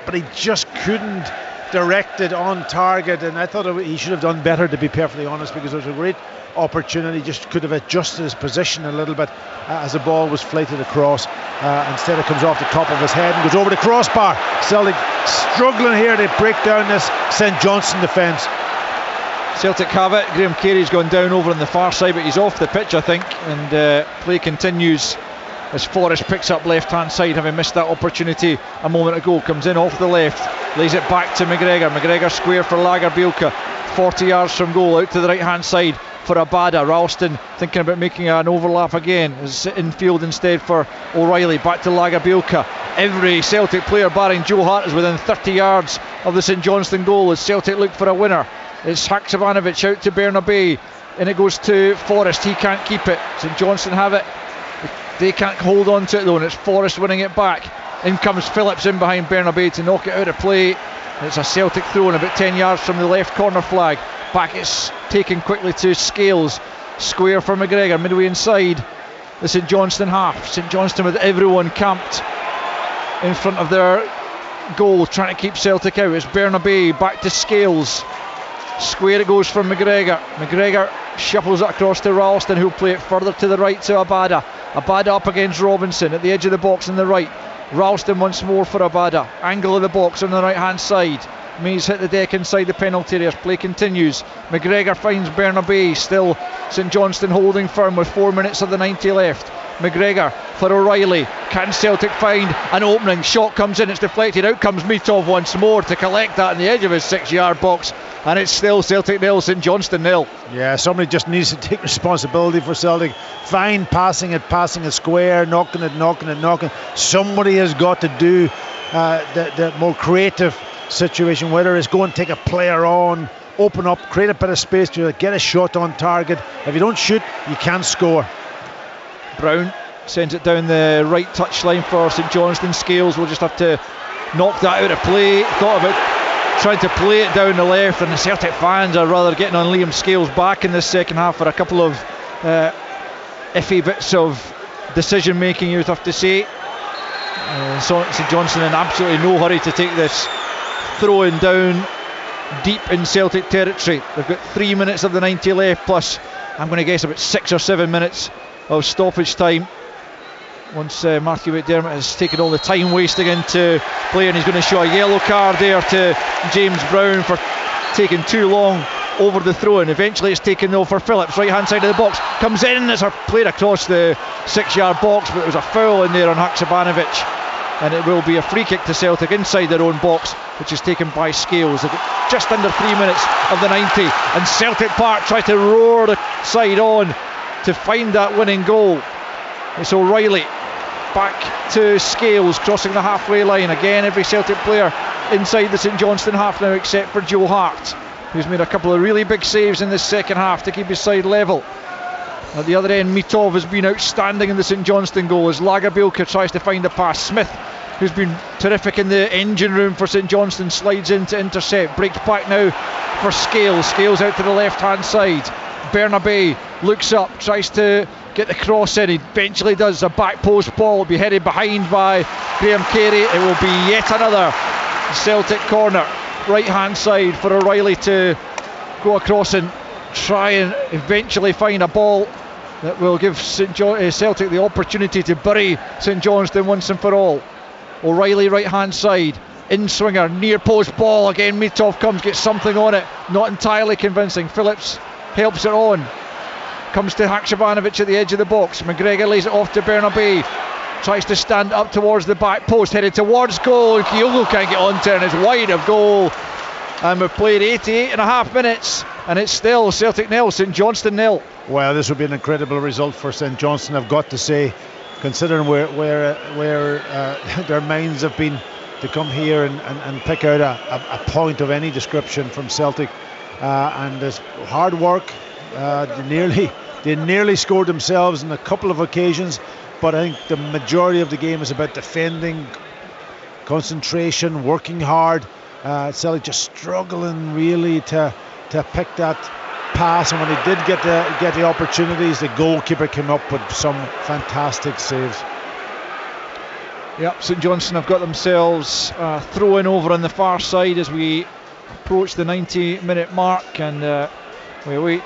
but he just couldn't direct it on target, and I thought he should have done better, to be perfectly honest, because there was a great opportunity. Just could have adjusted his position a little bit as the ball was flighted across. Instead it comes off the top of his head and goes over the crossbar. Celtic struggling here to break down this St Johnstone defence. Celtic have it. Graham Carey's gone down over on the far side, but he's off the pitch, I think, and play continues as Forrest picks up left hand side, having missed that opportunity a moment ago. Comes in off the left, lays it back to McGregor. McGregor square for Lagerbielke, 40 yards from goal, out to the right hand side for Abada. Ralston thinking about making an overlap again, is infield instead for O'Reilly. Back to Lagerbielke. Every Celtic player barring Joe Hart is within 30 yards of the St Johnstone goal as Celtic look for a winner. It's Haksabanovic out to Bernabei, and it goes to Forrest. He can't keep it. St Johnstone have it. They can't hold on to it though, and it's Forrest winning it back. In comes Phillips in behind Bernabei to knock it out of play. And it's a Celtic throw in about 10 yards from the left corner flag. Back it's taken quickly to Scales. Square for McGregor, midway inside the St Johnstone half. St Johnstone with everyone camped in front of their goal, trying to keep Celtic out. It's Bernabei back to Scales. Square it goes from McGregor. McGregor shuffles it across to Ralston, who'll play it further to the right to Abada. Abada up against Robinson at the edge of the box on the right. Ralston once more for Abada. Angle of the box on the right hand side. Mays hit the deck inside the penalty area. Play continues. McGregor finds Bernabei. Still St Johnstone holding firm with 4 minutes of the 90 left. McGregor for O'Reilly. Can Celtic find an opening? Shot comes in, it's deflected. Out comes Mitov once more to collect that on the edge of his 6 yard box, and it's still Celtic 0, St Johnstone 0. Yeah, somebody just needs to take responsibility for Celtic. Fine passing it square, knocking it. Somebody has got to do the more creative situation, whether it's go and take a player on, open up, create a bit of space to get a shot on target. If you don't shoot, you can't score. Brown sends it down the right touchline for St Johnstone. Scales will just have to knock that out of play. Thought about trying to play it down the left, and the Celtic fans are rather getting on Liam Scales back in this second half for a couple of iffy bits of decision making, you would have to say. St Johnstone in absolutely no hurry to take this throwing down deep in Celtic territory. They've got 3 minutes of the 90 left, plus I'm going to guess about 6 or 7 minutes of stoppage time once Matthew McDermott has taken all the time wasting into play, and he's going to show a yellow card there to James Brown for taking too long over the throw, and eventually it's taken though for Phillips, right hand side of the box, comes in, it's played across the 6 yard box, but it was a foul in there on Haksabanovic, and it will be a free kick to Celtic inside their own box, which is taken by Scales. They've got just under 3 minutes of the 90, and Celtic Park try to roar the side on to find that winning goal. It's O'Reilly back to Scales, crossing the halfway line. Again, every Celtic player inside the St Johnstone half now, except for Joe Hart, who's made a couple of really big saves in this second half to keep his side level. At the other end, Mitov has been outstanding in the St Johnstone goal as Lagerbielke tries to find a pass. Smith, who's been terrific in the engine room for St Johnstone, slides in to intercept, breaks back now for Scales. Scales out to the left hand side. Bernabei looks up, tries to get the cross in. He eventually does. A back post ball will be headed behind by Graham Carey. It will be yet another Celtic corner, right hand side for O'Reilly to go across and try and eventually find a ball that will give Celtic the opportunity to bury St Johnstone once and for all. O'Reilly right hand side, in-swinger, near post ball again. Mitov comes, gets something on it, not entirely convincing. Phillips helps it on, comes to Haksabanovic at the edge of the box. McGregor lays it off to Bernabei, tries to stand up towards the back post, headed towards goal, and Kyogo can't get onto it, and it's wide of goal. And we've played 88 and a half minutes, and it's still Celtic 0, St Johnstone 0. Well, this would be an incredible result for St Johnstone, I've got to say, considering where their minds have been to come here and pick out a point of any description from Celtic. And there's hard work. They nearly scored themselves on a couple of occasions, but I think the majority of the game is about defending, concentration, working hard. Celtic just struggling really to pick that pass, and when they did get the opportunities, the goalkeeper came up with some fantastic saves. Yep, St Johnstone have got themselves throw-in over on the far side as we approach the 90-minute mark, and we await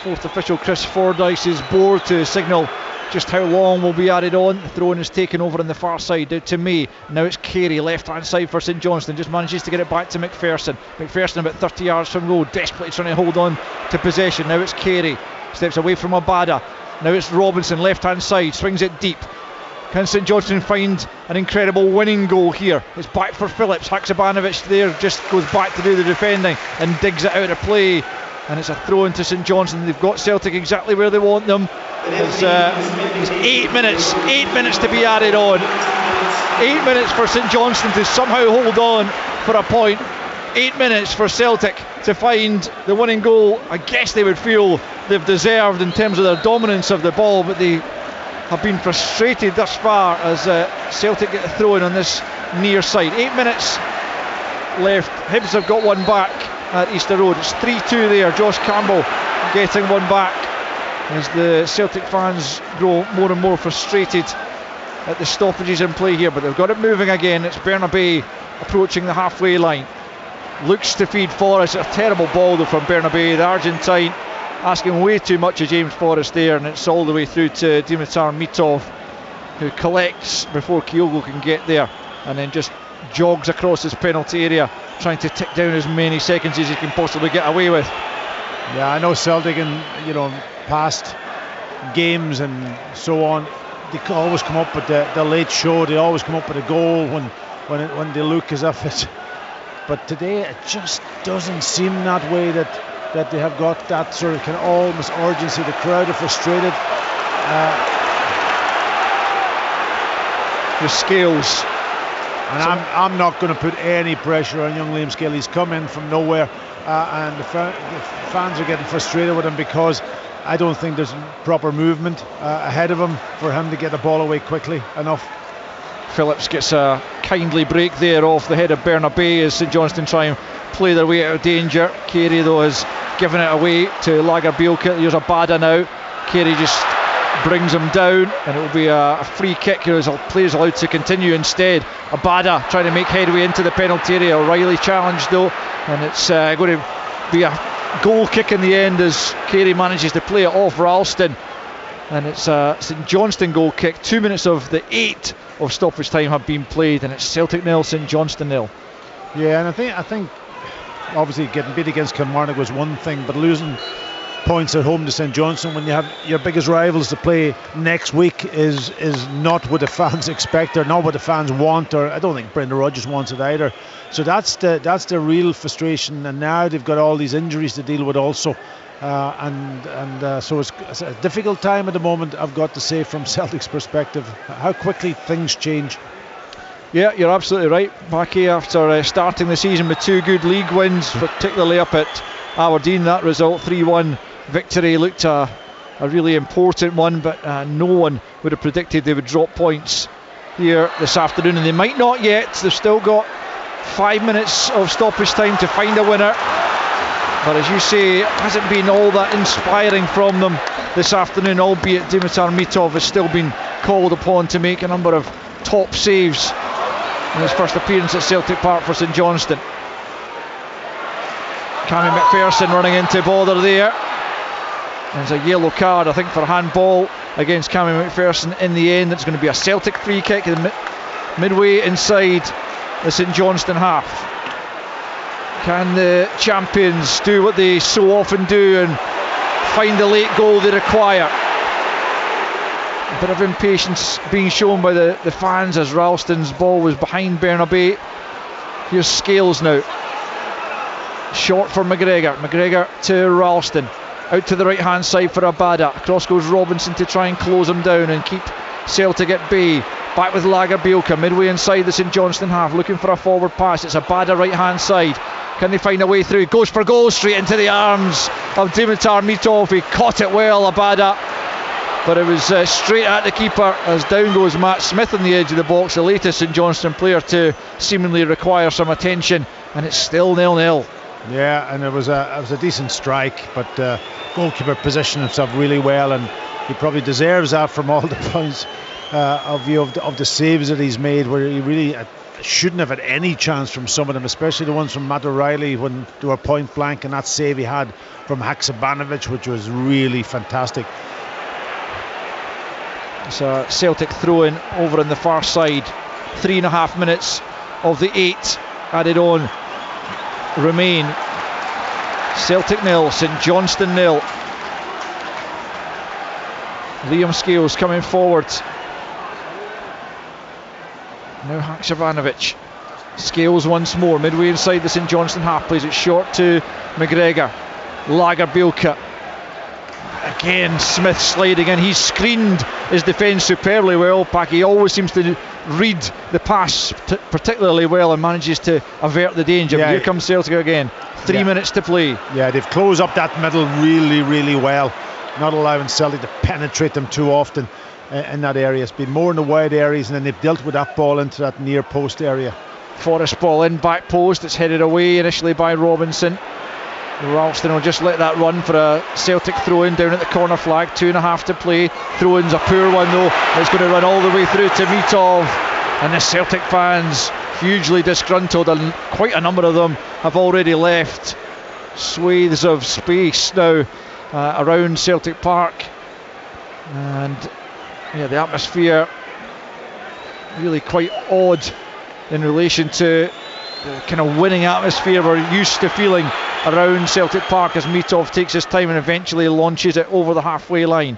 fourth official Chris Fordyce's board to signal just how long will be added on. The throw-in is taken over on the far side to May. Now it's Carey, left-hand side for St Johnstone, just manages to get it back to McPherson. McPherson about 30 yards from goal, desperately trying to hold on to possession. Now it's Carey, steps away from Abada. Now it's Robinson, left-hand side, swings it deep. Can St Johnstone find an incredible winning goal here? It's back for Phillips. Haksabanovic there just goes back to do the defending and digs it out of play, and it's a throw into St Johnstone. They've got Celtic exactly where they want them. It's 8 minutes to be added on. 8 minutes for St Johnstone to somehow hold on for a point. 8 minutes for Celtic to find the winning goal. I guess they would feel they've deserved in terms of their dominance of the ball, but they have been frustrated thus far as Celtic get the throw in on this near side. 8 minutes left. Hibs have got one back at Easter Road. It's 3-2 there. Josh Campbell getting one back as the Celtic fans grow more and more frustrated at the stoppages in play here, but they've got it moving again. It's Bernabei approaching the halfway line, looks to feed Forrest. A terrible ball though from Bernabei, the Argentine, asking way too much of James Forrest there, and it's all the way through to Dimitar Mitov, who collects before Kyogo can get there, and then just jogs across his penalty area, trying to tick down as many seconds as he can possibly get away with. Yeah, I know Celtic in past games and so on, they always come up with the late show. They always come up with a goal when they look as if it's. But today it just doesn't seem that way. That they have got that sort of kind of almost urgency. The crowd are frustrated. The Scales. And I'm not going to put any pressure on young Liam Scale. He's come in from nowhere, and the fans are getting frustrated with him because I don't think there's proper movement ahead of him for him to get the ball away quickly enough. Phillips gets a kindly break there off the head of Bernabei as St Johnstone try and play their way out of danger. Carey though has given it away to Lagerbielke. Here's Abada now. Carey just brings him down, and it will be a free kick here as play is allowed to continue instead. Abada trying to make headway into the penalty area. O'Reilly challenged though, and it's going to be a goal kick in the end as Carey manages to play it off Ralston, and it's a St Johnstone goal kick. 2 minutes of the 8 of stoppage time have been played, and it's Celtic 0, St Johnstone 0. Yeah, and I think obviously getting beat against Kilmarnock was one thing, but losing points at home to St Johnstone when you have your biggest rivals to play next week is not what the fans expect, or not what the fans want, or I don't think Brendan Rodgers wants it either. So that's the real frustration, and now they've got all these injuries to deal with also, so it's a difficult time at the moment, I've got to say, from Celtic's perspective. How quickly things change. Yeah, you're absolutely right, Mackie. After starting the season with 2 good league wins, particularly up at Aberdeen, that result 3-1 victory looked a really important one, but no one would have predicted they would drop points here this afternoon, and they might not yet. They've still got 5 minutes of stoppage time to find a winner, but as you say, it hasn't been all that inspiring from them this afternoon, albeit Dimitar Mitov has still been called upon to make a number of top saves in his first appearance at Celtic Park for St Johnstone. Cammy McPherson running into bother there. There's a yellow card, I think, for handball against Cammy McPherson in the end. It's going to be a Celtic free kick midway inside the St Johnstone half. Can the champions do what they so often do and find the late goal they require? A bit of impatience being shown by the fans as Ralston's ball was behind Bernabei. Here's Scales now. Short for McGregor. McGregor to Ralston. Out to the right hand side for Abada. Across goes Robinson to try and close him down and keep Celtic at bay. Back with Lagerbielke midway inside the St Johnstone half, looking for a forward pass. It's Abada right hand side. Can they find a way through? Goes for goal, straight into the arms of Dimitar Mitov. He caught it well, Abada, but it was straight at the keeper as down goes Matt Smith on the edge of the box, the latest St Johnstone player to seemingly require some attention, and it's still 0-0. Yeah, and it was a decent strike, but goalkeeper positioned himself really well, and he probably deserves that from all the points of view of the saves that he's made, where he really shouldn't have had any chance from some of them, especially the ones from Matt O'Reilly when they were point blank, and that save he had from Haksabanovic, which was really fantastic. It's a Celtic throw-in over on the far side. 3.5 minutes of the 8 added on remain. Celtic 0, St Johnstone 0. Liam Scales coming forward. Now Haksabanovic. Scales once more, midway inside the St Johnstone half, plays it short to McGregor. Lagerbielke. Again, Smith sliding in. He's screened his defence superbly well. Packy always seems to read the pass particularly well and manages to avert the danger. But here comes Celtic again. 3 minutes to play. Yeah, they've closed up that middle really, really well, not allowing Celtic to penetrate them too often in that area. It's been more in the wide areas, and then they've dealt with that ball into that near post area. Forrest ball in, back post. It's headed away initially by Robinson. Ralston will just let that run for a Celtic throw-in down at the corner flag. 2.5 to play. Throw-in's a poor one though. It's going to run all the way through to Mitov, and the Celtic fans hugely disgruntled, and quite a number of them have already left. Swathes of space now around Celtic Park, and yeah, the atmosphere really quite odd in relation to the kind of winning atmosphere we're used to feeling around Celtic Park as Mitov takes his time and eventually launches it over the halfway line.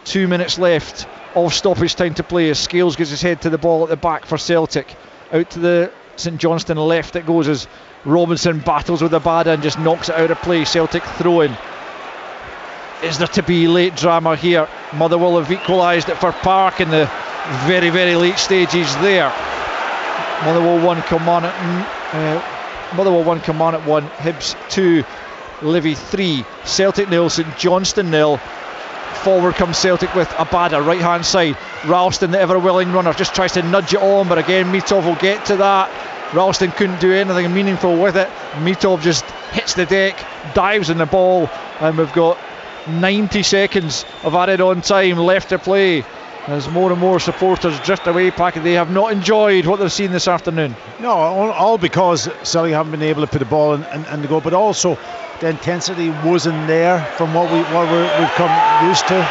2 minutes left of stoppage time to play as Scales gets his head to the ball at the back for Celtic. Out to the St Johnstone left it goes as Robinson battles with Abada and just knocks it out of play. Celtic throw-in. Is there to be late drama here? Motherwell have equalised it for Park in the very, very late stages there. Motherwell 1, Kilmarnock 1, Hibs 2, Livy 3. Celtic 0, St Johnstone 0. Forward comes Celtic with Abada, right hand side. Ralston, the ever willing runner, just tries to nudge it on, but again Mitov will get to that. Ralston couldn't do anything meaningful with it. Mitov just hits the deck, dives in the ball, and we've got 90 seconds of added on time left to play as more and more supporters drift away. They have not enjoyed what they've seen this afternoon. No, all because Celtic haven't been able to put the ball in the goal, but also the intensity wasn't there from what we've come used to,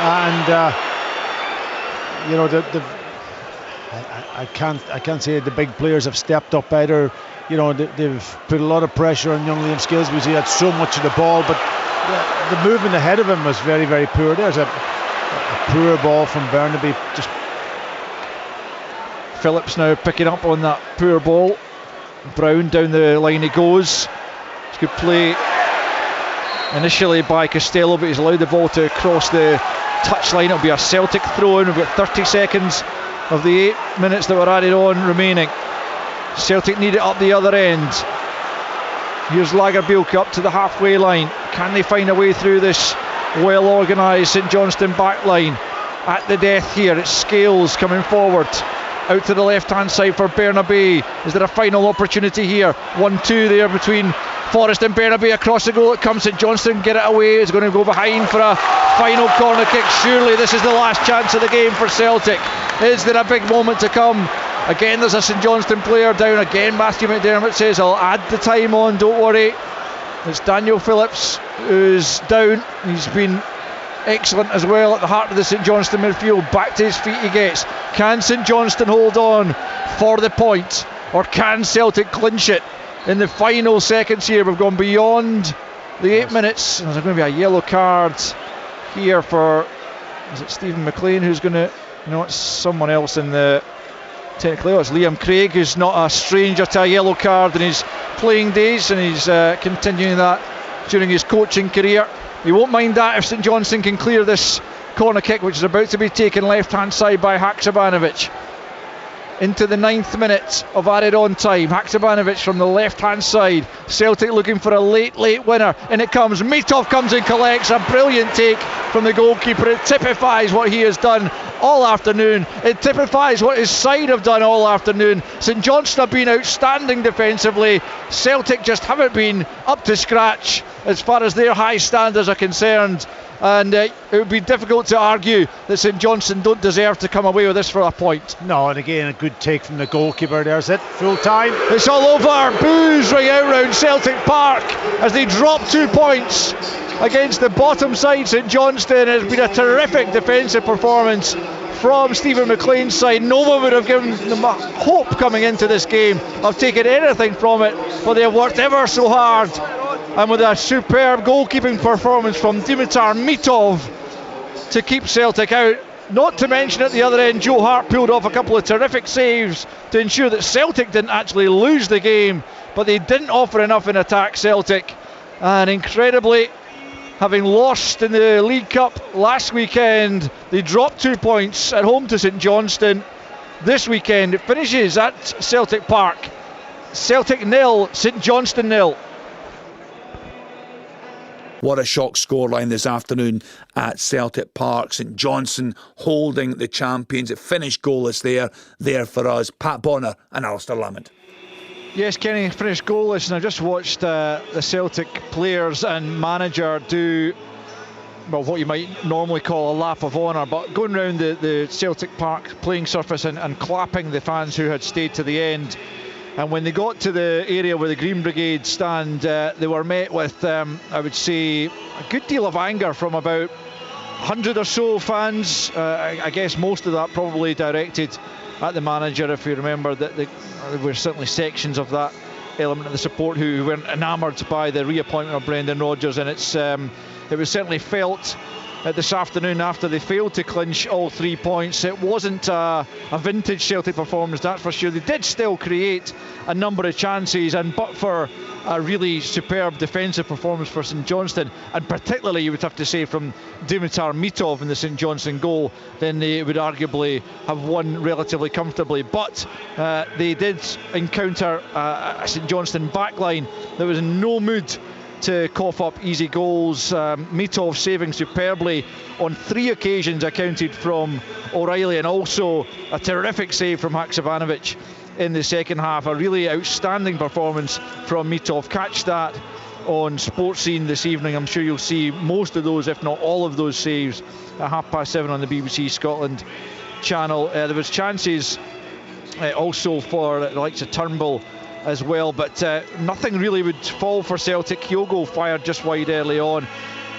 and you know I can't say the big players have stepped up either. You know, they've put a lot of pressure on young Liam Scales because he had so much of the ball, but the movement ahead of him was very, very poor. There's a poor ball from Burnaby. Just Phillips now picking up on that poor ball. Brown down the line he goes. It's good play initially by Costello, but he's allowed the ball to cross the touchline. It'll be a Celtic throw-in. We've got 30 seconds of the 8 minutes that were added on remaining. Celtic need it up the other end. Here's Lagerbielke up to the halfway line. Can they find a way through this well organised St Johnstone back line? At the death here, it's Scales coming forward. Out to the left hand side for Bernabei. Is there a final opportunity here? 1-2 there between Forrest and Bernabei. Across the goal it comes. St Johnstone get it away. It's going to go behind for a final corner kick. Surely this is the last chance of the game for Celtic. Is there a big moment to come? Again, there's a St Johnstone player down. Again, Matthew McDermott says, I'll add the time on, don't worry. It's Daniel Phillips who's down. He's been excellent as well at the heart of the St Johnstone midfield. Back to his feet he gets. Can St Johnstone hold on for the point, or can Celtic clinch it in the final seconds here? We've gone beyond the 8 minutes. There's going to be a yellow card here for, is it Stephen McLean who's going to, no, it's someone else in the, technically it's Liam Craig, who's not a stranger to a yellow card in his playing days, and he's continuing that during his coaching career. He won't mind that if St Johnstone can clear this corner kick, which is about to be taken left hand side by Haksabanovic. Into the 9th minute of added on time. Haksabanovic from the left hand side. Celtic looking for a late winner, and it comes. Mitov comes and collects a brilliant take from the goalkeeper. It typifies what he has done all afternoon. It typifies what his side have done all afternoon. St Johnstone have been outstanding defensively. Celtic just haven't been up to scratch as far as their high standards are concerned, and it would be difficult to argue that St Johnstone don't deserve to come away with this for a point. No, and again, a good take from the goalkeeper. There's it, full time. It's all over. Boos ring out round Celtic Park as they drop 2 points against the bottom side St Johnstone. It's been a terrific defensive performance from Stephen McLean's side. No one would have given them hope coming into this game of taking anything from it, but they have worked ever so hard, and with a superb goalkeeping performance from Dimitar Mitov to keep Celtic out. Not to mention at the other end, Joe Hart pulled off a couple of terrific saves to ensure that Celtic didn't actually lose the game, but they didn't offer enough in attack, Celtic. And incredibly, having lost in the League Cup last weekend, they dropped 2 points at home to St Johnstone. This weekend it finishes at Celtic Park. Celtic 0, St Johnstone 0. What a shock scoreline this afternoon at Celtic Park. St Johnstone holding the champions. It finished goalless there for us. Pat Bonner and Alistair Lamont. Yes, Kenny, finished goalless, and I just watched the Celtic players and manager do, well, what you might normally call a lap of honour, but going round the Celtic Park playing surface and clapping the fans who had stayed to the end. And when they got to the area where the Green Brigade stand, they were met with, I would say, a good deal of anger from about 100 or so fans. I guess most of that probably directed at the manager, if you remember that there were certainly sections of that element of the support who weren't enamoured by the reappointment of Brendan Rodgers, and it was certainly felt this afternoon after they failed to clinch all 3 points. It wasn't a vintage Celtic performance, that's for sure. They did still create a number of chances, and but for a really superb defensive performance for St Johnstone, and particularly you would have to say from Dimitar Mitov in the St Johnstone goal, then they would arguably have won relatively comfortably. But they did encounter a St Johnstone backline that was in no mood to cough up easy goals. Mitov saving superbly on 3 occasions accounted from O'Reilly, and also a terrific save from Haksabanovic in the second half. A really outstanding performance from Mitov. Catch that on Sportscene this evening. I'm sure you'll see most of those, if not all of those saves, at 7:30 on the BBC Scotland channel. There was chances also for the likes of Turnbull as well, but nothing really would fall for Celtic. Kyogo fired just wide early on,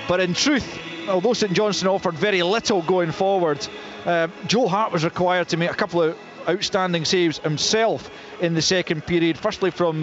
but in truth, although St Johnstone offered very little going forward, Joe Hart was required to make a couple of outstanding saves himself in the second period. Firstly from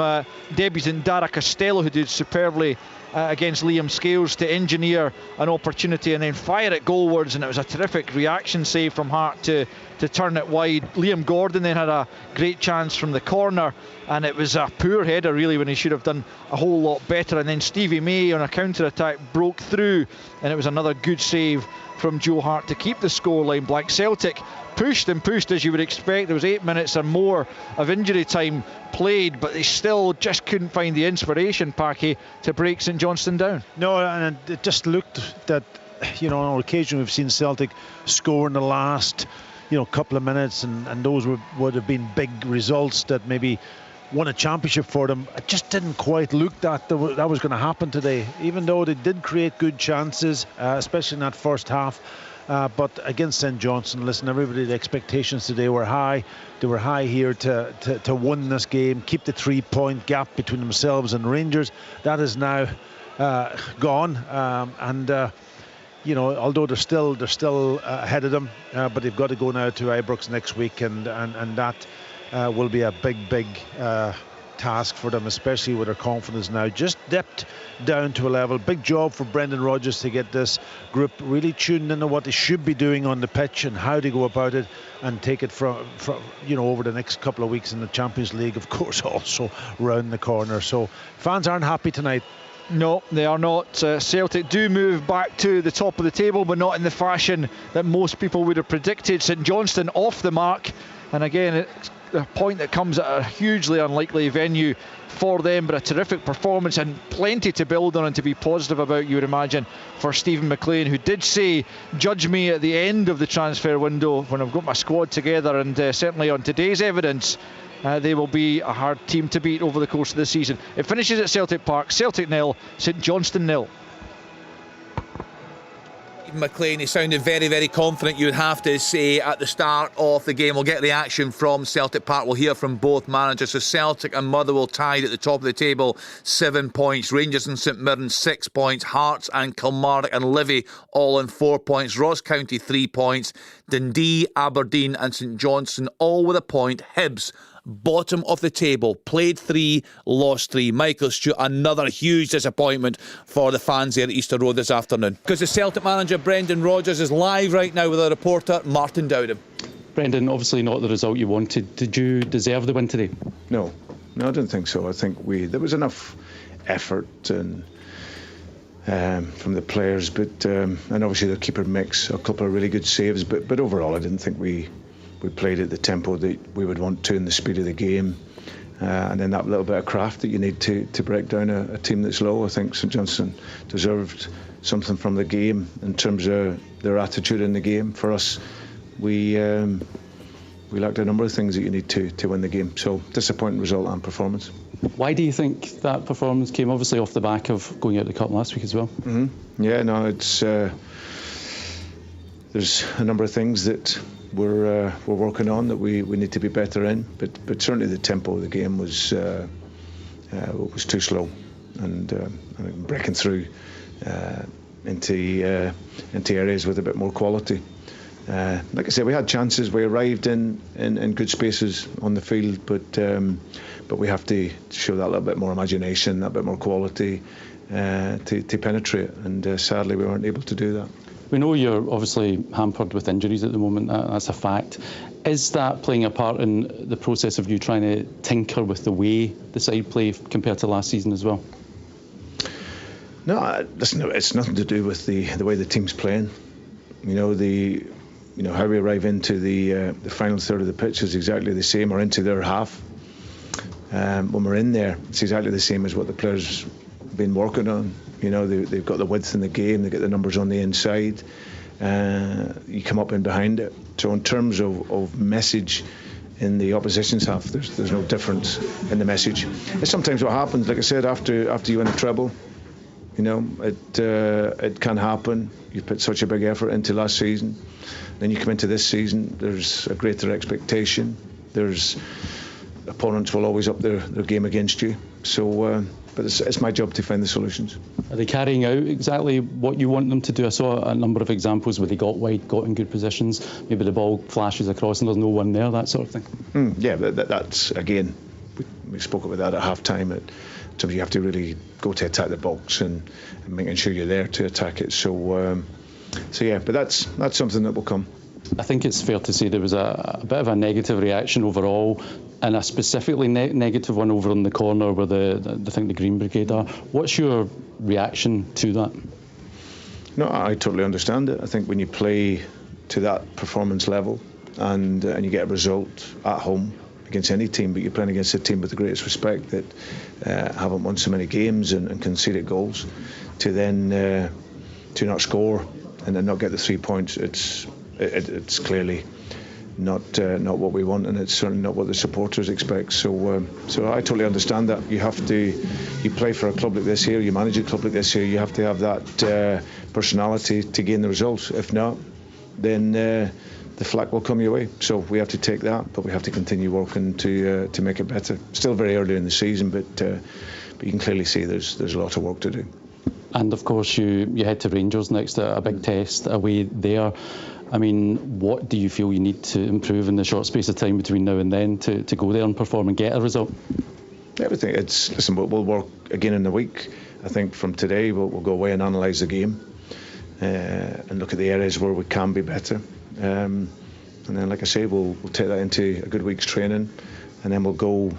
debutant Dara Costello, who did superbly against Liam Scales to engineer an opportunity and then fire it goalwards, and it was a terrific reaction save from Hart to turn it wide. Liam Gordon then had a great chance from the corner, and it was a poor header really when he should have done a whole lot better. And then Stevie May on a counter-attack broke through, and it was another good save from Joe Hart to keep the scoreline blank. Celtic pushed and pushed as you would expect. There was 8 minutes or more of injury time played, but they still just couldn't find the inspiration, Packy, to break St Johnstone down. No, and it just looked that, on occasion we've seen Celtic score in the last couple of minutes, and those would have been big results that maybe won a championship for them. It just didn't quite look that was going to happen today, even though they did create good chances, especially in that first half. But against St Johnstone, listen, everybody's expectations today were high. They were high here to win this game, keep the 3-point gap between themselves and Rangers. That is now gone, and although they're still ahead of them, but they've got to go now to Ibrox next week, and that will be a big task for them, especially with their confidence now just dipped down to a level. Big job for Brendan Rodgers to get this group really tuned into what they should be doing on the pitch and how they go about it, and take it from over the next couple of weeks in the Champions League, of course, also round the corner. So fans aren't happy tonight. No, they are not. Celtic do move back to the top of the table, but not in the fashion that most people would have predicted. St Johnstone off the mark, and again it's a point that comes at a hugely unlikely venue for them, but a terrific performance and plenty to build on and to be positive about, you would imagine, for Stephen McLean, who did say, judge me at the end of the transfer window when I've got my squad together, and certainly on today's evidence they will be a hard team to beat over the course of the season. It finishes at Celtic Park, Celtic 0, St Johnstone 0. McLean, he sounded very confident, you would have to say, at the start of the game. We'll get reaction from Celtic Park. We'll hear from both managers. So Celtic and Motherwell tied at the top of the table, 7 points. Rangers and St Mirren 6 points. Hearts and Kilmarnock and Livy all on 4 points. Ross County 3 points. Dundee, Aberdeen and St Johnstone all with a point. Hibs bottom of the table, played 3, lost 3. Michael Stewart, another huge disappointment for the fans here at Easter Road this afternoon, because the Celtic manager Brendan Rodgers is live right now with our reporter Martin Dowden. Brendan, obviously not the result you wanted. Did you deserve the win today? No, I don't think so. I think there was enough effort and from the players, but and obviously the keeper makes a couple of really good saves, but overall I didn't think we played at the tempo that we would want to, in the speed of the game, and then that little bit of craft that you need to break down a team that's low. I think St Johnstone deserved something from the game in terms of their attitude in the game. For us, we lacked a number of things that you need to win the game. So disappointing result and performance. Why do you think that performance came? Obviously off the back of going out the cup last week as well. Yeah, no, it's there's a number of things that we're working on that we need to be better in, but certainly the tempo of the game was too slow, and breaking through into areas with a bit more quality. Like I said, we had chances. We arrived in good spaces on the field, but we have to show that little bit more imagination, that bit more quality to penetrate, and sadly we weren't able to do that. We know you're obviously hampered with injuries at the moment, that's a fact. Is that playing a part in the process of you trying to tinker with the way the side play compared to last season as well? No, listen, it's nothing to do with the way the team's playing. How we arrive into the final third of the pitch is exactly the same, or into their half. When we're in there, it's exactly the same as what the players have been working on. They've got the width in the game, they get the numbers on the inside, you come up in behind it. So in terms of message in the opposition's half, there's no difference in the message. It's sometimes what happens, like I said, after you win a treble, it can happen. You put such a big effort into last season, then you come into this season, there's a greater expectation, there's opponents will always up their game against you. So but it's my job to find the solutions. Are they carrying out exactly what you want them to do? I saw a number of examples where they got wide, got in good positions, maybe the ball flashes across and there's no one there, that sort of thing. Yeah, that's, again, we spoke about that at half-time. So you have to really go to attack the box and making sure you're there to attack it. So yeah, but that's something that will come. I think it's fair to say there was a bit of a negative reaction overall, and a specifically negative one over in the corner where I think the Green Brigade are. What's your reaction to that? No, I totally understand it. I think when you play to that performance level and you get a result at home against any team, but you're playing against a team with the greatest respect that haven't won so many games and conceded goals, to then to not score and then not get the 3 points, it's clearly not what we want, and it's certainly not what the supporters expect. So I totally understand that. You play for a club like this here, you manage a club like this here, you have to have that personality to gain the results. If not, then the flack will come your way. So we have to take that, but we have to continue working to make it better. Still very early in the season, but you can clearly see there's a lot of work to do. And of course you head to Rangers next, a big test away there. I mean, what do you feel you need to improve in the short space of time between now and then to go there and perform and get a result? Everything. Listen, we'll work again in the week. I think from today we'll go away and analyse the game and look at the areas where we can be better. And then, like I say, we'll take that into a good week's training, and then we'll go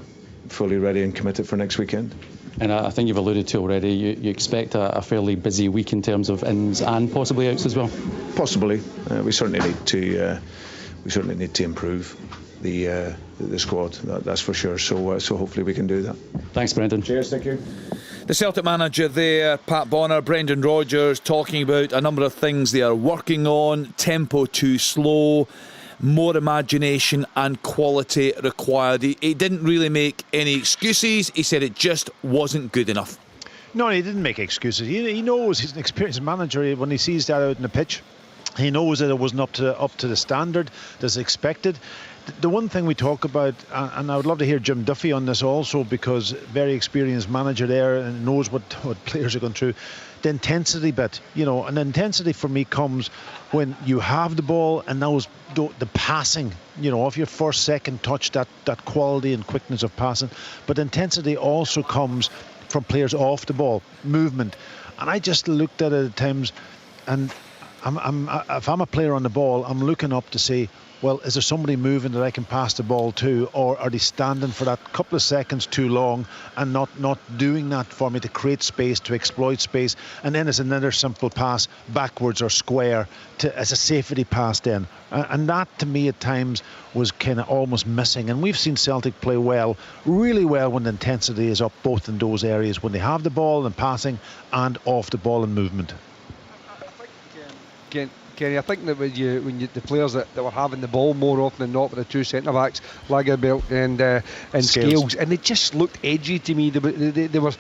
fully ready and committed for next weekend. And I think you've alluded to already, you expect a fairly busy week in terms of ins and possibly outs as well? Possibly. We certainly need to improve the squad. That's for sure. So hopefully we can do that. Thanks, Brendan. Cheers. Thank you. The Celtic manager there, Pat Bonner, Brendan Rodgers, talking about a number of things they are working on. Tempo too slow, more imagination and quality required. He didn't really make any excuses. He said it just wasn't good enough. No, he didn't make excuses. He knows, he's an experienced manager. When he sees that out in the pitch, he knows that it wasn't up to the standard that's expected. The one thing we talk about, and I would love to hear Jim Duffy on this also, because very experienced manager there and knows what players are going through, the intensity bit, and the intensity for me comes when you have the ball and the passing, off your first, second touch, that quality and quickness of passing. But intensity also comes from players off the ball, movement. And I just looked at it at times, and if I'm a player on the ball, I'm looking up to say, well, is there somebody moving that I can pass the ball to, or are they standing for that couple of seconds too long and not doing that for me to create space, to exploit space? And then there's another simple pass backwards or square as a safety pass then. And that to me at times was kind of almost missing. And we've seen Celtic play well, really well, when the intensity is up both in those areas, when they have the ball and passing and off the ball and movement. Kenny, I think that when the players that were having the ball more often than not were the two centre backs, Lagerbielke and Scales, and they just looked edgy to me. They were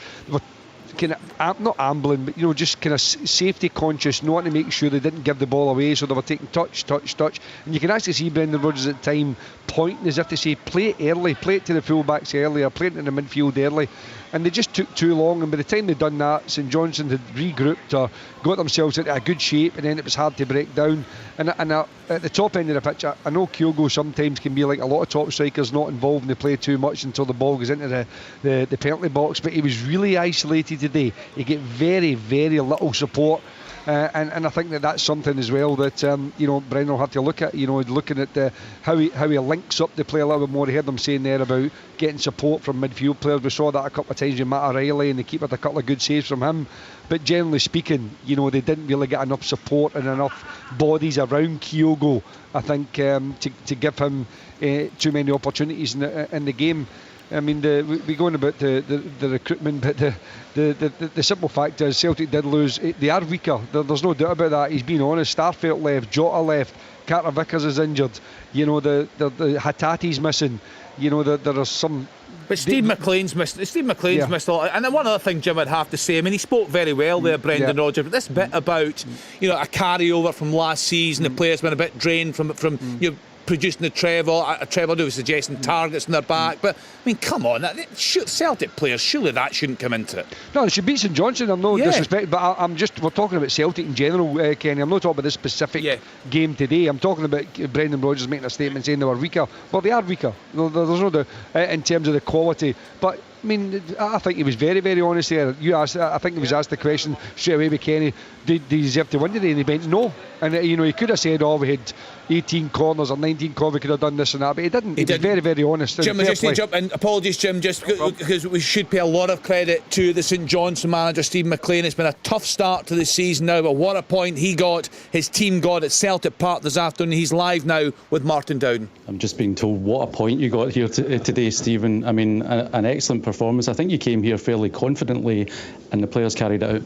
kind of not ambling, but just kind of safety conscious, not to make sure they didn't give the ball away, so they were taking touch, and you can actually see Brendan Rodgers at the time pointing as if to say, play it early, play it to the full-backs early, or play it in the midfield early. And they just took too long, and by the time they'd done that, St Johnstone had regrouped or got themselves into a good shape, and then it was hard to break down. And at the top end of the pitch, I know Kyogo sometimes can be like a lot of top strikers, not involved in the play too much until the ball goes into the penalty box, but he was really isolated today. He get very, very little support. And I think that's something as well that Brendan will have to look at. Looking at how he links up the play a little bit more. He heard them saying there about getting support from midfield players. We saw that a couple of times with Matt O'Reilly, and the keeper had a couple of good saves from him. But generally speaking, they didn't really get enough support and enough bodies around Kyogo, I think, to give him too many opportunities in the game. I mean, we going about the recruitment, but the simple fact is Celtic did lose. They are weaker. There's no doubt about that. He's been honest. Starfelt left, Jota left, Carter Vickers is injured. The Hatati's missing. There are some. But Steve McLean's missed a lot. And then one other thing Jim would have to say, I mean, he spoke very well there, Brendan Rodgers, but this bit about a carryover from last season, the players been a bit drained from producing the treble. A treble was suggesting targets in their back, but I mean, come on, Celtic players, surely that shouldn't come into it. No, it should beat St Johnstone. I'm no disrespect, but we're talking about Celtic in general, Kenny. I'm not talking about this specific game today. I'm talking about Brendan Rodgers making a statement saying they were weaker. Well, they are weaker. There's no doubt in terms of the quality, but I mean, I think he was very, very honest there. I think he was asked the question straight away by Kenny, did he deserve to win today? And he went, no. And he could have said, we had 18 corners or 19 corners, we could have done this and that, but he didn't. He was very, very honest. Jim, I just need to jump in. Apologies, Jim, just because we should pay a lot of credit to the St Johnstone manager, Stephen McLean. It's been a tough start to the season now, but what a point his team got at Celtic Park this afternoon. He's live now with Martin Dowden. I'm just being told what a point you got here today, Stephen. I mean, an excellent performance. I think you came here fairly confidently and the players carried it out.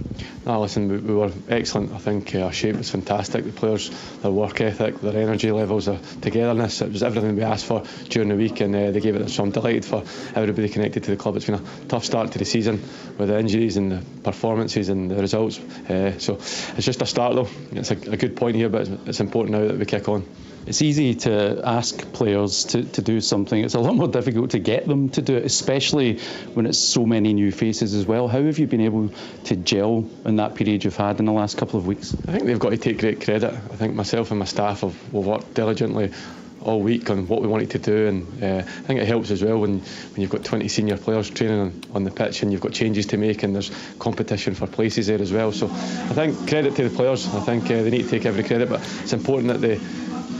No, listen, we were excellent. I think our shape was fantastic. The players, their work ethic, their energy levels, their togetherness, it was everything we asked for during the week, and they gave it. So I'm delighted for everybody connected to the club. It's been a tough start to the season with the injuries and the performances and the results. So it's just a start though. It's a good point here, but it's important now that we kick on. It's easy to ask players to do something. It's a lot more difficult to get them to do it, especially when it's so many new faces as well. How have you been able to gel in that period you've had in the last couple of weeks? I think they've got to take great credit. I think myself and my staff have worked diligently all week on what we wanted to do, and I think it helps as well when you've got 20 senior players training on the pitch and you've got changes to make and there's competition for places there as well. So I think credit to the players. I think they need to take every credit, but it's important that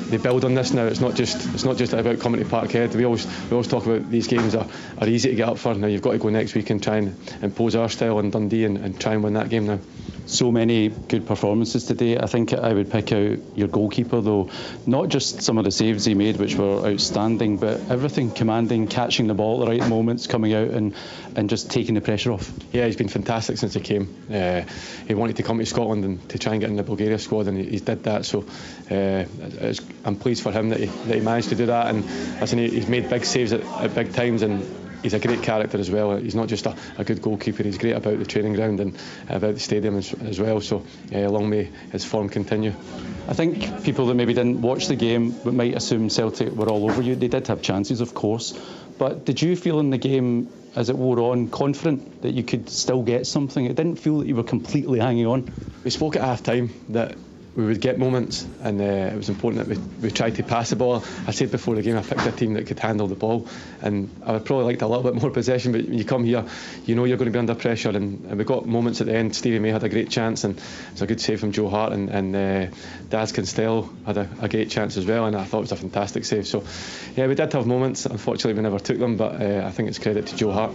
they build on this now. It's not just about coming to Parkhead. We always talk about these games are easy to get up for. Now you've got to go next week and try and impose our style on Dundee and try and win that game now. So many good performances today. I think I would pick out your goalkeeper though. Not just some of the saves he made, which were outstanding, but everything commanding, catching the ball at the right moments, coming out and just taking the pressure off. Yeah, he's been fantastic since he came. He wanted to come to Scotland and to try and get in the Bulgaria squad, and he did that. So I'm pleased for him that he managed to do that. And listen, he's made big saves at big times, and he's a great character as well. He's not just a good goalkeeper, he's great about the training ground and about the stadium as well. So long may his form continue. I think people that maybe didn't watch the game but might assume Celtic were all over you. They did have chances, of course, but did you feel in the game as it wore on confident that you could still get something? It didn't feel that you were completely hanging on. We spoke at half time that we would get moments, and it was important that we tried to pass the ball. I said before the game I picked a team that could handle the ball, and I would probably liked a little bit more possession, but when you come here you know you're going to be under pressure, and we got moments at the end. Stevie May had a great chance, and it was a good save from Joe Hart, and Daz Kinstell had a great chance as well, and I thought it was a fantastic save. So we did have moments. Unfortunately we never took them, but I think it's credit to Joe Hart.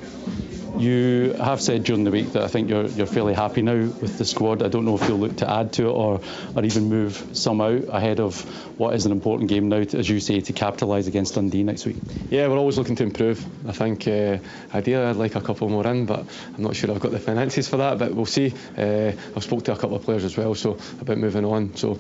You have said during the week that I think you're fairly happy now with the squad. I don't know if you'll look to add to it or even move some out ahead of what is an important game now, as you say, to capitalise against Dundee next week. Yeah, we're always looking to improve. I think ideally I'd like a couple more in, but I'm not sure I've got the finances for that, but we'll see. I've spoke to a couple of players as well, so about moving on. So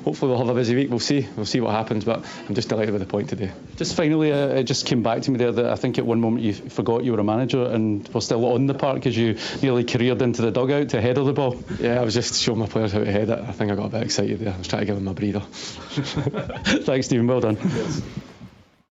hopefully we'll have a busy week. We'll see what happens, but I'm just delighted with the point today. Just finally, it just came back to me there that I think at one moment you forgot you were a manager and were still on the park as you nearly careered into the dugout to header the ball. Yeah, I was just showing my players how to head it. I think I got a bit excited there. I was trying to give them a breather. Thanks, Stephen. Well done. Yes.